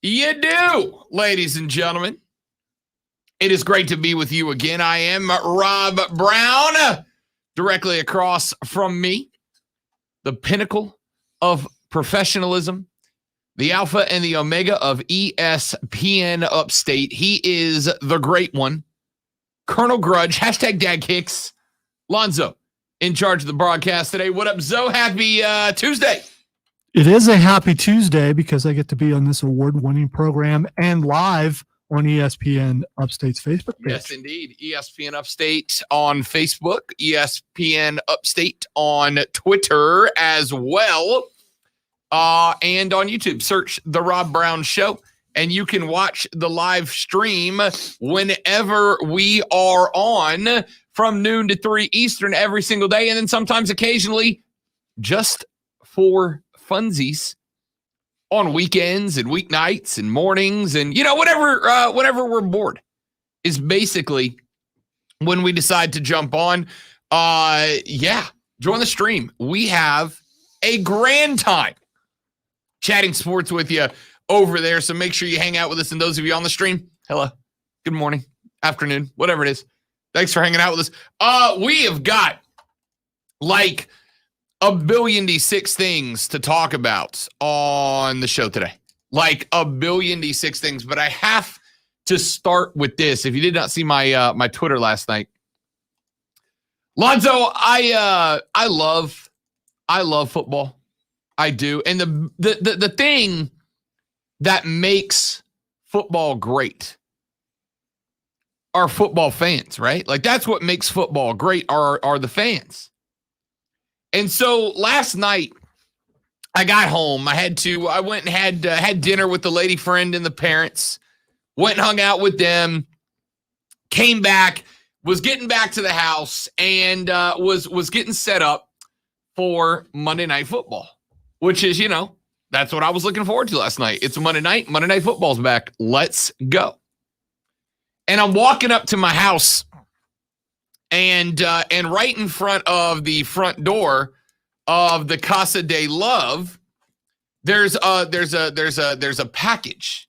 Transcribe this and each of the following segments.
You do, ladies and gentlemen. It is great to be with you again. I am Rob Brown. Directly across from me, the pinnacle of professionalism, the alpha and the omega of ESPN Upstate. He is the great one, Colonel Grudge, hashtag Dad Kicks, Lonzo, in charge of the broadcast today. What up, Zo? Happy Tuesday. It is a happy Tuesday because I get to be on this award-winning program and live on ESPN Upstate's Facebook page. Yes, indeed. ESPN Upstate on Facebook, ESPN Upstate on Twitter as well, and on YouTube. Search The Rob Brown Show, and you can watch the live stream whenever we are on from noon to 3 Eastern every single day, and then sometimes occasionally just for funsies on weekends and weeknights and mornings and, whenever we're bored is basically when we decide to jump on. Join the stream. We have a grand time chatting sports with you over there. So make sure you hang out with us. And those of you on the stream, hello, good morning, afternoon, whatever it is. Thanks for hanging out with us. We have got like a billion D6 things to talk about on the show today. Like a billion D6 things, but I have to start with this. If you did not see my my Twitter last night, Lonzo, I love football. I do. And the thing that makes football great are football fans, right? Like that's what makes football great are the fans. And so last night, I got home. I went and had dinner with the lady friend and the parents. Went and hung out with them. Came back, was getting back to the house, and was getting set up for Monday Night Football, which is, that's what I was looking forward to last night. It's Monday night. Monday Night Football's back. Let's go. And I'm walking up to my house. And right in front of the front door of the Casa de Love, there's a package,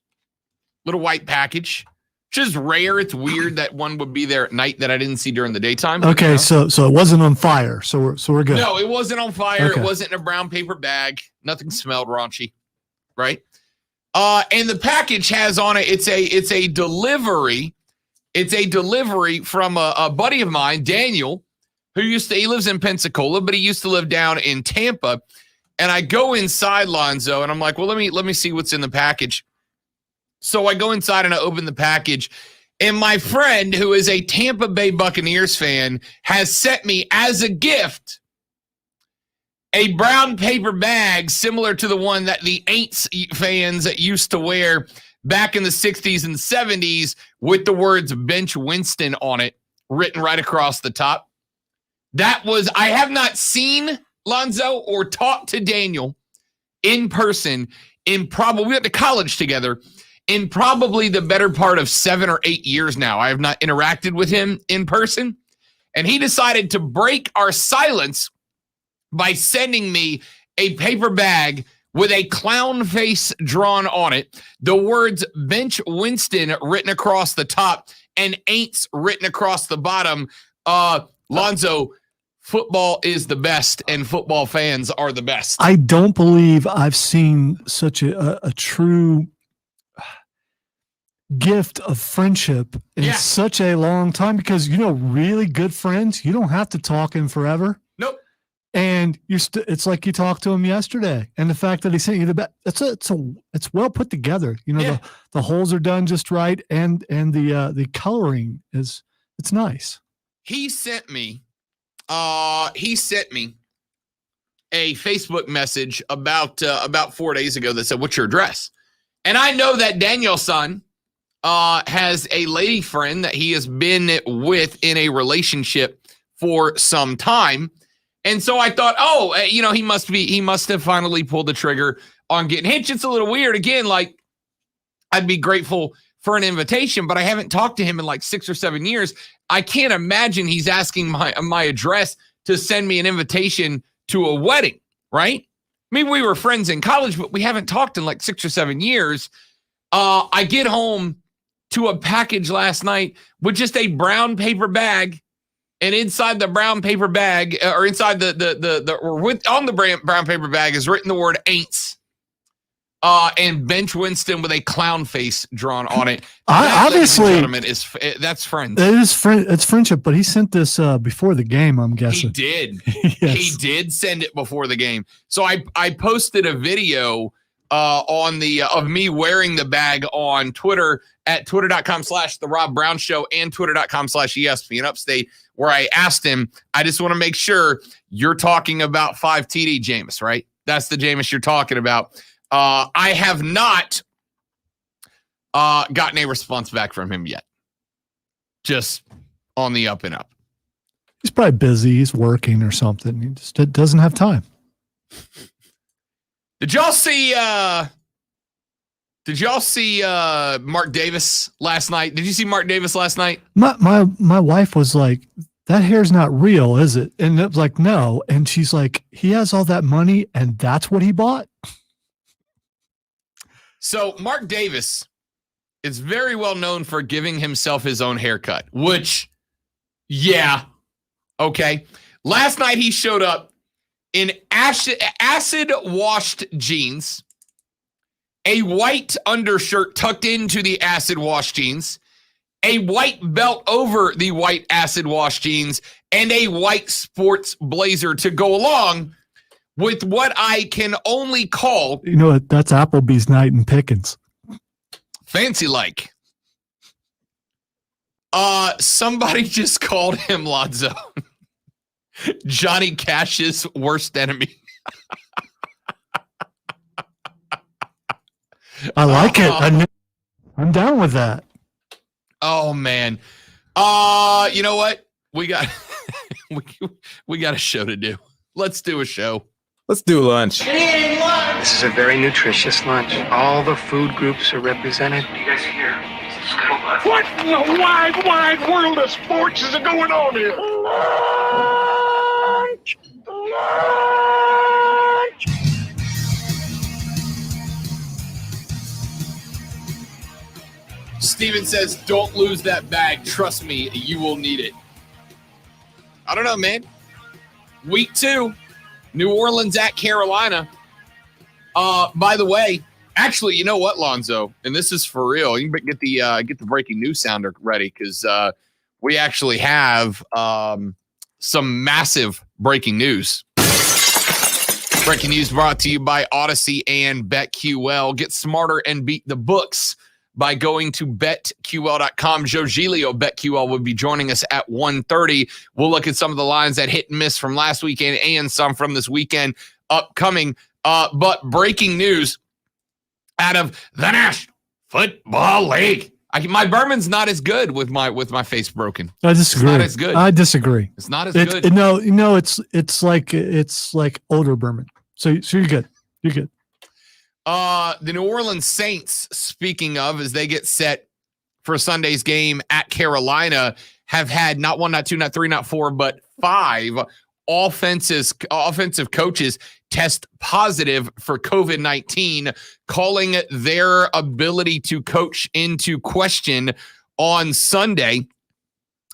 little white package, which is rare. It's weird that one would be there at night that I didn't see during the daytime. Okay, so it wasn't on fire, so we're good. No, it wasn't on fire. Okay. It wasn't in a brown paper bag. Nothing smelled raunchy, right? And the package has on it. It's a delivery. It's a delivery from a buddy of mine, Daniel, he lives in Pensacola, but he used to live down in Tampa. And I go inside, Lonzo, and I'm like, well, let me see what's in the package. So I go inside and I open the package. And my friend, who is a Tampa Bay Buccaneers fan, has sent me as a gift a brown paper bag similar to the one that the Aints fans used to wear back in the 60s and 70s with the words Bench Winston on it written right across the top. I have not seen Lonzo or talked to Daniel in person we went to college together in probably the better part of 7 or 8 years now. I have not interacted with him in person. And he decided to break our silence by sending me a paper bag with a clown face drawn on it, the words Bench Winston written across the top, and Aints written across the bottom. Lonzo, football is the best, and football fans are the best. I don't believe I've seen such a true gift of friendship in such a long time because, really good friends, you don't have to talk in forever. Nope. And it's like you talked to him yesterday, and the fact that he sent you the best, it's well put together. The holes are done just right, and the coloring it's nice. He sent me a Facebook message about 4 days ago that said, "What's your address?" And I know that Daniel's son has a lady friend that he has been with in a relationship for some time. And so I thought, he must have finally pulled the trigger on getting hitched. It's a little weird. Again, like I'd be grateful for an invitation, but I haven't talked to him in like 6 or 7 years. I can't imagine he's asking my address to send me an invitation to a wedding, right? I mean, we were friends in college, but we haven't talked in like 6 or 7 years. I get home to a package last night with just a brown paper bag, and inside the brown paper bag, or inside on the brown paper bag, is written the word "ain'ts," and Bench Winston with a clown face drawn on it. Obviously, that's friends. It's friendship. But he sent this before the game, I'm guessing. He did. Yes. He did send it before the game. So I posted a video of me wearing the bag on Twitter at twitter.com/The Rob Brown Show and twitter.com/ESPN Upstate, where I asked him, I just want to make sure you're talking about 5 TD Jameis, right? That's the Jameis you're talking about. I have not gotten a response back from him yet. Just on the up and up. He's probably busy. He's working or something. He just doesn't have time. Did y'all see Mark Davis last night? Did you see Mark Davis last night? My wife was like, that hair's not real, is it? And it was like, no. And she's like, he has all that money and that's what he bought? So Mark Davis is very well known for giving himself his own haircut, which, yeah, okay. Last night he showed up in acid-washed jeans, a white undershirt tucked into the acid-washed jeans, a white belt over the white acid-washed jeans, and a white sports blazer to go along with what I can only call... You know, that's Applebee's night in Pickens. Fancy like. Somebody just called him Lonzo. Johnny Cash's worst enemy. I like it. I'm down with that. Oh man. You know what? We got we got a show to do. Let's do a show. Let's do lunch. This is a very nutritious lunch. All the food groups are represented. You guys are here. Scuttlebutt. What in the wide, wide world of sports is going on here? Lunch! Lunch! Steven says, don't lose that bag. Trust me, you will need it. I don't know, man. Week 2, New Orleans at Carolina. By the way, actually, you know what, Lonzo? And this is for real. You can get the breaking news sounder ready, because we actually have some massive breaking news. Breaking news brought to you by Odyssey and BetQL. Get smarter and beat the books by going to betql.com. Joe Giglio, BetQL, will be joining us at 1:30. We'll look at some of the lines that hit and miss from last weekend and some from this weekend upcoming. But breaking news out of the National Football League. My Berman's not as good with my face broken. I disagree. It's not as good. I disagree. It's not as good. No, it's like older Berman. So you're good. You're good. The New Orleans Saints, speaking of, as they get set for Sunday's game at Carolina, have had not 1, not 2, not 3, not 4, but 5 offensive coaches test positive for COVID-19, calling their ability to coach into question on Sunday.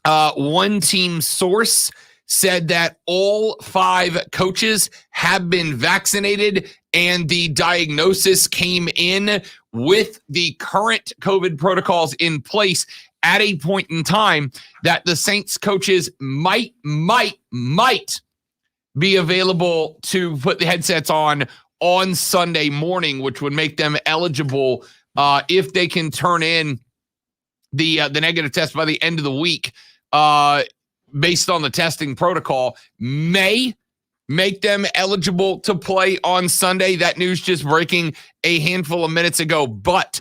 One team source said that all 5 coaches have been vaccinated, and the diagnosis came in with the current COVID protocols in place at a point in time that the Saints coaches might be available to put the headsets on Sunday morning, which would make them eligible if they can turn in the negative test by the end of the week. Based on the testing protocol, may make them eligible to play on Sunday. That news just breaking a handful of minutes ago. But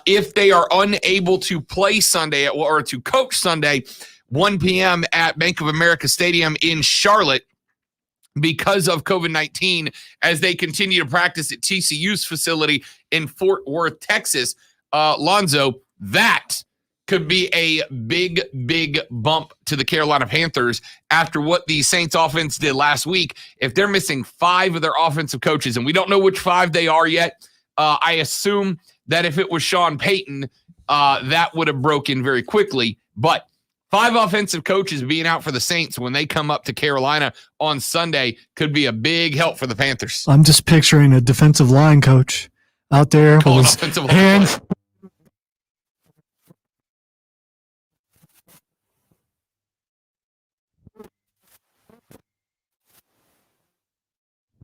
if they are unable to play Sunday or to coach Sunday, 1 p.m. at Bank of America Stadium in Charlotte, because of COVID-19, as they continue to practice at TCU's facility in Fort Worth, Texas, Lonzo, that could be a big bump to the Carolina Panthers after what the Saints offense did last week. If they're missing 5 of their offensive coaches, and we don't know which 5 they are yet, I assume that if it was Sean Payton, that would have broken very quickly. But 5 offensive coaches being out for the Saints when they come up to Carolina on Sunday could be a big help for the Panthers. I'm just picturing a defensive line coach out there Calling with his offensive line hands.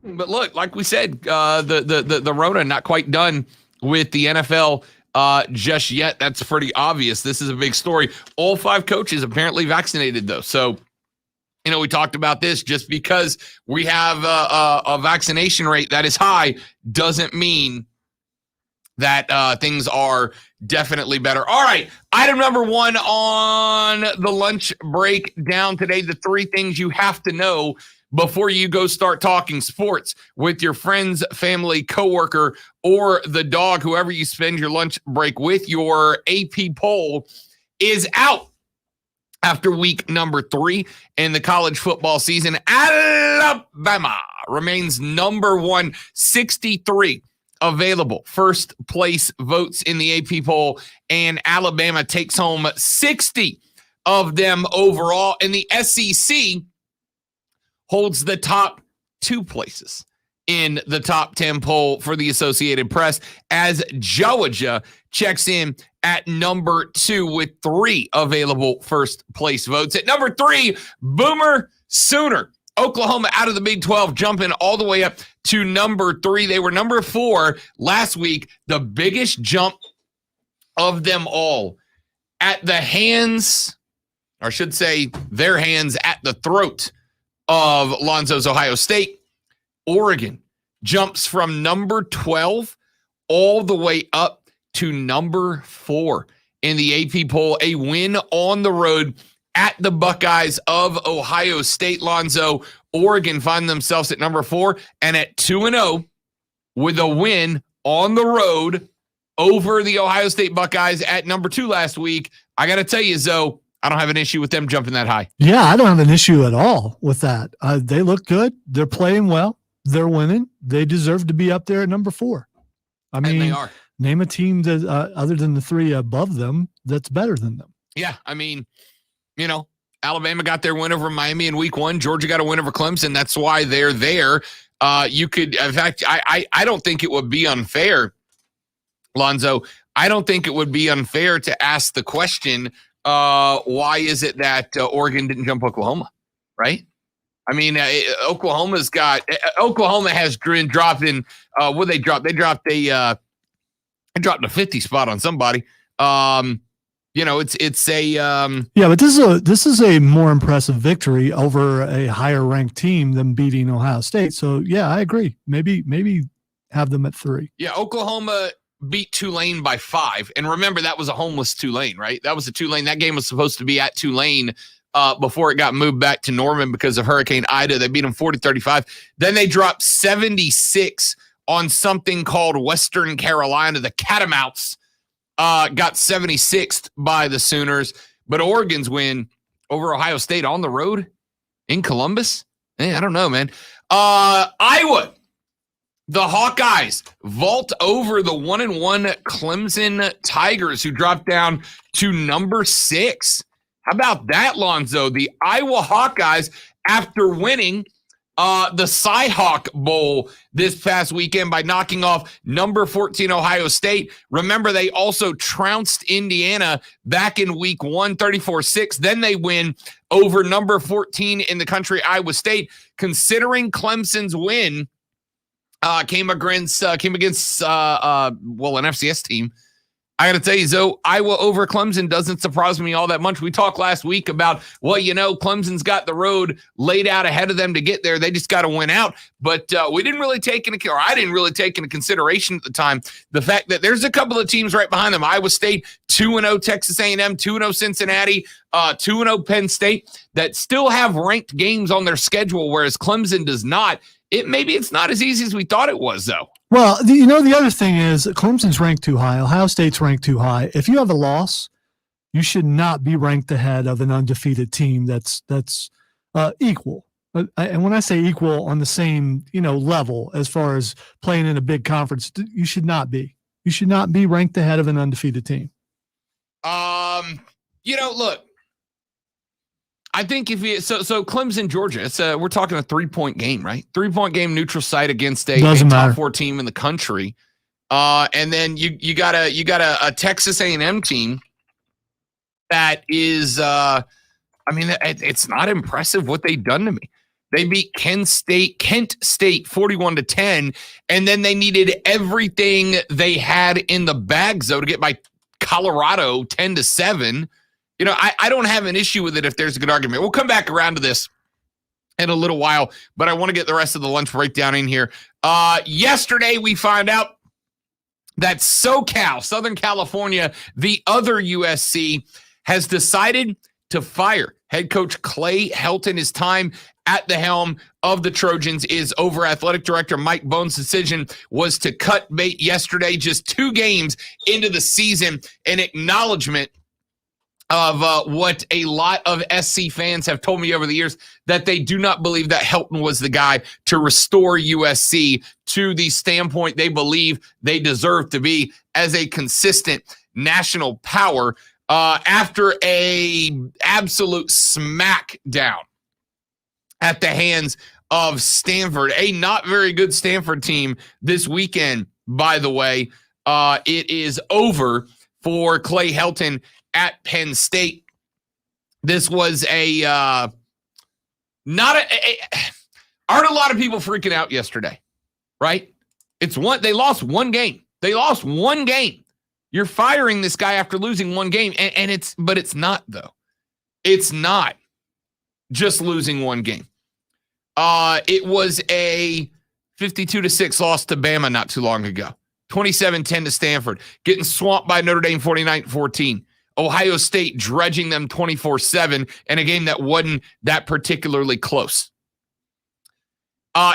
But look, like we said, the Rona not quite done with the NFL just yet. That's pretty obvious. This is a big story. All 5 coaches apparently vaccinated, though. So, we talked about this. Just because we have a vaccination rate that is high doesn't mean that things are definitely better. All right. Item number 1 on the lunch break down today, the 3 things you have to know before you go start talking sports with your friends, family, coworker, or the dog, whoever you spend your lunch break with. Your AP poll is out after week number 3 in the college football season. Alabama remains number 1, 63 available first place votes in the AP poll, and Alabama takes home 60 of them overall. In the SEC, holds the top 2 places in the top 10 poll for the Associated Press, as Georgia checks in at number 2 with 3 available first place votes. At number 3, Boomer Sooner. Oklahoma out of the Big 12, jumping all the way up to number 3. They were number 4 last week, the biggest jump of them all. At the hands, or I should say their hands at the throat of Lonzo's Ohio State. Oregon jumps from number 12 all the way up to number 4 in the AP poll. A win on the road at the Buckeyes of Ohio State. Lonzo, Oregon find themselves at number 4 and at 2-0 with a win on the road over the Ohio State Buckeyes at number 2 last week. I got to tell you, Zoe, I don't have an issue with them jumping that high. Yeah, I don't have an issue at all with that. They look good. They're playing well. They're winning. They deserve to be up there at number 4. I mean, And they are. Name a team that other than the 3 above them that's better than them. Yeah, I mean, Alabama got their win over Miami in week 1. Georgia got a win over Clemson. That's why they're there. You could, in fact, I don't think it would be unfair, Lonzo. I don't think it would be unfair to ask the question, why is it that Oregon didn't jump Oklahoma, right? I mean, Oklahoma has been dropping. What they dropped? They dropped a 50 spot on somebody. It's a yeah, but this is a more impressive victory over a higher ranked team than beating Ohio State. So yeah, I agree. Maybe have them at 3. Yeah, Oklahoma beat Tulane by 5. And remember, that was a homeless Tulane, right? That was a Tulane. That game was supposed to be at Tulane before it got moved back to Norman because of Hurricane Ida. They beat them 40-35. Then they dropped 76 on something called Western Carolina. The Catamounts got 76th by the Sooners. But Oregon's win over Ohio State on the road in Columbus? I don't know, man. Iowa. The Hawkeyes vault over the 1-1 Clemson Tigers, who dropped down to number 6. How about that, Lonzo? The Iowa Hawkeyes, after winning the Cy-Hawk Bowl this past weekend by knocking off number 14 Ohio State. Remember, they also trounced Indiana back in week 1, 34-6. Then they win over number 14 in the country, Iowa State. Considering Clemson's win, came against an FCS team. I got to tell you, Zoe, Iowa over Clemson doesn't surprise me all that much. We talked last week about, Clemson's got the road laid out ahead of them to get there. They just got to win out. But I didn't really take into consideration at the time the fact that there's a couple of teams right behind them. Iowa State, 2-0 Texas A&M, 2-0 Cincinnati, 2-0 Penn State, that still have ranked games on their schedule, whereas Clemson does not. Maybe it's not as easy as we thought it was, though. Well, the other thing is Clemson's ranked too high. Ohio State's ranked too high. If you have a loss, you should not be ranked ahead of an undefeated team that's equal. And when I say equal, on the same level as far as playing in a big conference, you should not be. You should not be ranked ahead of an undefeated team. Look, I think so Clemson, Georgia, we're talking a 3-point game, right? 3-point game, neutral site against a top 4 team in the country. And then you got a Texas A&M team that is, it's not impressive what they've done to me. They beat Kent State 41-10, and then they needed everything they had in the bags though to get by Colorado 10-7. I don't have an issue with it if there's a good argument. We'll come back around to this in a little while, but I want to get the rest of the lunch breakdown in here. Yesterday, we find out that SoCal, Southern California, the other USC, has decided to fire head coach Clay Helton. His time at the helm of the Trojans is over. Athletic director Mike Bohn's decision was to cut bait yesterday, just 2 games into the season, in acknowledgement of what a lot of SC fans have told me over the years, that they do not believe that Helton was the guy to restore USC to the standpoint they believe they deserve to be as a consistent national power after a absolute smackdown at the hands of Stanford, a not very good Stanford team this weekend, by the way. It is over for Clay Helton at Penn State. This was aren't a lot of people freaking out yesterday, right? They lost one game. You're firing this guy after losing one game. But it's not though. It's not just losing one game. It was a 52-6 loss to Bama not too long ago. 27-10 to Stanford, getting swamped by Notre Dame 49-14. Ohio State dredging them 24-7 in a game that wasn't that particularly close.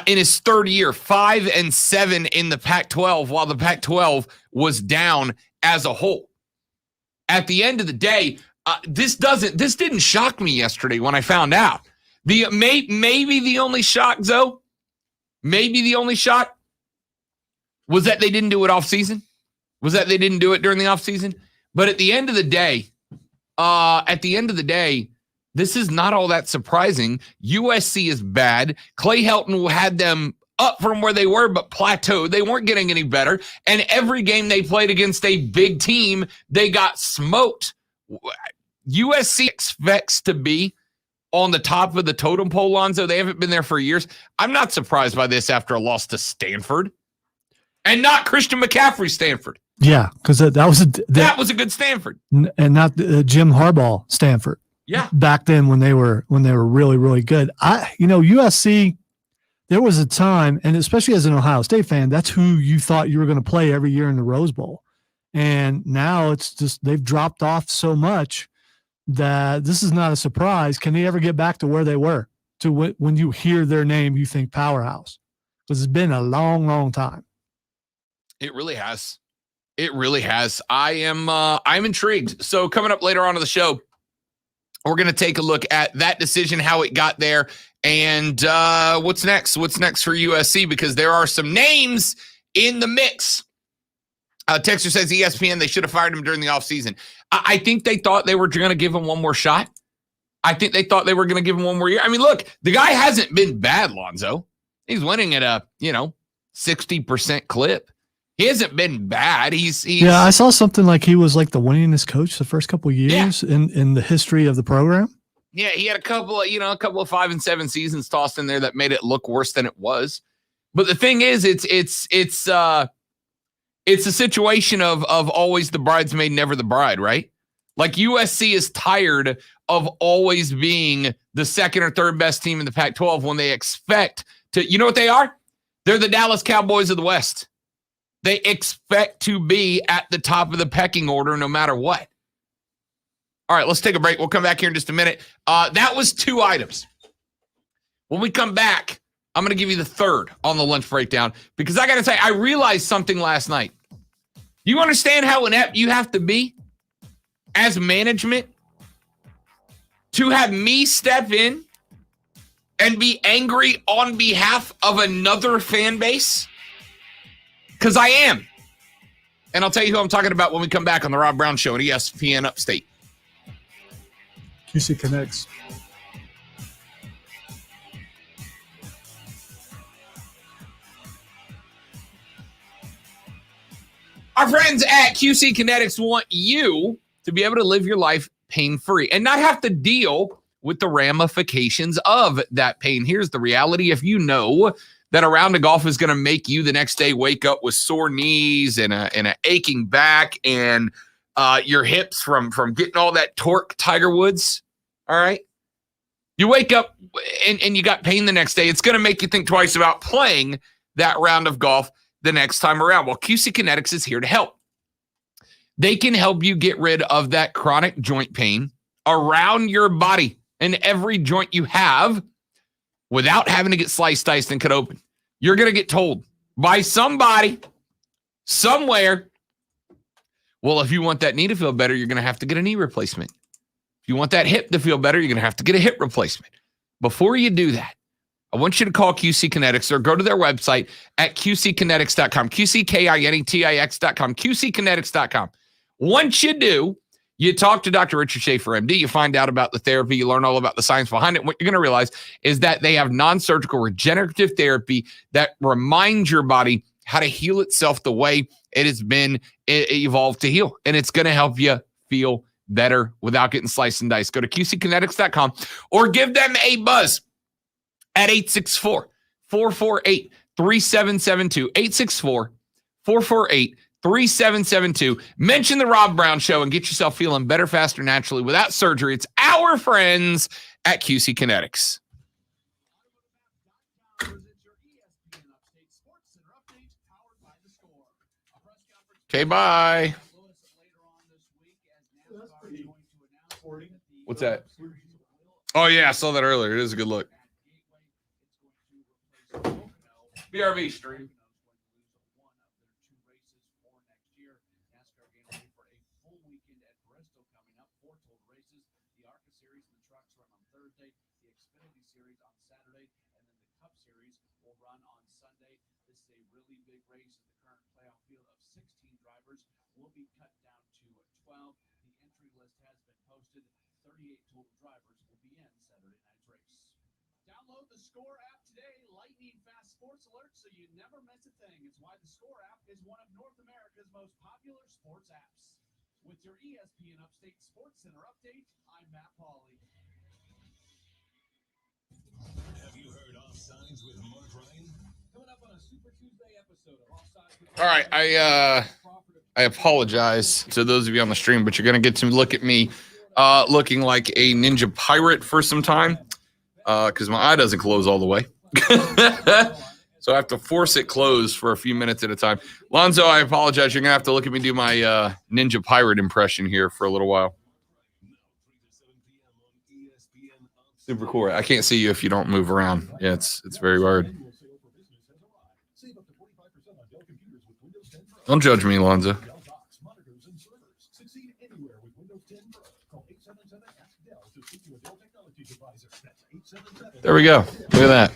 In his third year, 5-7 in the Pac-12, while the Pac-12 was down as a whole. At the end of the day, this didn't shock me yesterday when I found out. Maybe the only shock, Zoe, was that they didn't do it off season. Was that they didn't do it during the off season? But at the end of the day, this is not all that surprising. USC is bad. Clay Helton had them up from where they were, but plateaued. They weren't getting any better. And every game they played against a big team, they got smoked. USC expects to be on the top of the totem pole, Lonzo. They haven't been there for years. I'm not surprised by this after a loss to Stanford. And not Christian McCaffrey Stanford. Yeah, because that was a good Stanford, and not Jim Harbaugh Stanford. Yeah, back then when they were really, really good. USC. There was a time, and especially as an Ohio State fan, that's who you thought you were going to play every year in the Rose Bowl, and now it's just they've dropped off so much that this is not a surprise. Can they ever get back to where they were? To when you hear their name, you think powerhouse, because it's been a long, long time. It really has. It really has. I'm intrigued. So coming up later on in the show, we're going to take a look at that decision, how it got there, and what's next. What's next for USC? Because there are some names in the mix. Texter says ESPN, they should have fired him during the offseason. I think they thought they were going to give him one more shot. I think they thought they were going to give him one more year. I mean, look, the guy hasn't been bad, Lonzo. He's winning at a 60% clip. He hasn't been bad. He's yeah. I saw something like he was like the winningest coach the first couple of years in the history of the program. Yeah, he had a couple of 5-7 seasons tossed in there that made it look worse than it was. But the thing is, it's a situation of always the bridesmaid, never the bride, right? Like USC is tired of always being the second or third best team in the Pac-12 when they expect to. You know what they are? They're the Dallas Cowboys of the West. They expect to be at the top of the pecking order no matter what. All right, let's take a break. We'll come back here in just a minute. That was 2 items. When we come back, I'm going to give you the third on the lunch breakdown because I got to say, I realized something last night. You understand how inept you have to be as management to have me step in and be angry on behalf of another fan base? Because I am. And I'll tell you who I'm talking about when we come back on the Rob Brown Show at ESPN Upstate. QC Connects. Our friends at QC Kinetics want you to be able to live your life pain-free and not have to deal with the ramifications of that pain. Here's the reality. If you know that a round of golf is going to make you the next day wake up with sore knees and an aching back and your hips from getting all that torque, Tiger Woods, all right? You wake up and you got pain the next day. It's going to make you think twice about playing that round of golf the next time around. Well, QC Kinetics is here to help. They can help you get rid of that chronic joint pain around your body and every joint you have without having to get sliced, diced, and cut open. You're going to get told by somebody, somewhere, well, if you want that knee to feel better, you're going to have to get a knee replacement. If you want that hip to feel better, you're going to have to get a hip replacement. Before you do that, I want you to call QC Kinetics or go to their website at qckinetics.com, QCKINETIX.com, QCkinetics.com. Once you do, you talk to Dr. Richard Schaefer, MD. You find out about the therapy. You learn all about the science behind it. What you're going to realize is that they have non-surgical regenerative therapy that reminds your body how to heal itself the way it has been evolved to heal. And it's going to help you feel better without getting sliced and diced. Go to QCkinetics.com or give them a buzz at 864-448-3772. 864-448-3772. Mention the Rob Brown Show and get yourself feeling better, faster, naturally without surgery. It's our friends at QC Kinetics. Okay, bye. What's that? Oh, yeah, I saw that earlier. It is a good look. BRV stream. Download the Score app today. Lightning fast sports alerts so you never miss a thing. It's why the Score app is one of North America's most popular sports apps. With your ESPN Upstate Sports Center update, I'm Matt Pauley. Have you heard Offsides with Mark Ryan? Coming up on a Super Tuesday episode of Offsides with All right, I apologize to those of you on the stream, but you're going to get to look at me looking like a ninja pirate for some time because my eye doesn't close all the way. So I have to force it closed for a few minutes at a time. Lonzo, I apologize. You're going to have to look at me do my ninja pirate impression here for a little while. Super cool. I can't see you if you don't move around. Yeah, it's very hard. Don't judge me, Lonzo. There we go. Look at that.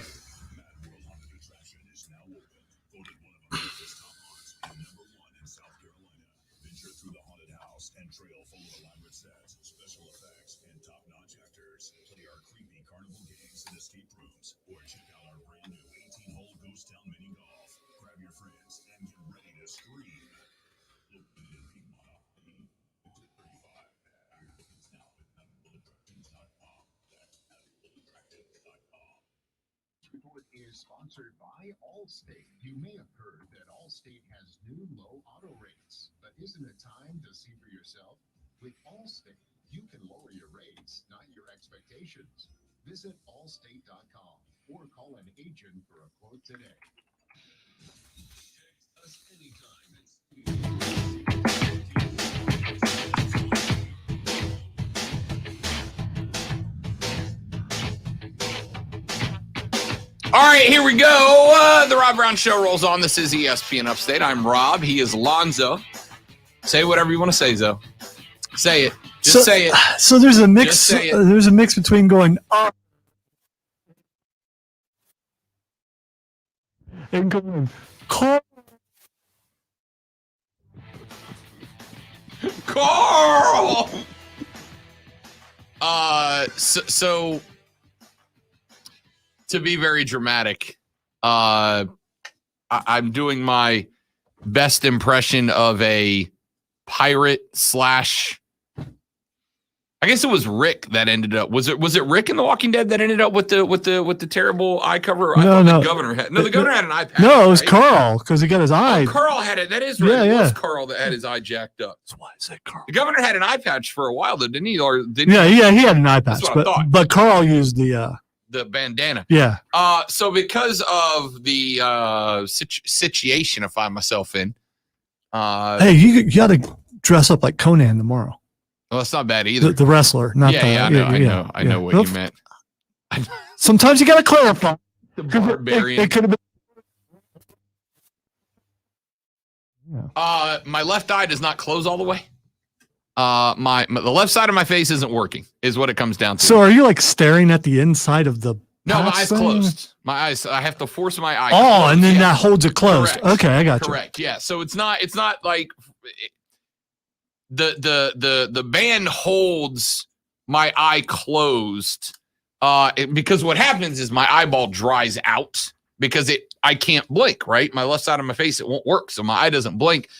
Is sponsored by Allstate. You may have heard that Allstate has new low auto rates, but isn't it time to see for yourself? With Allstate, you can lower your rates, not your expectations. Visit allstate.com or call an agent for a quote today. Text us anytime. All right, here we go. The Rob Brown Show rolls on. This is ESPN Upstate. I'm Rob. He is Lonzo. Say whatever you want to say, Zo. Say it. Just say it. So there's a mix. Just say it. There's a mix between going up and going call. Carl. So to be very dramatic, I'm doing my best impression of a pirate slash. I guess it was Rick that ended up. Was it Rick in The Walking Dead that ended up with the terrible eye cover? I thought No. the governor had. No, the governor had an eye patch. No, it was right? Carl because he got his eye. Oh, Carl had it. That is right. Yeah, It was yeah. Carl that had his eye jacked up. That's why I said Carl. The governor had an eye patch for a while, though, didn't he? Or didn't Yeah, he had an eye patch, That's what I thought. but Carl used the the bandana? yeah. So because of the situation I find myself in, Hey, you got to dress up like Conan tomorrow. well, that's not bad either. The wrestler, not the. I know what you meant. Sometimes you got to clarify. The 'Cause barbarian. It could have been. My left eye does not close all the way. The left side of my face isn't working, is what it comes down to. So are you like staring at the inside of the? No, my patch eyes thing? closed. My eyes. I have to force my eye. Oh, closed. and then Yeah. that holds it closed. Correct. Okay, I got you. Correct. Yeah. So it's not like the band holds my eye closed. Because what happens is my eyeball dries out because I can't blink, right? My left side of my face, it won't work. So my eye doesn't blink.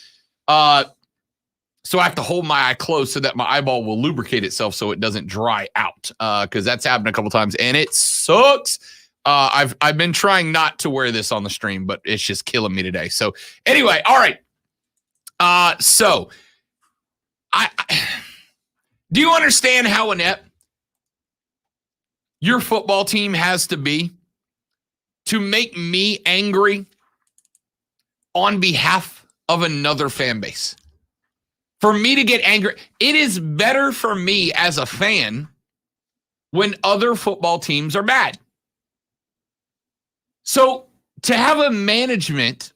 So I have to hold my eye closed so that my eyeball will lubricate itself so it doesn't dry out. Because that's happened a couple times and it sucks. I've been trying not to wear this on the stream, but it's just killing me today. So anyway, all right. So I do you understand how inept your football team has to be to make me angry on behalf of another fan base? For me to get angry, it is better for me as a fan when other football teams are bad. So to have a management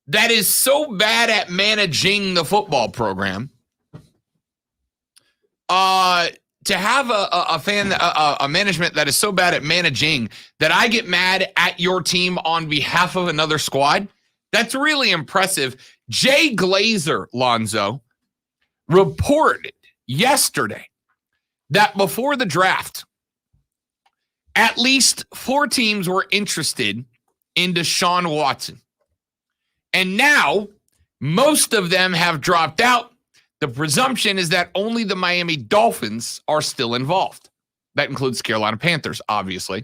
that is so bad at managing the football program, to have a management that is so bad at managing that I get mad at your team on behalf of another squad, that's really impressive. Jay Glazer, Lonzo, reported yesterday that before the draft, at least 4 teams were interested in Deshaun Watson. And now, most of them have dropped out. The presumption is that only the Miami Dolphins are still involved. That includes Carolina Panthers, obviously.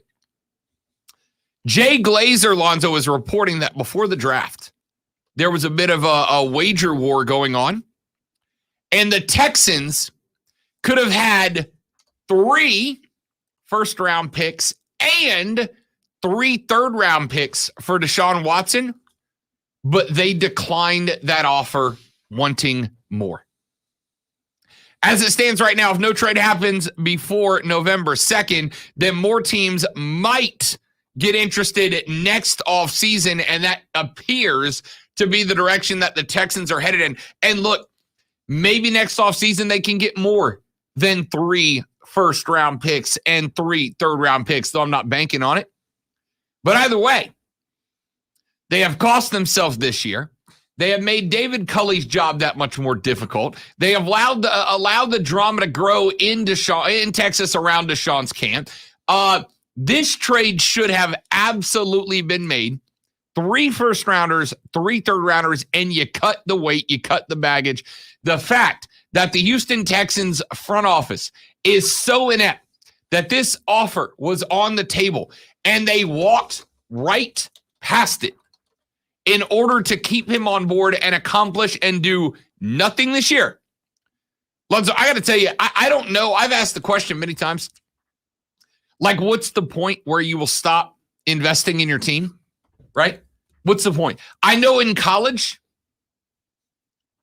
Jay Glazer, Lonzo, is reporting that before the draft, there was a bit of a wager war going on. And the Texans could have had 3 first-round picks and 3 third-round picks for Deshaun Watson, but they declined that offer, wanting more. As it stands right now, if no trade happens before November 2nd, then more teams might get interested next offseason, and that appears to be the direction that the Texans are headed in. And look, maybe next offseason they can get more than 3 first-round picks and 3 third-round picks, though I'm not banking on it. But either way, they have cost themselves this year. They have made David Culley's job that much more difficult. They have allowed the drama to grow in Texas around Deshaun's camp. This trade should have absolutely been made. 3 first-rounders, 3 third-rounders, and you cut the weight, you cut the baggage. The fact that the Houston Texans front office is so inept that this offer was on the table and they walked right past it in order to keep him on board and accomplish and do nothing this year. Lonzo, I got to tell you, I don't know. I've asked the question many times. Like, what's the point where you will stop investing in your team, right? What's the point? I know in college,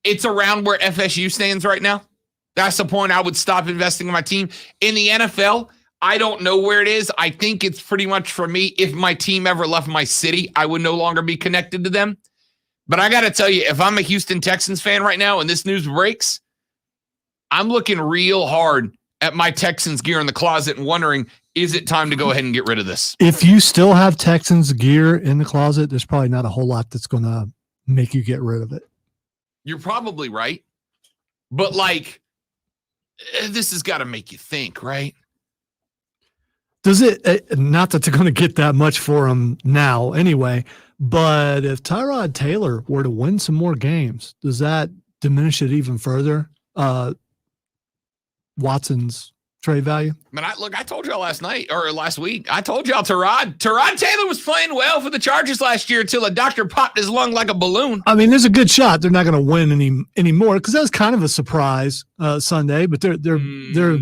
it's around where FSU stands right now. That's the point I would stop investing in my team. In the NFL, I don't know where it is. I think it's pretty much for me, if my team ever left my city, I would no longer be connected to them. But I got to tell you, if I'm a Houston Texans fan right now and this news breaks, I'm looking real hard at my Texans gear in the closet and wondering, is it time to go ahead and get rid of this? If you still have Texans gear in the closet, there's probably not a whole lot that's going to make you get rid of it. You're probably right. But like, this has got to make you think, right? Does it, not that they're going to get that much for him now anyway, but if Tyrod Taylor were to win some more games, does that diminish it even further? Watson's trade value? I told y'all last week, I told y'all Tyrod Taylor was playing well for the Chargers last year until a doctor popped his lung like a balloon. I mean, there's a good shot they're not going to win anymore because that was kind of a surprise Sunday, but they're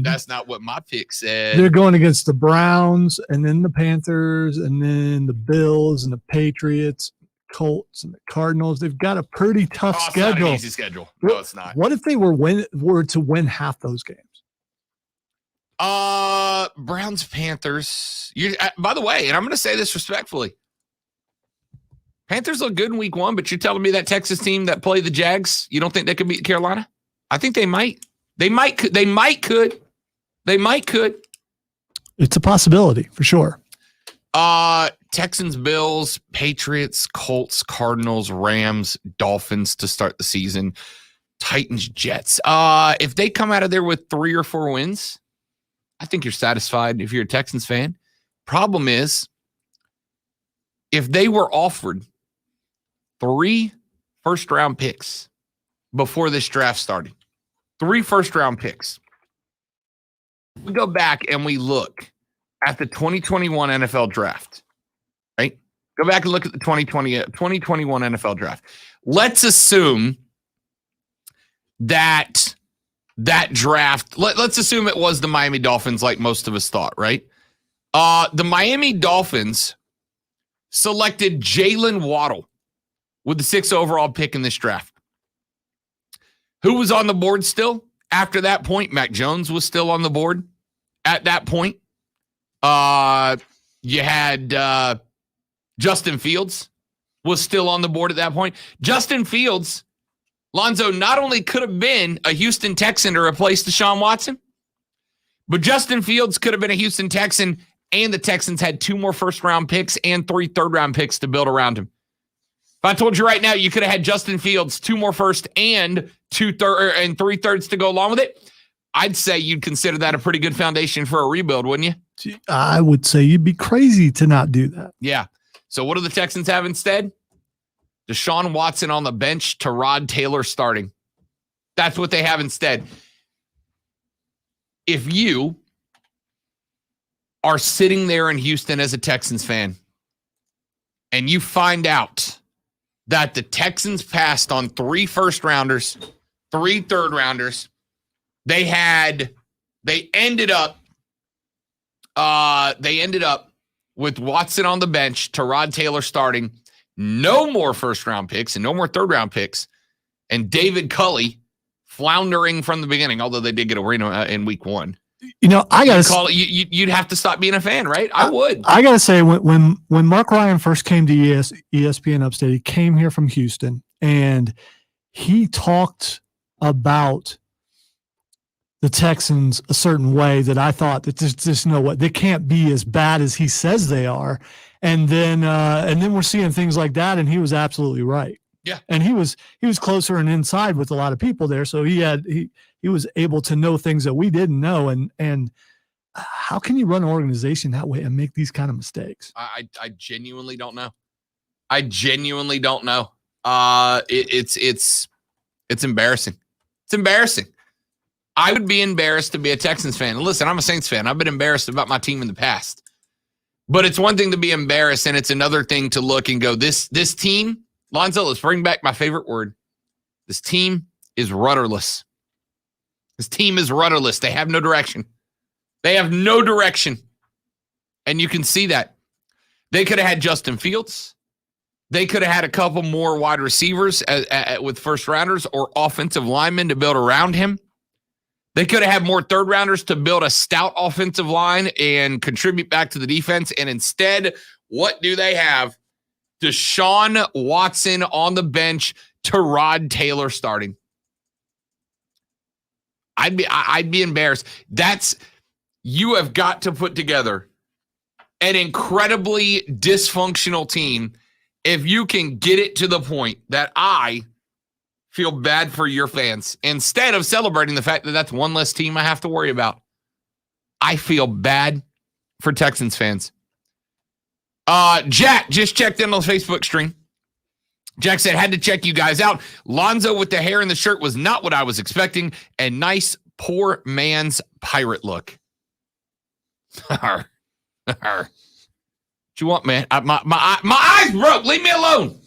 that's not what my pick said. They're going against the Browns and then the Panthers and then the Bills and the Patriots, Colts and the Cardinals. They've got a pretty tough It's schedule. not an easy schedule. No, it's not. What if they were to win half those games? Browns, Panthers. By the way, and I'm going to say this respectfully. Panthers look good in week 1, but you're telling me that Texas team that played the Jags, you don't think they could beat Carolina? I think they might. They might could. It's a possibility for sure. Texans, Bills, Patriots, Colts, Cardinals, Rams, Dolphins to start the season. Titans, Jets. If they come out of there with 3 or 4 wins, I think you're satisfied if you're a Texans fan. Problem is, if they were offered 3 first-round picks before this draft started, 3 first-round picks, we go back and we look at the 2021 NFL draft, right? Go back and look at the 2021 NFL draft. Let's assume that draft, let's assume it was the Miami Dolphins like most of us thought, right? The Miami Dolphins selected Jalen Waddle with the 6th overall pick in this draft. Who was on the board still? After that point, Mac Jones was still on the board at that point. You had Justin Fields was still on the board at that point. Justin Fields, Lonzo, not only could have been a Houston Texan to replace Deshaun Watson, but Justin Fields could have been a Houston Texan, and the Texans had 2 more first-round picks and 3 third-round picks to build around him. If I told you right now you could have had Justin Fields, 2 more first and 3 thirds to go along with it, I'd say you'd consider that a pretty good foundation for a rebuild, wouldn't you? I would say you'd be crazy to not do that. Yeah. So what do the Texans have instead? Deshaun Watson on the bench, Tyrod Taylor starting. That's what they have instead. If you are sitting there in Houston as a Texans fan and you find out that the Texans passed on 3 first-rounders, 3 third-rounders, they ended up with Watson on the bench, Tyrod Taylor starting, no more first-round picks and no more third-round picks, and David Culley floundering from the beginning, although they did get a win in week 1. You know, I got to call it. You'd have to stop being a fan, right? I would. I got to say, when Mark Ryan first came to ESPN Upstate, he came here from Houston, and he talked about the Texans a certain way that I thought that there's just no way they can't be as bad as he says they are. And then we're seeing things like that, and he was absolutely right. Yeah. And he was closer and inside with a lot of people there, so he was able to know things that we didn't know. And how can you run an organization that way and make these kind of mistakes? I genuinely don't know. I genuinely don't know. It's embarrassing. It's embarrassing. I would be embarrassed to be a Texans fan. Listen, I'm a Saints fan. I've been embarrassed about my team in the past. But it's one thing to be embarrassed, and it's another thing to look and go, this team, Lonzo, let's bring back my favorite word. This team is rudderless. This team is rudderless. They have no direction. They have no direction. And you can see that. They could have had Justin Fields. They could have had a couple more wide receivers with first rounders or offensive linemen to build around him. They could have had more third rounders to build a stout offensive line and contribute back to the defense. And instead, what do they have? Deshaun Watson on the bench, Tyrod Taylor starting. I'd be embarrassed. You have got to put together an incredibly dysfunctional team if you can get it to the point that I feel bad for your fans. Instead of celebrating the fact that that's one less team I have to worry about, I feel bad for Texans fans. Jack just checked in on the Facebook stream. Jack said, had to check you guys out. Lonzo with the hair and the shirt was not what I was expecting. And nice poor man's pirate look. What you want, man? My eyes broke. Leave me alone.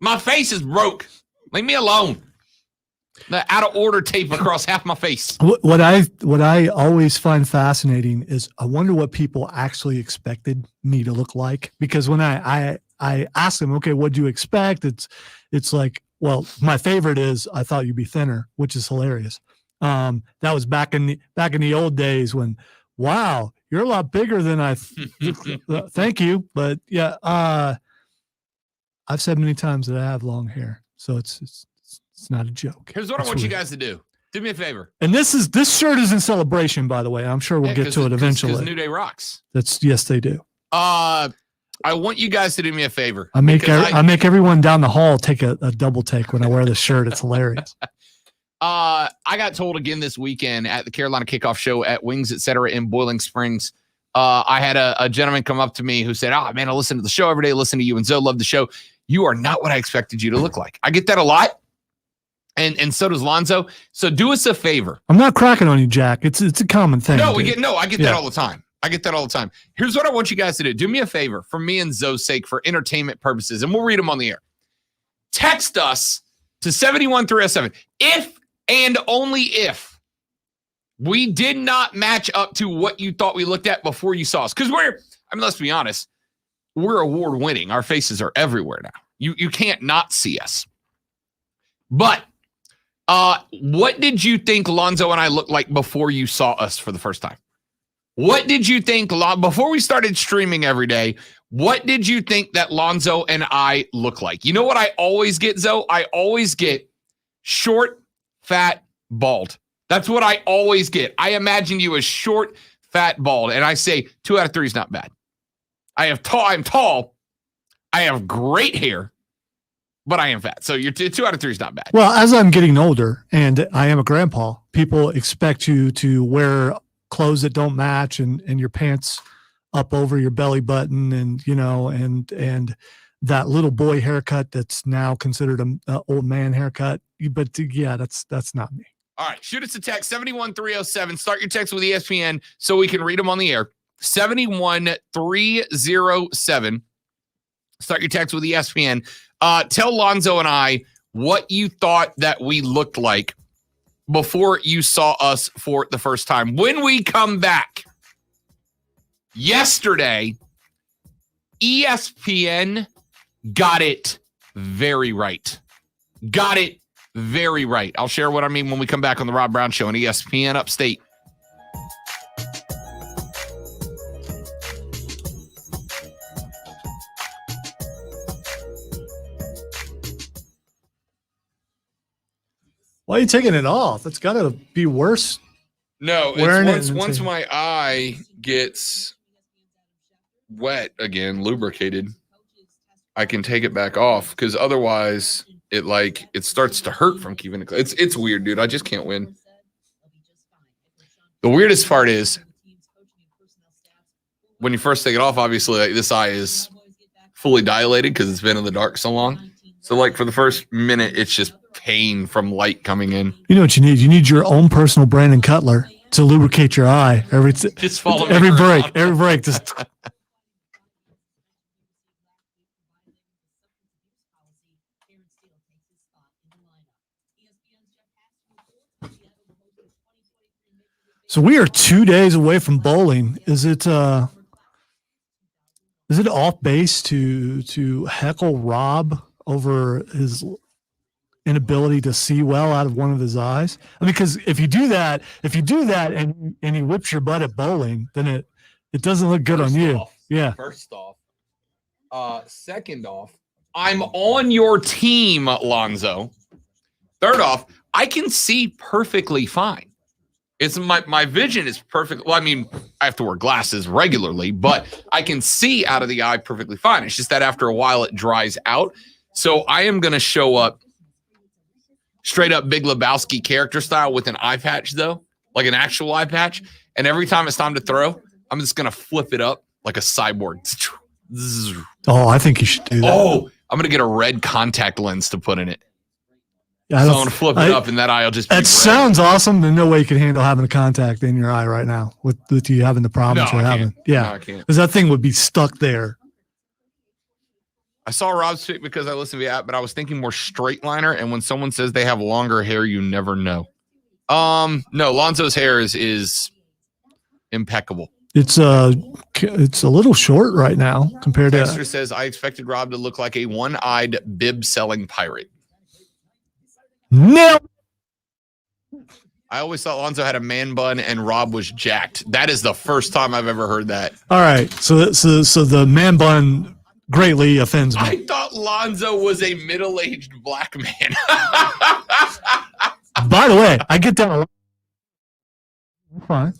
My face is broke. Leave me alone. The out of order tape across half my face. What I always find fascinating is I wonder what people actually expected me to look like, because when I ask them, okay, what do you expect? It's like, well, my favorite is I thought you'd be thinner, which is hilarious. That was back in the old days when, wow, you're a lot bigger than I. Thank you, but yeah, I've said many times that I have long hair, so it's not a joke. Here's what I want you guys to do. Do me a favor. And this shirt is in celebration, by the way. I'm sure we'll get to it eventually. Because New Day rocks. Yes, they do. I want you guys to do me a favor. I make everyone down the hall take a double take when I wear this shirt. It's hilarious. I got told again this weekend at the Carolina Kickoff Show at Wings Etc. in Boiling Springs. I had a gentleman come up to me who said, "Oh man, I listen to the show every day. Listen to you and Zoe, love the show. You are not what I expected you to look like." I get that a lot. And so does Lonzo. So do us a favor. I'm not cracking on you, Jack. It's a common thing. No, I get that all the time. I get that all the time. Here's what I want you guys to do. Do me a favor for me and Zoe's sake, for entertainment purposes, and we'll read them on the air. Text us to 71307. If and only if we did not match up to what you thought we looked at before you saw us. Because let's be honest, we're award winning. Our faces are everywhere now. You can't not see us. But what did you think Lonzo and I looked like before you saw us for the first time? What did you think before we started streaming every day? What did you think that Lonzo and I look like? You know what I always get, Zoe? I always get short, fat, bald. That's what I always get. I imagine you as short, fat, bald. And I say 2 out of 3 is not bad. I'm tall. I have great hair. But I am fat. So you're 2 out of 3 is not bad. Well, as I'm getting older and I am a grandpa, people expect you to wear clothes that don't match and your pants up over your belly button and, and that little boy haircut that's now considered an old man haircut. But yeah, that's not me. All right. Shoot us a text 71307. Start your text with ESPN so we can read them on the air. 71307. Start your text with ESPN. Tell Lonzo and I what you thought that we looked like before you saw us for the first time. When we come back, yesterday, ESPN got it very right. Got it very right. I'll share what I mean when we come back on the Rob Brown Show on ESPN Upstate. Why are you taking it off? It's got to be worse. No, it's once my eye gets wet again, lubricated, I can take it back off, because otherwise it starts to hurt from keeping it. It's weird, dude. I just can't win. The weirdest part is when you first take it off, obviously this eye is fully dilated because it's been in the dark so long. So for the first minute, it's just pain from light coming in. You know what you need? You need your own personal Brandon Cutler to lubricate your eye every break. Just So we are 2 days away from bowling. Is it off base to heckle Rob over his inability to see well out of one of his eyes? I mean, because if you do that and he whips your butt at bowling, then it doesn't look good on you. Yeah. First off. Second off, I'm on your team, Lonzo. Third off, I can see perfectly fine. It's my vision is perfect. Well, I mean, I have to wear glasses regularly, but I can see out of the eye perfectly fine. It's just that after a while it dries out. So I am going to show up straight up Big Lebowski character style with an eye patch though, like an actual eye patch. And every time it's time to throw, I'm just gonna flip it up like a cyborg. Oh, I think you should do that. Oh, I'm gonna get a red contact lens to put in it. I So don't- I'm gonna flip it up, and that eye will just be That red. sounds awesome. There's no way you can handle having a contact in your eye right now with you having the problems No, you're I having. can't. Yeah, No, I can't. because that thing would be stuck there. I saw Rob's tweet because I listened to the app, but I was thinking more straight liner. And when someone says they have longer hair, you never know. No, Lonzo's hair is impeccable. It's a little short right now compared Dexter to. says I expected Rob to look like a one-eyed bib-selling pirate. No. I always thought Lonzo had a man bun and Rob was jacked. That is the first time I've ever heard that. All right, so the man bun greatly offends me. I thought Lonzo was a middle-aged black man. By the way, I get that a lot. Fine.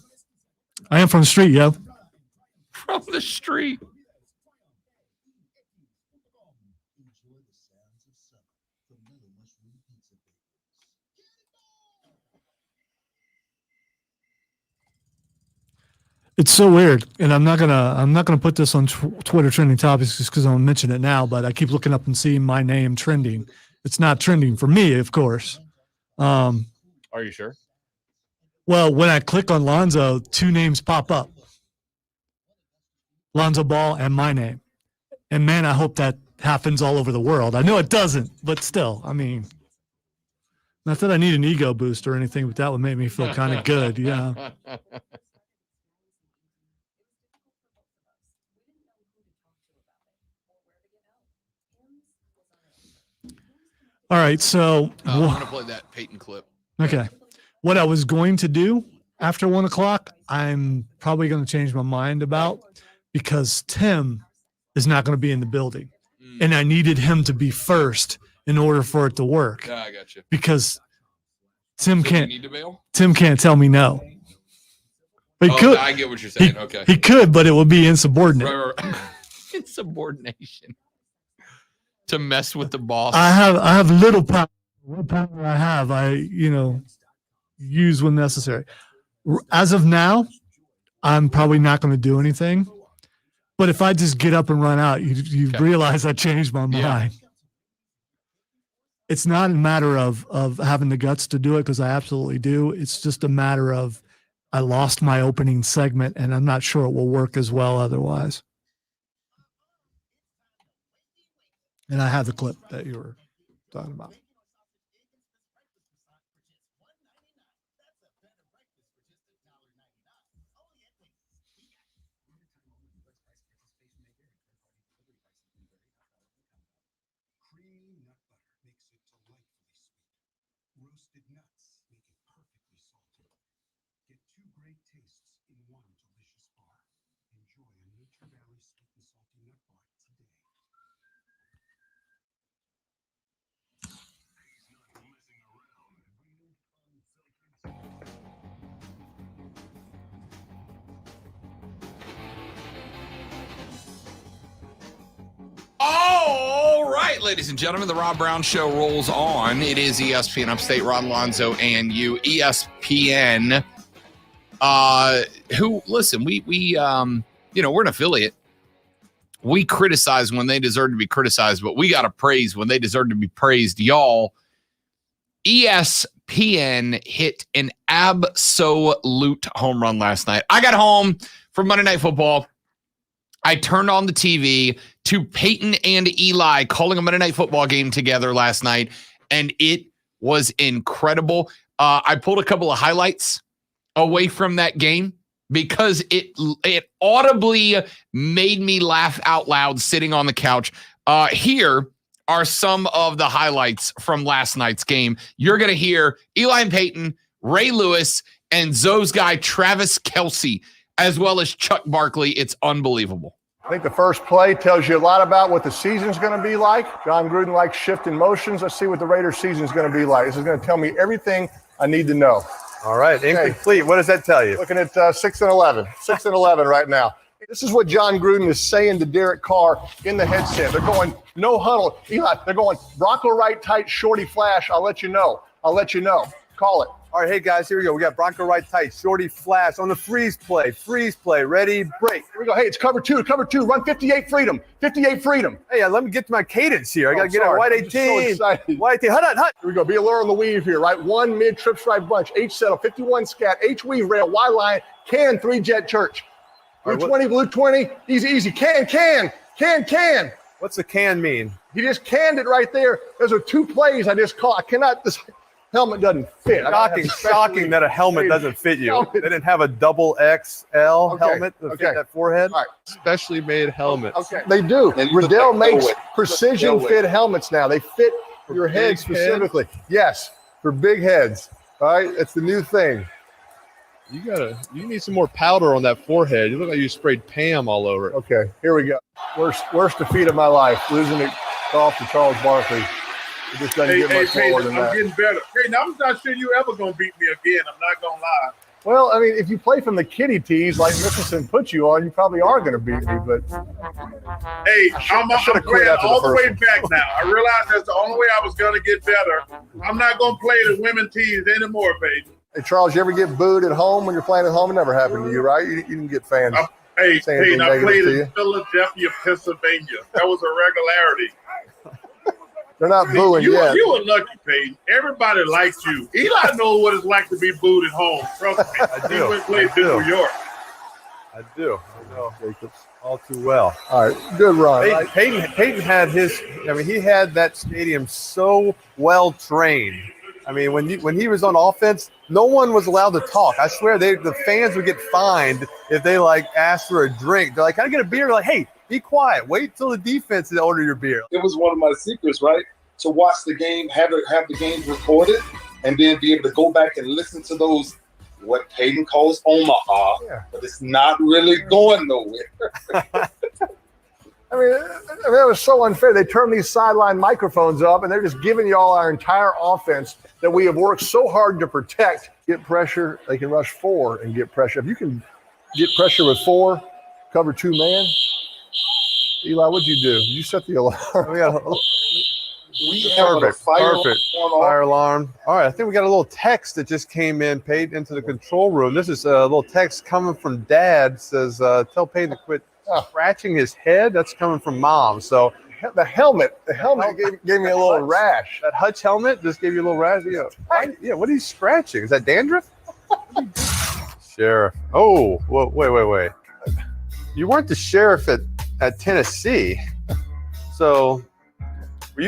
I am from the street, yo. From the street. It's so weird, and I'm not gonna put this on Twitter trending topics just because I'm gonna mention it now. But I keep looking up and seeing my name trending. It's not trending for me, of course. Are you sure? Well, when I click on Lonzo, two names pop up: Lonzo Ball and my name. And man, I hope that happens all over the world. I know it doesn't, but still, I mean, not that I need an ego boost or anything, but that would make me feel kind of good. Yeah. All right, so I'm going to play that Peyton clip. okay, what I was going to do after 1 o'clock, I'm probably going to change my mind about because Tim is not going to be in the building, and I needed him to be first in order for it to work Yeah, I got you. because Tim So you can't need to bail? Tim can't tell me no. He Oh, could. I get what you're saying. Okay. He could, but it would be insubordinate. Right, right. Insubordination. To mess with the boss. I have little power. What power I have, I use when necessary. As of now, I'm probably not going to do anything. But if I just get up and run out, you Okay. realize I changed my Yeah. mind. It's not a matter of having the guts to do it because I absolutely do. It's just a matter of I lost my opening segment and I'm not sure it will work as well otherwise. And I have the clip that you were talking about. Creamy nut butter makes it delightfully sweet. Roasted nuts make it perfectly salty. Get two great tastes in one delicious bar. Enjoy a Nature Valley sweet and salty nut bar today. All right, ladies and gentlemen, the Rob Brown Show rolls on. It is ESPN Upstate, Ron Lonzo and you. ESPN, who, listen, we we're an affiliate. We criticize when they deserve to be criticized, but we got to praise when they deserve to be praised. Y'all, ESPN hit an absolute home run last night. I got home from Monday Night Football. I turned on the TV to Peyton and Eli calling a Monday Night Football game together last night, and it was incredible. I pulled a couple of highlights away from that game because it audibly made me laugh out loud sitting on the couch. Here are some of the highlights from last night's game. You're going to hear Eli and Peyton, Ray Lewis, and Zoe's guy Travis Kelce, as well as Chuck Barkley. It's unbelievable. I think the first play tells you a lot about what the season's going to be like. John Gruden likes shifting motions. Let's see what the Raiders season's going to be like. This is going to tell me everything I need to know. All right, incomplete. What does that tell you? Looking at 6-11. 6-11 right now. This is what John Gruden is saying to Derek Carr in the headset. They're going, no huddle. Eli, they're going, Bronco right tight, shorty flash. I'll let you know. I'll let you know. Call it. All right, hey guys, here we go. We got Bronco right tight, shorty flash on the freeze play, ready, break. Here we go. Hey, it's cover two. Run 58 freedom. 58 freedom. Hey, let me get to my cadence here. I got to get sorry. a white I'm just so 18. excited. White 18. Hut. Here we go. Be alert on the weave here, right? 1 mid trip stripe bunch, H settle, 51 scat, H weave rail, Y line, can 3 jet church. Blue 20, blue 20. Easy. Can. What's the can mean? He just canned it right there. Those are 2 plays I just called. I cannot. This helmet doesn't fit. Shocking that a helmet doesn't fit you. They didn't have a double XL helmet to fit that forehead. All right. Specially made helmets. Okay. They do. Riddell makes precision fit helmets now. They fit your head specifically. Yes, for big heads. All right. It's the new thing. You need some more powder on that forehead. You look like you sprayed Pam all over it. Okay. Here we go. Worst defeat of my life. Losing it golf to Charles Barkley. It just doesn't get much more than that. I'm getting better. Hey, now I'm not sure you ever gonna beat me again. I'm not gonna lie. Well, I mean, if you play from the kiddie tees like Mickelson put you on, you probably are going to beat me. But hey, I'm playing all the way back now. I realized that's the only way I was going to get better. I'm not going to play the women tees anymore, baby. Hey, Charles, you ever get booed at home when you're playing at home? It never happened to you, right? You didn't get fans. Hey, I played in Philadelphia, Pennsylvania. That was a regularity. They're not booing yet. You were lucky, Peyton. Everybody liked you. Eli knows what it's like to be booed at home. Trust me. He went played in New York. I do. I know, Jacobs, all too well. All right, good run. Peyton had he had that stadium so well trained. I mean, when he was on offense, no one was allowed to talk. I swear, the fans would get fined if they asked for a drink. They're like, "Can I get a beer?" They're like, "Hey, be quiet. Wait till the defense is order your beer." It was one of my secrets, right? To watch the game, have the games recorded, and then be able to go back and listen to those, what Peyton calls Omaha, but it's not really going nowhere. I mean, it was so unfair. They turned these sideline microphones up, and they're just giving you all our entire offense that we have worked so hard to protect. Get pressure. They can rush 4 and get pressure. If you can get pressure with 4, cover 2 man. Eli, what'd you do? Did you set the alarm? Perfect. Fire alarm. All right, I think we got a little text that just came in, Peyton, into the control room. This is a little text coming from Dad. Says, tell Peyton to quit scratching his head. That's coming from Mom. So the helmet gave me a little rash. That Hutch helmet just gave you a little rash. Yeah. What are you scratching? Is that dandruff? Sheriff. Oh, wait. You weren't the sheriff at Tennessee. So were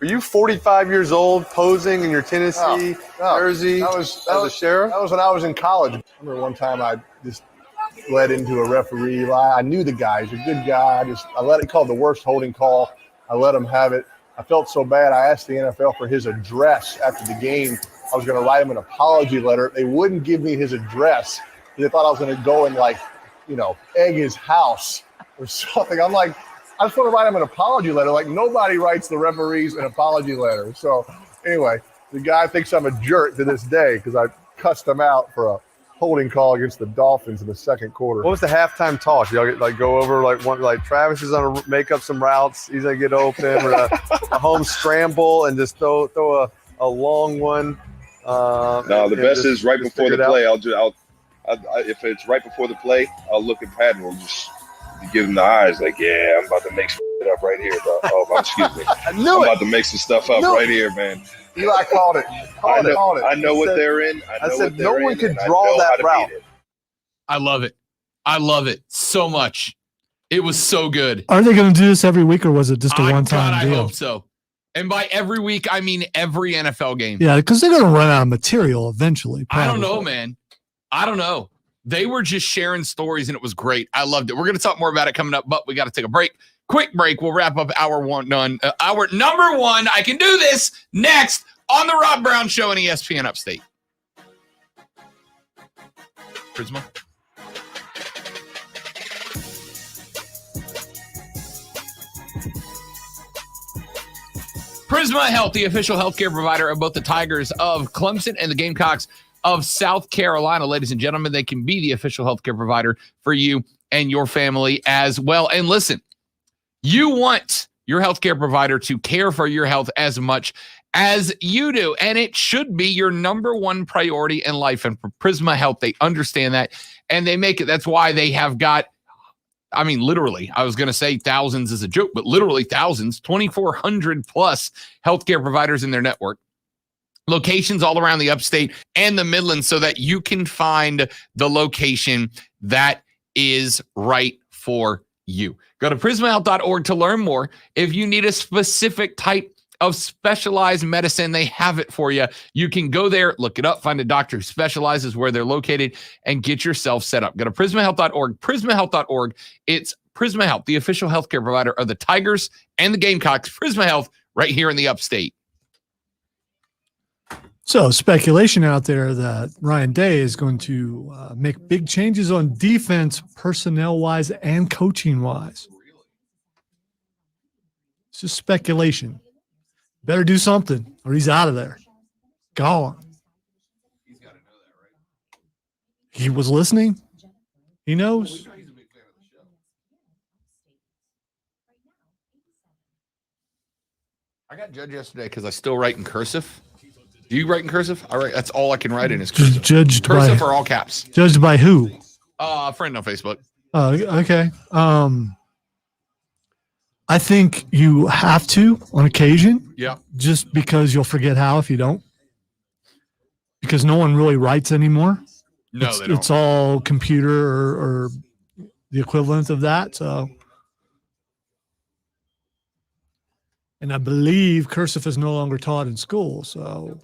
you 45 years old posing in your Tennessee jersey as a sheriff? That was when I was in college. I remember one time I just led into a referee lie. I knew the guy. He's a good guy. He called the worst holding call. I let him have it. I felt so bad. I asked the NFL for his address after the game. I was going to write him an apology letter. They wouldn't give me his address. They thought I was going to go and egg his house or something. I'm like, I just want to write him an apology letter. Like, nobody writes the referees an apology letter. So anyway, the guy thinks I'm a jerk to this day because I cussed him out for a holding call against the Dolphins in the second quarter. What was the halftime talk? Y'all go over Travis is going to make up some routes. He's going to get open with a home scramble and just throw a long one. No, the best is right before the play. If it's right before the play, I'll look at Pat and we'll just give him the eyes like, yeah, I'm about to make shit up right here, bro. Oh, excuse me. I'm about to make some stuff up right here, man. Eli called it. I know what they're in. I said no one could draw that route. I love it. I love it so much. It was so good. Are they going to do this every week, or was it just a one-time deal? I hope so. And by every week, I mean every NFL game. Yeah, because they're going to run out of material eventually. Probably. I don't know, man. I don't know. They were just sharing stories, and it was great. I loved it. We're going to talk more about it coming up, but we got to take a break. Quick break. We'll wrap up hour number 1. I can do this next on the Rob Brown Show on ESPN Upstate. Prisma. Prisma Health, the official healthcare provider of both the Tigers of Clemson and the Gamecocks of South Carolina. Ladies and gentlemen, they can be the official healthcare provider for you and your family as well. And listen, you want your healthcare provider to care for your health as much as you do. And it should be your number one priority in life. And for Prisma Health, they understand that and they make it. That's why they have got, I mean, literally, I was going to say thousands as a joke, but literally thousands, 2,400 plus healthcare providers in their network. Locations all around the upstate and the Midlands so that you can find the location that is right for you. Go to prismahealth.org to learn more. If you need a specific type of specialized medicine, they have it for you. You can go there, look it up, find a doctor who specializes where they're located, and get yourself set up. Go to prismahealth.org, prismahealth.org. It's Prisma Health, the official healthcare provider of the Tigers and the Gamecocks. Prisma Health right here in the upstate. So speculation out there that Ryan Day is going to make big changes on defense, personnel-wise and coaching-wise. It's just speculation. Better do something or he's out of there. Gone. He's got to know that, right? He was listening. He knows. He's a big fan of the show. I got judged yesterday because I still write in cursive. Do you write in cursive? All right, that's all I can write in is cursive. Judged cursive by, or all caps. Judged by who? A friend on Facebook. Okay. I think you have to on occasion. Yeah. Just because you'll forget how if you don't. Because no one really writes anymore. No, they don't. It's all computer or the equivalent of that. So, and I believe cursive is no longer taught in school. So,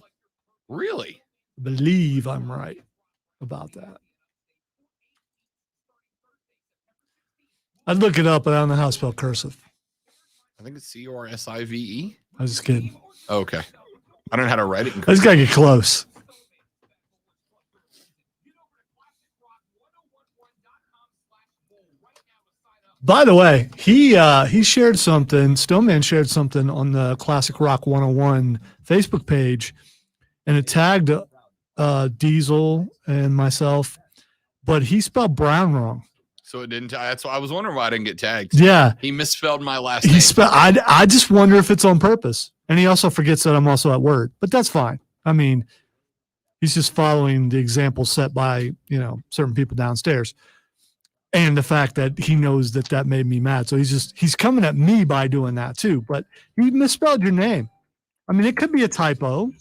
really, I believe I'm right about that. I'd look it up, but I don't know how to spell cursive. I think it's CURSIVE. I was just kidding. Okay. I don't know how to write it in I just got to get close. By the way, he shared something. Stoneman shared something on the Classic Rock 101 Facebook page, and it tagged Diesel and myself, but he spelled Brown wrong. So it didn't. That's why I was wondering why I didn't get tagged. Yeah, he misspelled my last name. I just wonder if it's on purpose, and he also forgets that I'm also at Word, but that's fine. I mean, he's just following the example set by certain people downstairs. And the fact that he knows that made me mad. So he's coming at me by doing that too. But he misspelled your name. I mean, it could be a typo.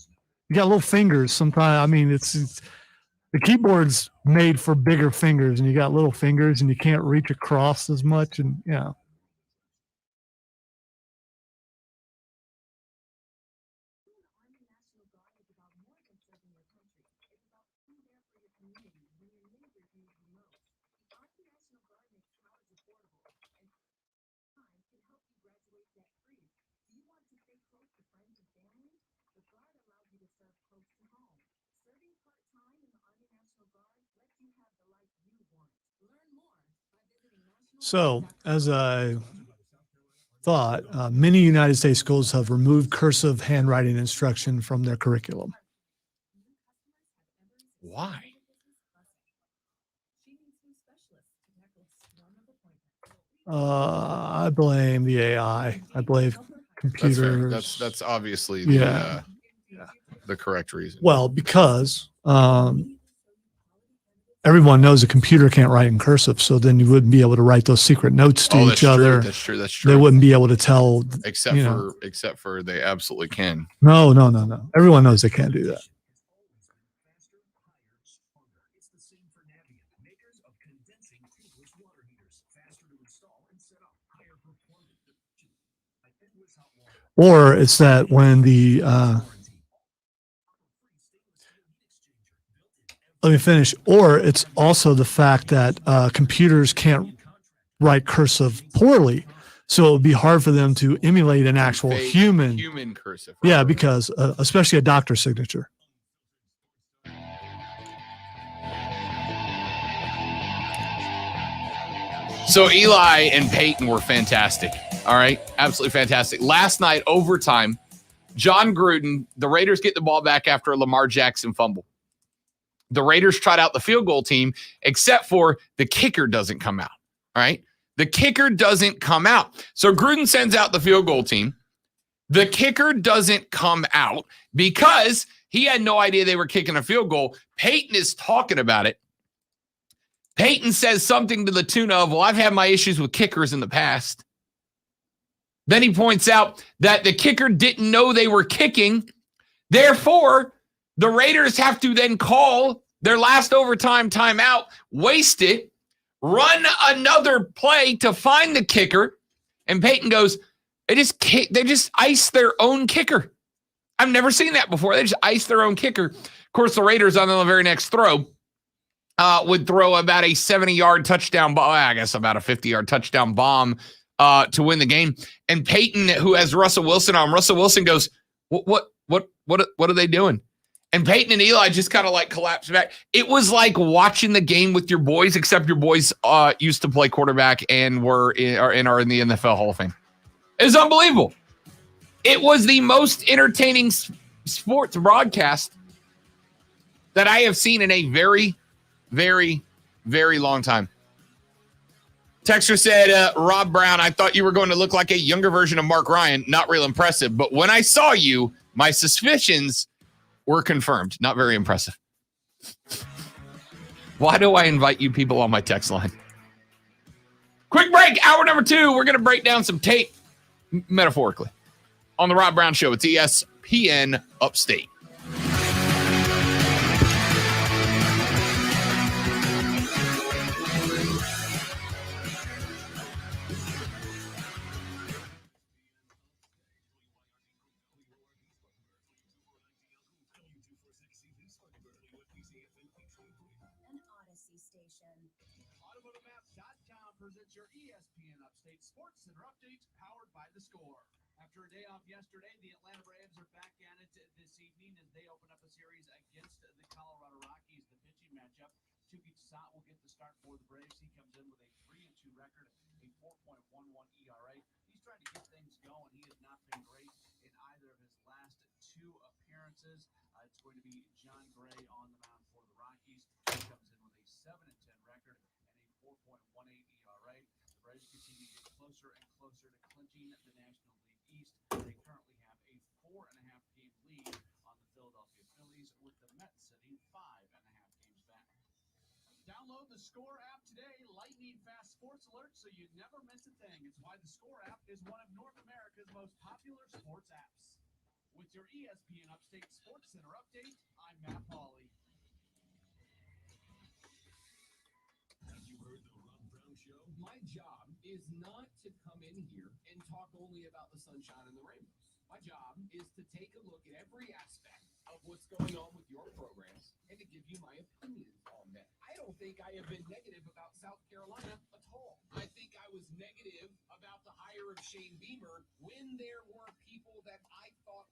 You got little fingers sometimes. I mean, it's the keyboard's made for bigger fingers, and you got little fingers, and you can't reach across as much. And So, as I thought, many United States schools have removed cursive handwriting instruction from their curriculum. Why? I blame the AI. I blame computers. That's obviously the correct reason. Well, because everyone knows a computer can't write in cursive, so then you wouldn't be able to write those secret notes to each other. That's true. That's true. They wouldn't be able to tell. Except for they absolutely can. No. Everyone knows they can't do that. Or it's that when the let me finish. Or it's also the fact that computers can't write cursive poorly, so it would be hard for them to emulate an actual human cursive. Yeah, because especially a doctor's signature. So Eli and Peyton were fantastic. All right, absolutely fantastic. Last night, overtime, John Gruden, the Raiders get the ball back after a Lamar Jackson fumble. The Raiders tried out the field goal team, except for the kicker doesn't come out. All right. The kicker doesn't come out. So Gruden sends out the field goal team. The kicker doesn't come out because he had no idea they were kicking a field goal. Peyton is talking about it. Peyton says something to the tune of, well, I've had my issues with kickers in the past. Then he points out that the kicker didn't know they were kicking. Therefore, the Raiders have to then call their last overtime timeout, waste it, run another play to find the kicker. And Peyton goes, they just ice their own kicker. I've never seen that before. They just ice their own kicker. Of course, the Raiders on the very next throw would throw about a 70-yard touchdown bomb, I guess about a 50-yard touchdown bomb to win the game. And Peyton, who has Russell Wilson on, Russell Wilson goes, what are they doing? And Peyton and Eli just kind of like collapsed back. It was like watching the game with your boys, except your boys used to play quarterback and are in the NFL Hall of Fame. It was unbelievable. It was the most entertaining sports broadcast that I have seen in a very, very, very long time. Texter said, Rob Brown, I thought you were going to look like a younger version of Mark Ryan. Not real impressive. But when I saw you, my suspicions were confirmed. Not very impressive. Why do I invite you people on my text line? Quick break. Hour number 2. We're going to break down some tape, metaphorically, on the Rob Brown Show. It's ESPN Upstate. AutomotiveMaps.com presents your ESPN Upstate Sports Center update powered by The Score. After a day off yesterday, the Atlanta Braves are back at it this evening as they open up a series against the Colorado Rockies. The pitching matchup, Touki Toussaint will get the start for the Braves. He comes in with a 3-2 record, a 4.11 ERA. He's trying to get things going. He has not been great in either of his last 2 appearances. It's going to be John Gray on the mound for the Rockies. He comes in with a 7-10 record and a 4.18 ERA. The Braves continue to get closer and closer to clinching the National League East. They currently have a 4.5-game lead on the Philadelphia Phillies, with the Mets sitting 5.5 games back. Download the Score app today. Lightning fast sports alerts so you never miss a thing. It's why the Score app is one of North America's most popular sports apps. With your ESPN Upstate Sports Center update, I'm Matt Pauley. Have you heard the Rob Brown Show? My job is not to come in here and talk only about the sunshine and the rainbows. My job is to take a look at every aspect of what's going on with your programs and to give you my opinion on that. I don't think I have been negative about South Carolina at all. I think I was negative about the hire of Shane Beamer when there were people that I thought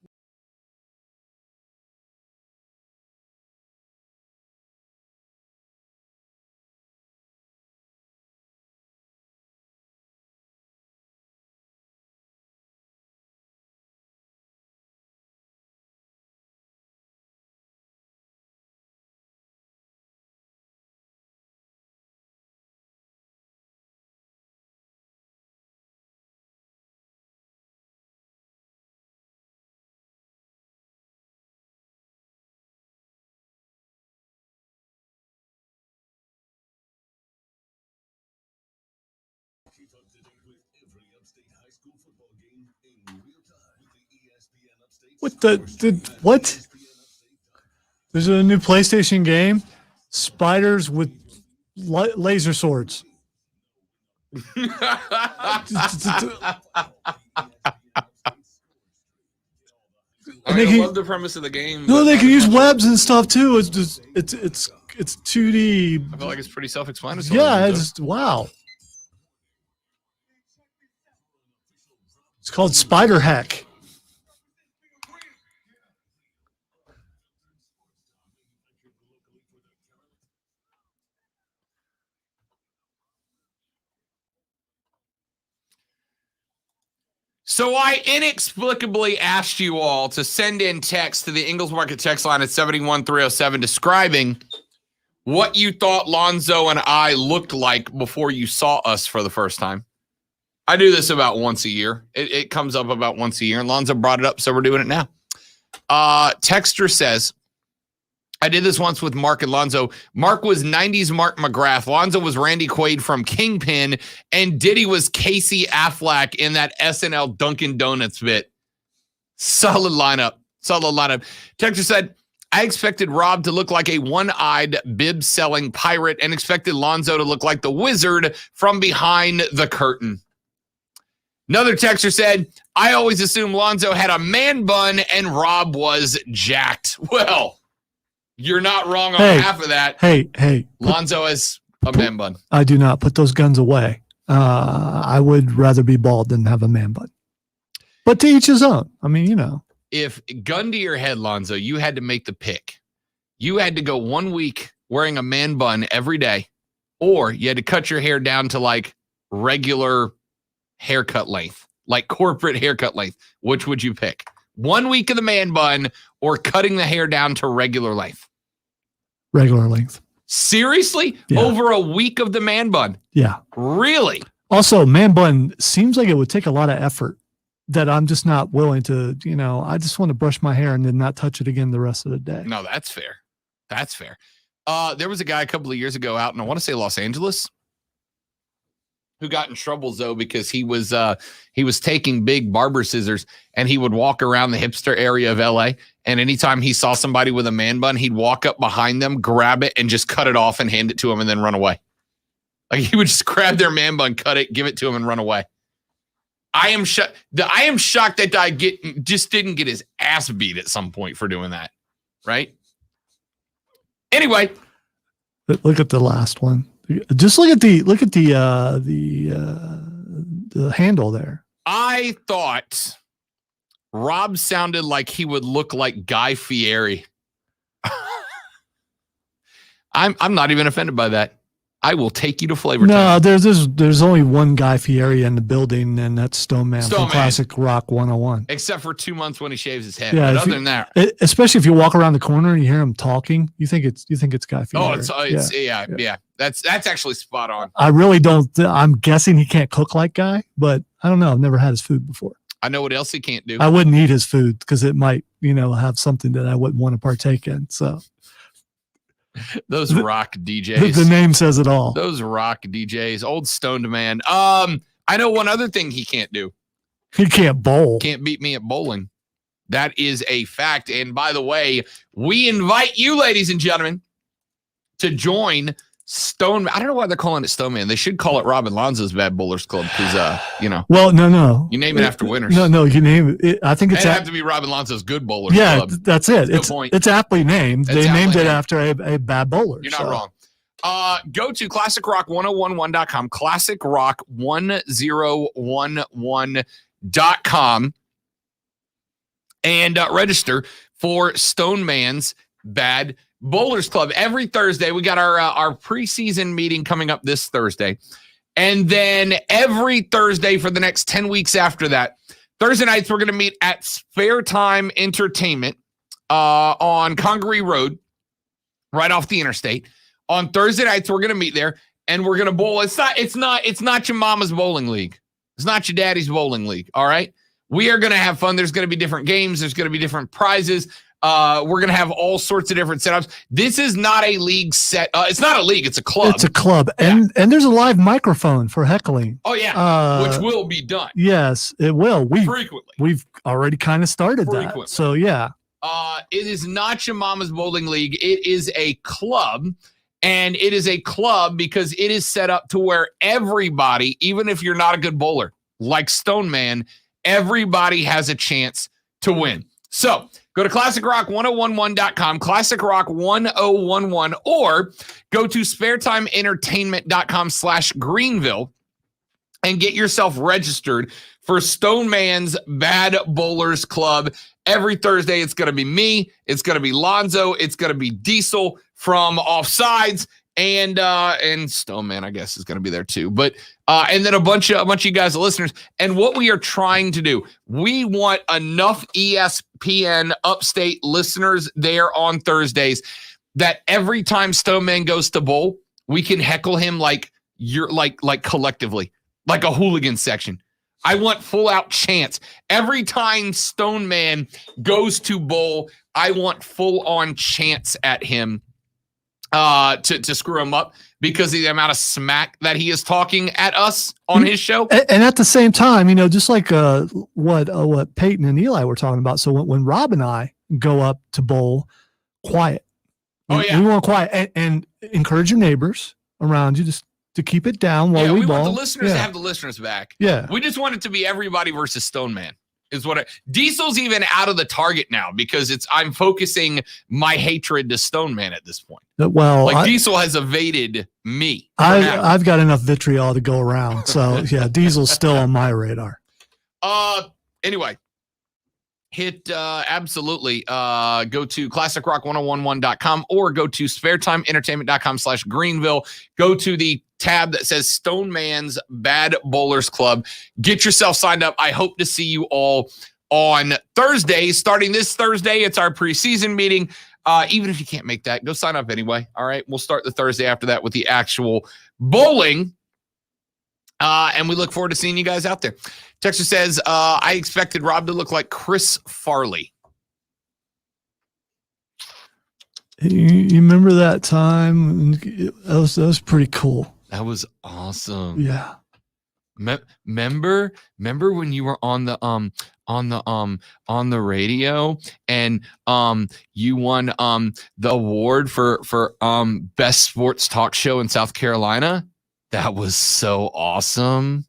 Keep up to date with every Upstate High School football game in real time with the ESPN Upstate. What? There's a new PlayStation game. Spiders with laser swords. I love the premise of the game. No, they can use webs and stuff too. It's just it's 2D. I feel like it's pretty self-explanatory. Yeah, it's wow. It's called Spider Hack. So I inexplicably asked you all to send in text to the Ingles Market text line at 71307 describing what you thought Lonzo and I looked like before you saw us for the first time. I do this about once a year. It comes up about once a year, and Lonzo brought it up, so we're doing it now. Texter says, I did this once with Mark and Lonzo. Mark was 90s Mark McGrath. Lonzo was Randy Quaid from Kingpin, and Diddy was Casey Affleck in that SNL Dunkin' Donuts bit. Solid lineup. Texter said, I expected Rob to look like a one-eyed bib-selling pirate and expected Lonzo to look like the wizard from behind the curtain. Another texter said, I always assumed Lonzo had a man bun and Rob was jacked. Well, you're not wrong on half of that. Hey. Lonzo has a man bun. I do not put those guns away. I would rather be bald than have a man bun. But to each his own. I mean, If gun to your head, Lonzo, you had to make the pick. You had to go 1 week wearing a man bun every day, or you had to cut your hair down to like regular haircut length, like corporate haircut length. Which would you pick? 1 week of the man bun or cutting the hair down to regular length? Regular length. Seriously? Yeah. Over a week of the man bun? Yeah. Really? Also, man bun seems like it would take a lot of effort that I'm just not willing to, I just want to brush my hair and then not touch it again the rest of the day. No, that's fair. That's fair. There was a guy a couple of years ago out in, I want to say Los Angeles, who got in trouble though because he was taking big barber scissors and he would walk around the hipster area of LA, and anytime he saw somebody with a man bun, he'd walk up behind them, grab it, and just cut it off and hand it to him and then run away. Like he would just grab their man bun, cut it, give it to him, and run away. I am shocked that guy didn't get his ass beat at some point for doing that, right? Anyway, look at the last one. Just look at the handle there. I thought Rob sounded like he would look like Guy Fieri. I'm not even offended by that. I will take you to Flavor Town. No, there's only one Guy Fieri in the building, and that's Stone Man from Classic Rock 101. Except for 2 months when he shaves his head. Yeah, but other than that, especially if you walk around the corner and you hear him talking, you think it's Guy Fieri. Oh, yeah. That's actually spot on. I really don't. I'm guessing he can't cook like Guy, but I don't know. I've never had his food before. I know what else he can't do. I wouldn't eat his food because it might, have something that I wouldn't want to partake in. So. Those rock DJs. The name says it all. Those rock DJs. Old stoned man. I know one other thing he can't do. He can't bowl. Can't beat me at bowling. That is a fact. And by the way, we invite you, ladies and gentlemen, to join Stone. I don't know why they're calling it Stone Man. They should call it Robin Lonzo's Bad Bowlers Club because, Well, no. You name it after winners. No, you name it. I think it's have to be Robin Lonzo's Good Bowlers Club. Yeah, that's it. It's aptly named. They named it after a bad bowler. You're not wrong. Go to ClassicRock1011.com, ClassicRock1011.com, and register for Stone Man's Bad Bowlers Club. Every Thursday, we got our preseason meeting coming up this Thursday. And then every Thursday for the next 10 weeks after that, Thursday nights, we're going to meet at Spare Time Entertainment on Congaree Road, right off the interstate. On Thursday nights, we're going to meet there and we're going to bowl. It's not your mama's bowling league. It's not your daddy's bowling league. All right. We are going to have fun. There's going to be different games. There's going to be different prizes. We're going to have all sorts of different setups. This is not a league set. It's not a league. It's a club. It's a club. And there's a live microphone for heckling. Oh, yeah. Which will be done. Yes, it will. Frequently. We've already kind of started that. So, yeah. It is not your mama's bowling league. It is a club. And it is a club because it is set up to where everybody, even if you're not a good bowler, like Stone Man, everybody has a chance to win. So go to ClassicRock1011.com, ClassicRock1011, or go to SpareTimeEntertainment.com/Greenville and get yourself registered for Stone Man's Bad Bowlers Club. Every Thursday, it's going to be me. It's going to be Lonzo. It's going to be Diesel from Offsides. And Stone Man, I guess, is going to be there too. But and then a bunch of you guys, listeners. And what we are trying to do, we want enough ESPN Upstate listeners there on Thursdays that every time Stone Man goes to bowl, we can heckle him like collectively. like a hooligan section. I want full out chants. Every time Stone Man goes to bowl, I want full on chants at him to screw him up because of the amount of smack that he is talking at us on his show. And at the same time, just like what Peyton and Eli were talking about. So when Rob and I go up to bowl, quiet. We want quiet and encourage your neighbors around you just to keep it down while we bowl. Want the listeners to have the listeners back. Yeah. We just want it to be everybody versus Stone Man. Is what Diesel's even out of the target now because I'm focusing my hatred to Stone Man at this point. Well, Diesel has evaded me. I've got enough vitriol to go around. So yeah, Diesel's still on my radar. Anyway, hit absolutely go to classicrock1011.com or go to sparetimeentertainment.com/Greenville. Go to the tab that says Stone Man's Bad Bowlers Club. Get yourself signed up. I hope to see you all on Thursday. Starting this Thursday, it's our preseason meeting. Even if you can't make that, go sign up anyway. All right, we'll start the Thursday after that with the actual bowling. And we look forward to seeing you guys out there. Texter says, I expected Rob to look like Chris Farley. You remember that time? That was pretty cool. That was awesome. Yeah. Remember when you were on the radio and you won the award for best sports talk show in South Carolina? That was so awesome.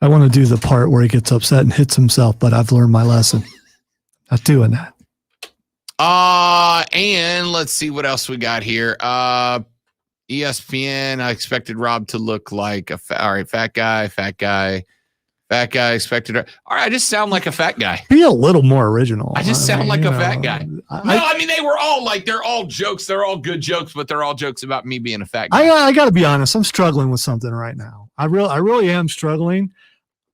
I want to do the part where he gets upset and hits himself, but I've learned my lesson. Not doing that. And let's see what else we got here. ESPN, I expected Rob to look like fat guy expected. All right, I just sound like a fat guy. Be a little more original. I just sound like a fat guy. I mean, they were all they're all jokes. They're all good jokes, but they're all jokes about me being a fat guy. I got to be honest. I'm struggling with something right now. I really am struggling.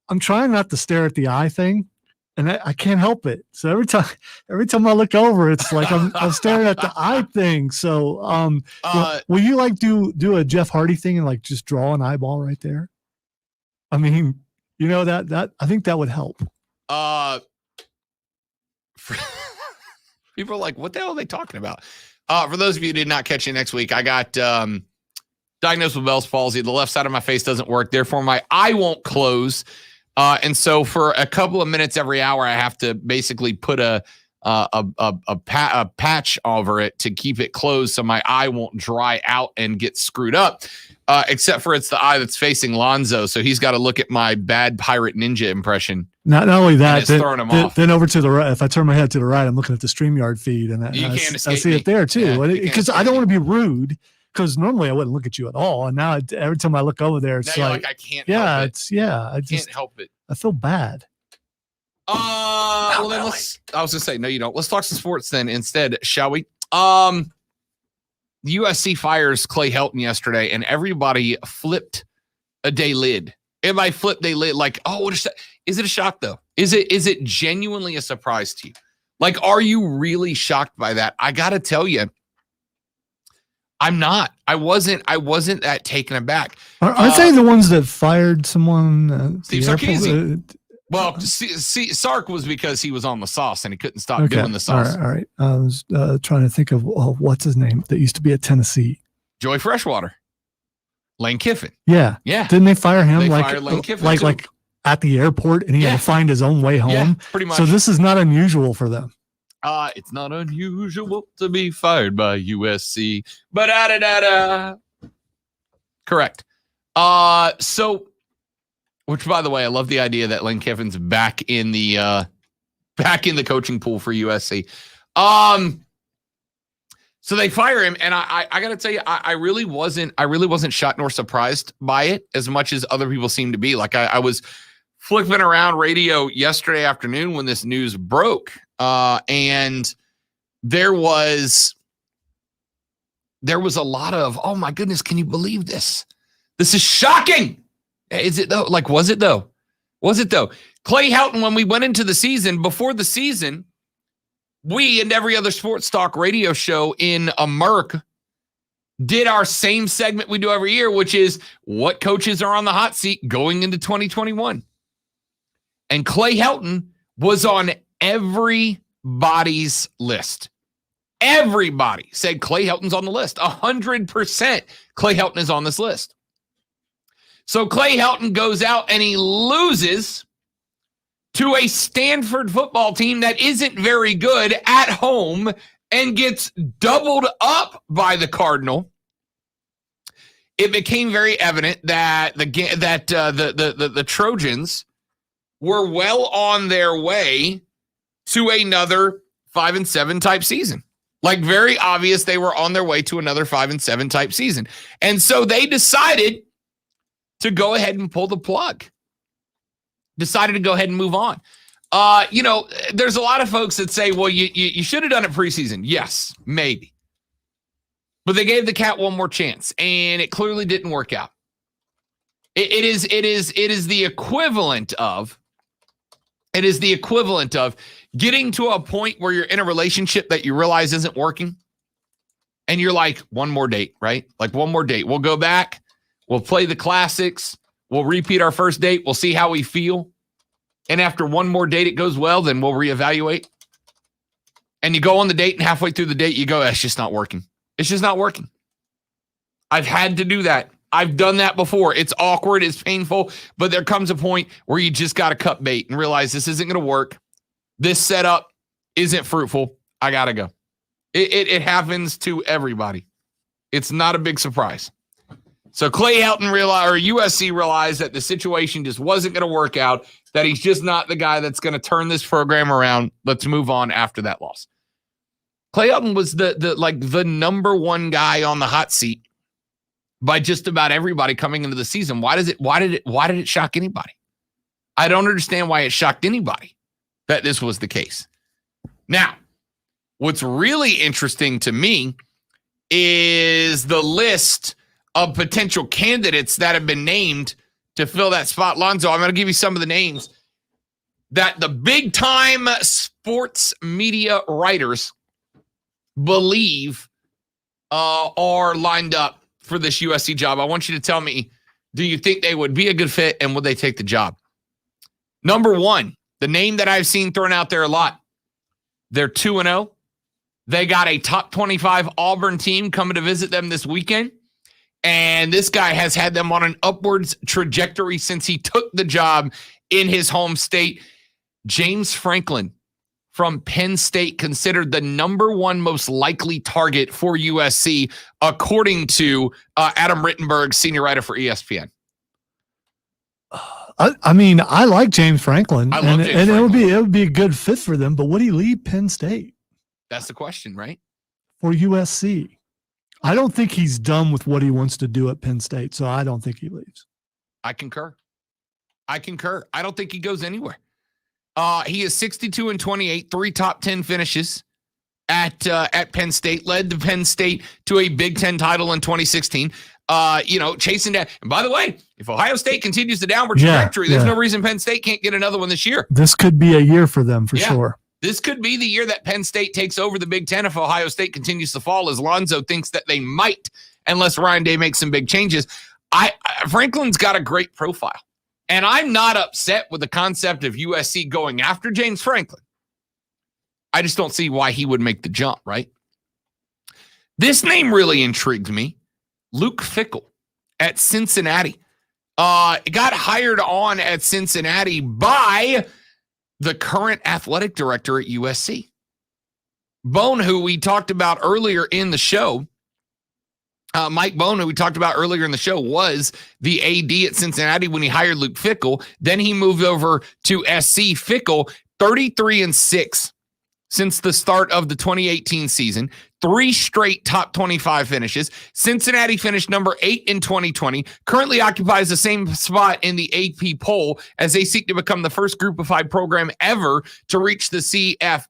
I'm trying not to stare at the eye thing, and I can't help it. So every time I look over, it's like I'm staring at the eye thing. So will you do a Jeff Hardy thing and just draw an eyeball right there? I mean, that I think that would help. People are like, what the hell are they talking about? For those of you who did not catch it next week, I got diagnosed with Bell's palsy. The left side of my face doesn't work. Therefore, my eye won't close. And so for a couple of minutes every hour, I have to basically put a patch over it to keep it closed so my eye won't dry out and get screwed up. Except for it's the eye that's facing Lonzo, so he's got to look at my bad Pirate Ninja impression. Not only that, then over to the right. If I turn my head to the right, I'm looking at the StreamYard feed, and I see it there too. Because I don't want to be rude. Because normally I wouldn't look at you at all, and now every time I look over there, it's like I can't. Yeah, help it. I can't help it. I feel bad. Well then I was gonna say no, you don't. Let's talk some sports then instead, shall we? USC fires Clay Helton yesterday, and everybody flipped a day lid. Everybody flipped a lid like, oh, what is it a shock though? Is it genuinely a surprise to you? Like, are you really shocked by that? I gotta tell you, I'm not. I wasn't that taken aback. Aren't they the ones that fired someone? Steve Sarkisian. Well, Sark was because he was on the sauce and he couldn't stop doing the sauce. All right. I was trying to think of what's his name that used to be at Tennessee. Joey Freshwater. Lane Kiffin. Yeah. Didn't they fire him They fired Lane Kiffin like at the airport, and he had to find his own way home? Yeah, pretty much. So this is not unusual for them. It's not unusual to be fired by USC. But correct. So, which by the way, I love the idea that Lane Kiffin's back in the coaching pool for USC. So they fire him, and I got to tell you, I really wasn't shocked nor surprised by it as much as other people seem to be. Like I was flipping around radio yesterday afternoon when this news broke. And there was a lot of, oh my goodness, can you believe this? This is shocking. Is it though? Like, was it though? Clay Helton, when we went into the season, before the season, we and every other sports talk radio show in America did our same segment we do every year, which is what coaches are on the hot seat going into 2021. And Clay Helton was on everybody's list. Everybody said Clay Helton's on the list. 100% Clay Helton is on this list. So Clay Helton goes out and he loses to a Stanford football team that isn't very good at home and gets doubled up by the Cardinal. It became very evident that the Trojans were well on their way to another 5-7 type season. Like, very obvious they were on their way to another 5-7 type season. And so they decided to go ahead and pull the plug. Decided to go ahead and move on. There's a lot of folks that say, well, you should have done it preseason. Yes, maybe. But they gave the cat one more chance, and it clearly didn't work out. It is the equivalent of getting to a point where you're in a relationship that you realize isn't working. And you're like, one more date, right? Like, one more date. We'll go back. We'll play the classics. We'll repeat our first date. We'll see how we feel. And after one more date, it goes well, then we'll reevaluate. And you go on the date, and halfway through the date, you go, it's just not working. It's just not working. I've had to do that. I've done that before. It's awkward. It's painful. But there comes a point where you just got to cut bait and realize this isn't going to work. This setup isn't fruitful. I got to go. It happens to everybody. It's not a big surprise. So Clay Helton USC realized that the situation just wasn't going to work out, that he's just not the guy that's going to turn this program around. Let's move on after that loss. Clay Helton was the number one guy on the hot seat by just about everybody coming into the season. Why did it shock anybody? I don't understand why it shocked anybody that this was the case. Now, what's really interesting to me is the list of potential candidates that have been named to fill that spot. Lonzo, I'm going to give you some of the names that the big-time sports media writers believe are lined up for this USC job. I want you to tell me, do you think they would be a good fit, and would they take the job? Number one, the name that I've seen thrown out there a lot, they're 2-0. They got a top 25 Auburn team coming to visit them this weekend. And this guy has had them on an upwards trajectory since he took the job in his home state. James Franklin from Penn State, considered the number one most likely target for USC, according to Adam Rittenberg, senior writer for ESPN. I like James Franklin. I love James and Franklin. it would be a good fit for them. But would he leave Penn State? That's the question, right? For USC. I don't think he's done with what he wants to do at Penn State, so I don't think he leaves. I concur. I don't think he goes anywhere. He is 62-28, 3 top 10 finishes at Penn State, led the Penn State to a Big Ten title in 2016. Chasing down. And by the way, if Ohio State continues the downward trajectory, there's no reason Penn State can't get another one this year. This could be a year for them for sure. This could be the year that Penn State takes over the Big Ten if Ohio State continues to fall, as Lonzo thinks that they might, unless Ryan Day makes some big changes. Franklin's got a great profile. And I'm not upset with the concept of USC going after James Franklin. I just don't see why he would make the jump, right? This name really intrigued me. Luke Fickell at Cincinnati. Got hired on at Cincinnati by the current athletic director at USC. Bone, who we talked about earlier in the show, Mike Bone, who we talked about earlier in the show, was the AD at Cincinnati when he hired Luke Fickell. Then he moved over to SC. Fickell, 33-6 since the start of the 2018 season, 3 straight top 25 finishes. Cincinnati finished number 8 in 2020, currently occupies the same spot in the AP poll as they seek to become the first Group of 5 program ever to reach the CFP.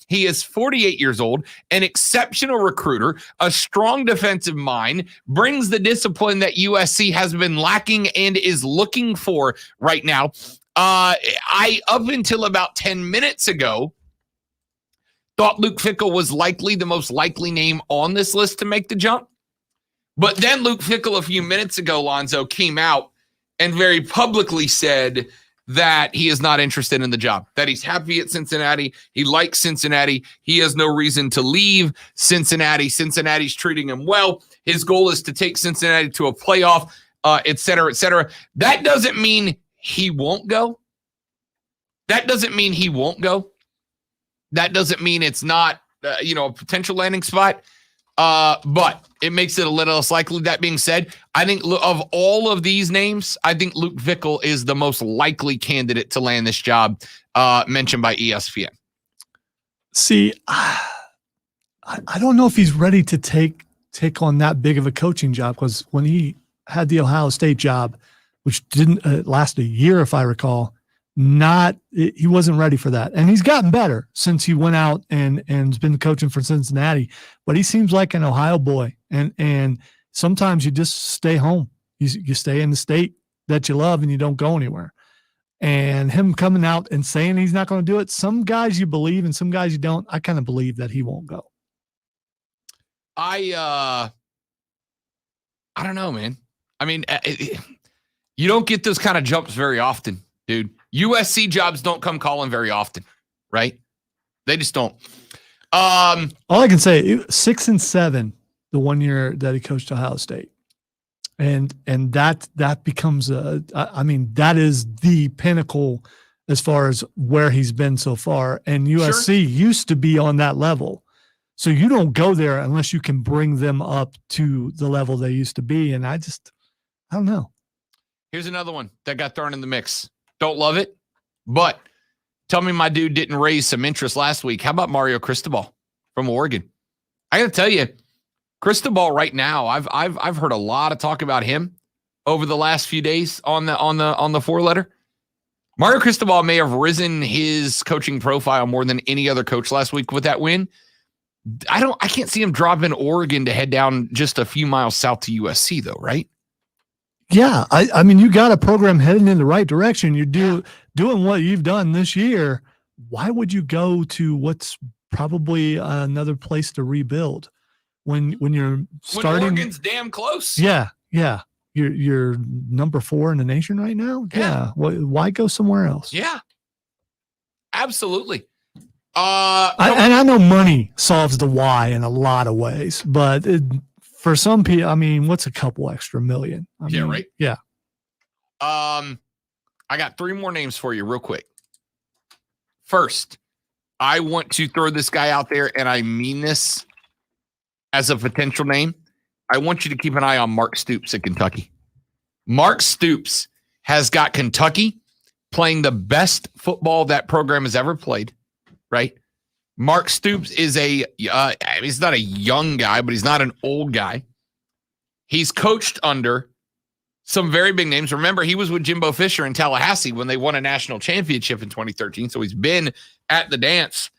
He is 48 years old, an exceptional recruiter, a strong defensive mind, brings the discipline that USC has been lacking and is looking for right now. I, up until about 10 minutes ago, thought Luke Fickell was likely the most likely name on this list to make the jump. But then Luke Fickell a few minutes ago, Lonzo, came out and very publicly said that he is not interested in the job, that he's happy at Cincinnati. He likes Cincinnati. He has no reason to leave Cincinnati. Cincinnati's treating him well. His goal is to take Cincinnati to a playoff, et cetera, et cetera. That doesn't mean he won't go. That doesn't mean he won't go. That doesn't mean it's not, a potential landing spot. But it makes it a little less likely. That being said, I think of all of these names, I think Luke Fickell is the most likely candidate to land this job, mentioned by ESPN. See, I don't know if he's ready to take on that big of a coaching job, because when he had the Ohio State job, which didn't last a year, if I recall, he wasn't ready for that. And he's gotten better since he went out and has been coaching for Cincinnati, but he seems like an Ohio boy. And sometimes you just stay home. You stay in the state that you love and you don't go anywhere. And him coming out and saying he's not going to do it, some guys you believe and some guys you don't. I kind of believe that he won't go. I don't know, man. I mean, you don't get those kind of jumps very often, dude. USC jobs don't come calling very often, right? They just don't. All I can say, 6-7 the 1 year that he coached Ohio State, and that becomes that is the pinnacle as far as where he's been so far. And USC used to be on that level, so you don't go there unless you can bring them up to the level they used to be. And I don't know. Here's another one that got thrown in the mix. Don't love it, but tell me my dude didn't raise some interest last week. How about Mario Cristobal from Oregon? I got to tell you, Cristobal right now, I've heard a lot of talk about him over the last few days on the four-letter. Mario Cristobal may have risen his coaching profile more than any other coach last week with that win. I can't see him dropping Oregon to head down just a few miles south to USC though, right? Yeah, I mean, you got a program heading in the right direction. You're doing what you've done this year. Why would you go to what's probably another place to rebuild when you're starting? When Oregon's damn close. Yeah. You're number 4 in the nation right now. Yeah. Why go somewhere else? Yeah, absolutely. I know money solves the why in a lot of ways, but for some people, I mean, what's a couple extra million? Right. Yeah. I got 3 more names for you real quick. First, I want to throw this guy out there, and I mean this as a potential name. I want you to keep an eye on Mark Stoops at Kentucky. Mark Stoops has got Kentucky playing the best football that program has ever played, right? Mark Stoops is he's not a young guy, but he's not an old guy. He's coached under some very big names. Remember, he was with Jimbo Fisher in Tallahassee when they won a national championship in 2013. So he's been at the dance.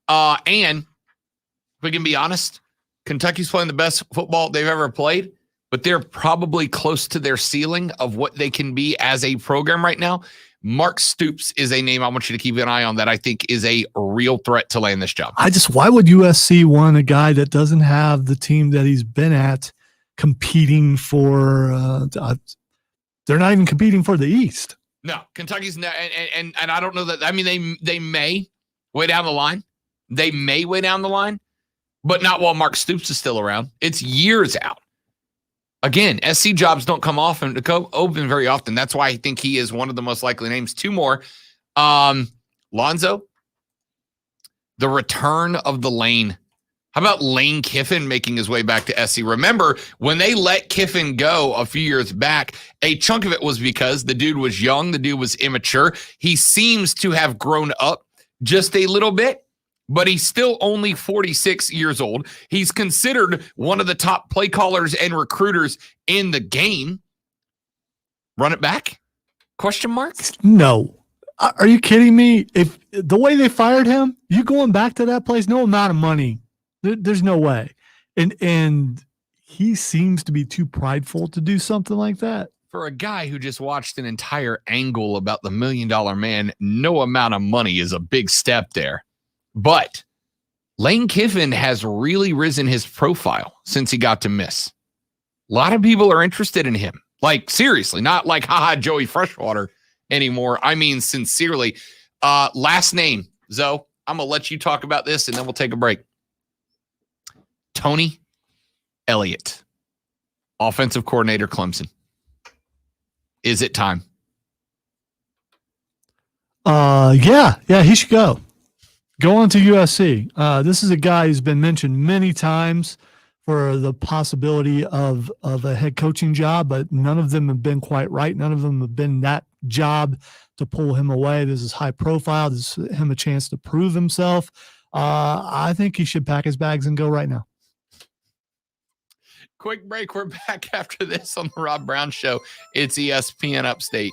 And if we can be honest, Kentucky's playing the best football they've ever played, but they're probably close to their ceiling of what they can be as a program right now. Mark Stoops is a name I want you to keep an eye on that I think is a real threat to land this job. Why would USC want a guy that doesn't have the team that he's been at competing for? They're not even competing for the East. No, Kentucky's not, and I don't know that. I mean, they may way down the line. They may way down the line, but not while Mark Stoops is still around. It's years out. Again, SC jobs don't come off and open very often. That's why I think he is one of the most likely names. 2 more. Lonzo, the return of the Lane. How about Lane Kiffin making his way back to SC? Remember, when they let Kiffin go a few years back, a chunk of it was because the dude was young, the dude was immature. He seems to have grown up just a little bit, but he's still only 46 years old. He's considered one of the top play callers and recruiters in the game. Run it back? Question mark? No. Are you kidding me? If the way they fired him, you going back to that place, no amount of money. There's no way. And he seems to be too prideful to do something like that. For a guy who just watched an entire angle about the $1 Million Man, no amount of money is a big step there. But Lane Kiffin has really risen his profile since he got to Miss. A lot of people are interested in him. Like, seriously, not like, haha, Joey Freshwater anymore. I mean, sincerely. Last name, Zoe. I'm going to let you talk about this, and then we'll take a break. Tony Elliott, offensive coordinator, Clemson. Is it time? Yeah, he should go. Go on to USC. This is a guy who's been mentioned many times for the possibility of a head coaching job, but none of them have been quite right. None of them have been that job to pull him away. This is high profile. This is him a chance to prove himself. I think he should pack his bags and go right now. Quick break. We're back after this on the Rob Brown Show. It's ESPN Upstate.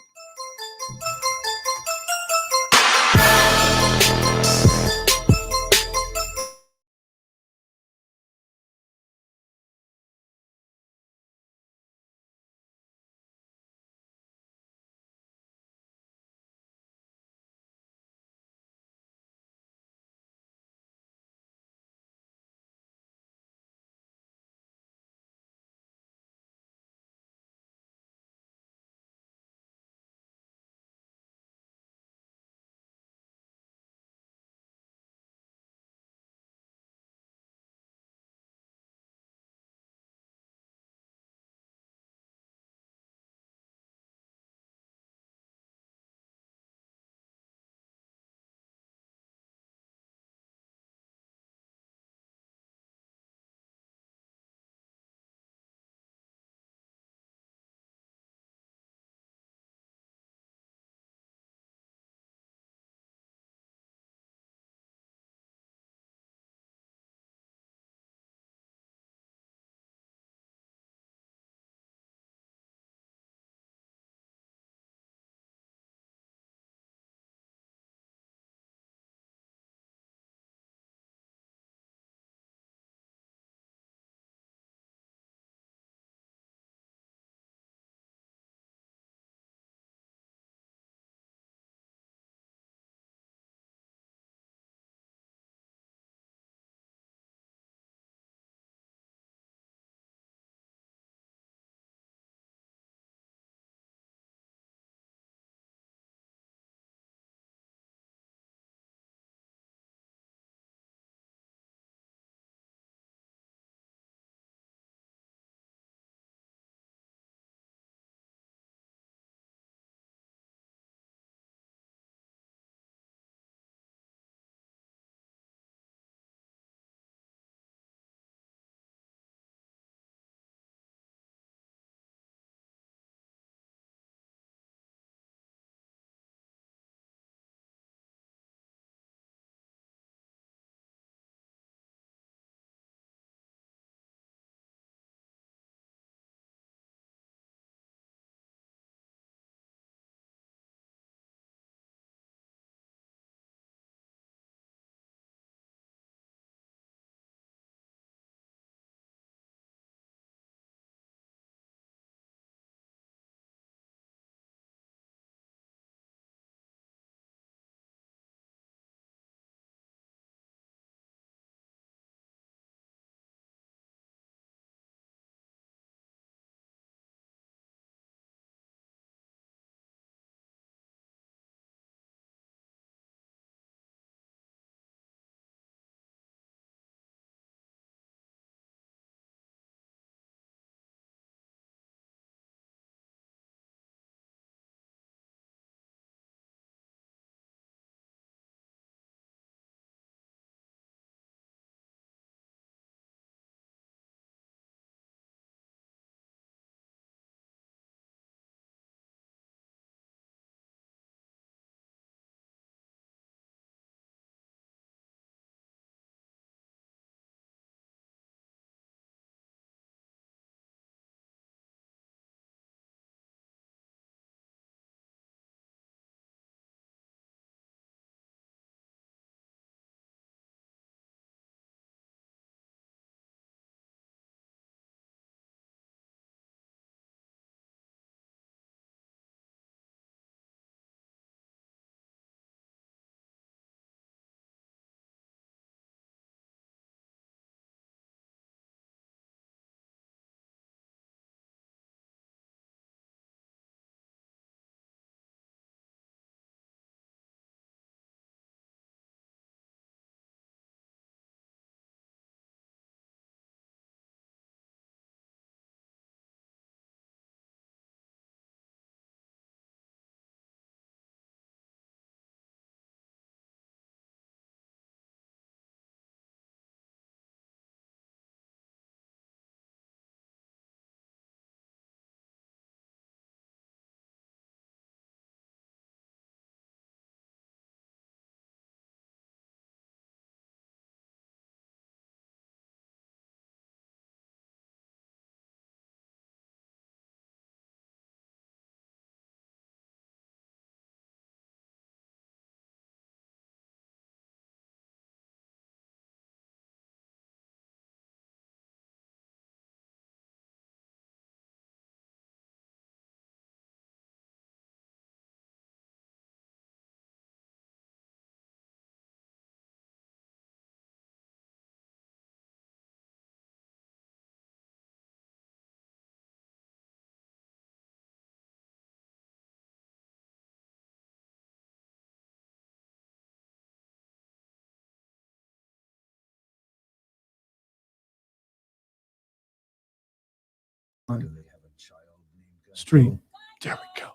Stream. There we go.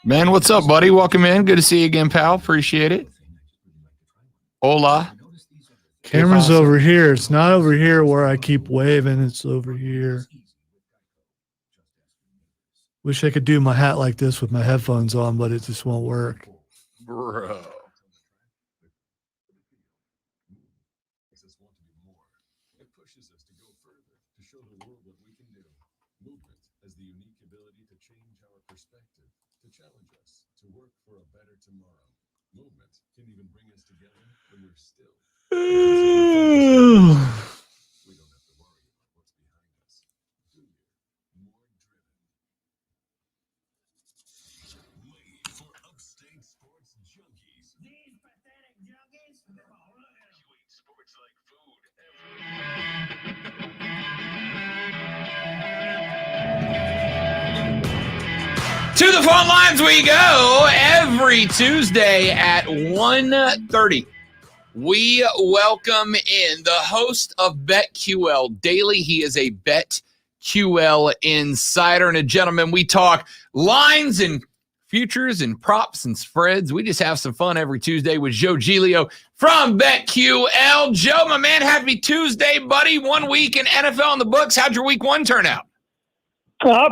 Man, what's up, buddy? Welcome in. Good to see you again, pal. Appreciate it. Hola. Camera's over here. It's not over here where I keep waving. It's over here. Wish I could do my hat like this with my headphones on, but it just won't work. Bro. It pushes us to go further, to show the world what we can do. Movement has the unique ability to change our perspective, to challenge us, to work for a better tomorrow. Movement can even bring us together when we're still. We don't have to worry about what's behind us. Bigger, more driven. Made for upstate sports junkies. These pathetic junkies? Oh, look at you eat sports like food To the phone lines we go every Tuesday at 1:30. We welcome in the host of BetQL Daily. He is a BetQL insider. And a gentleman, we talk lines and futures and props and spreads. We just have some fun every Tuesday with Joe Giglio from BetQL. Joe, my man, happy Tuesday, buddy. 1 week in NFL in the books. How'd your week one turn out?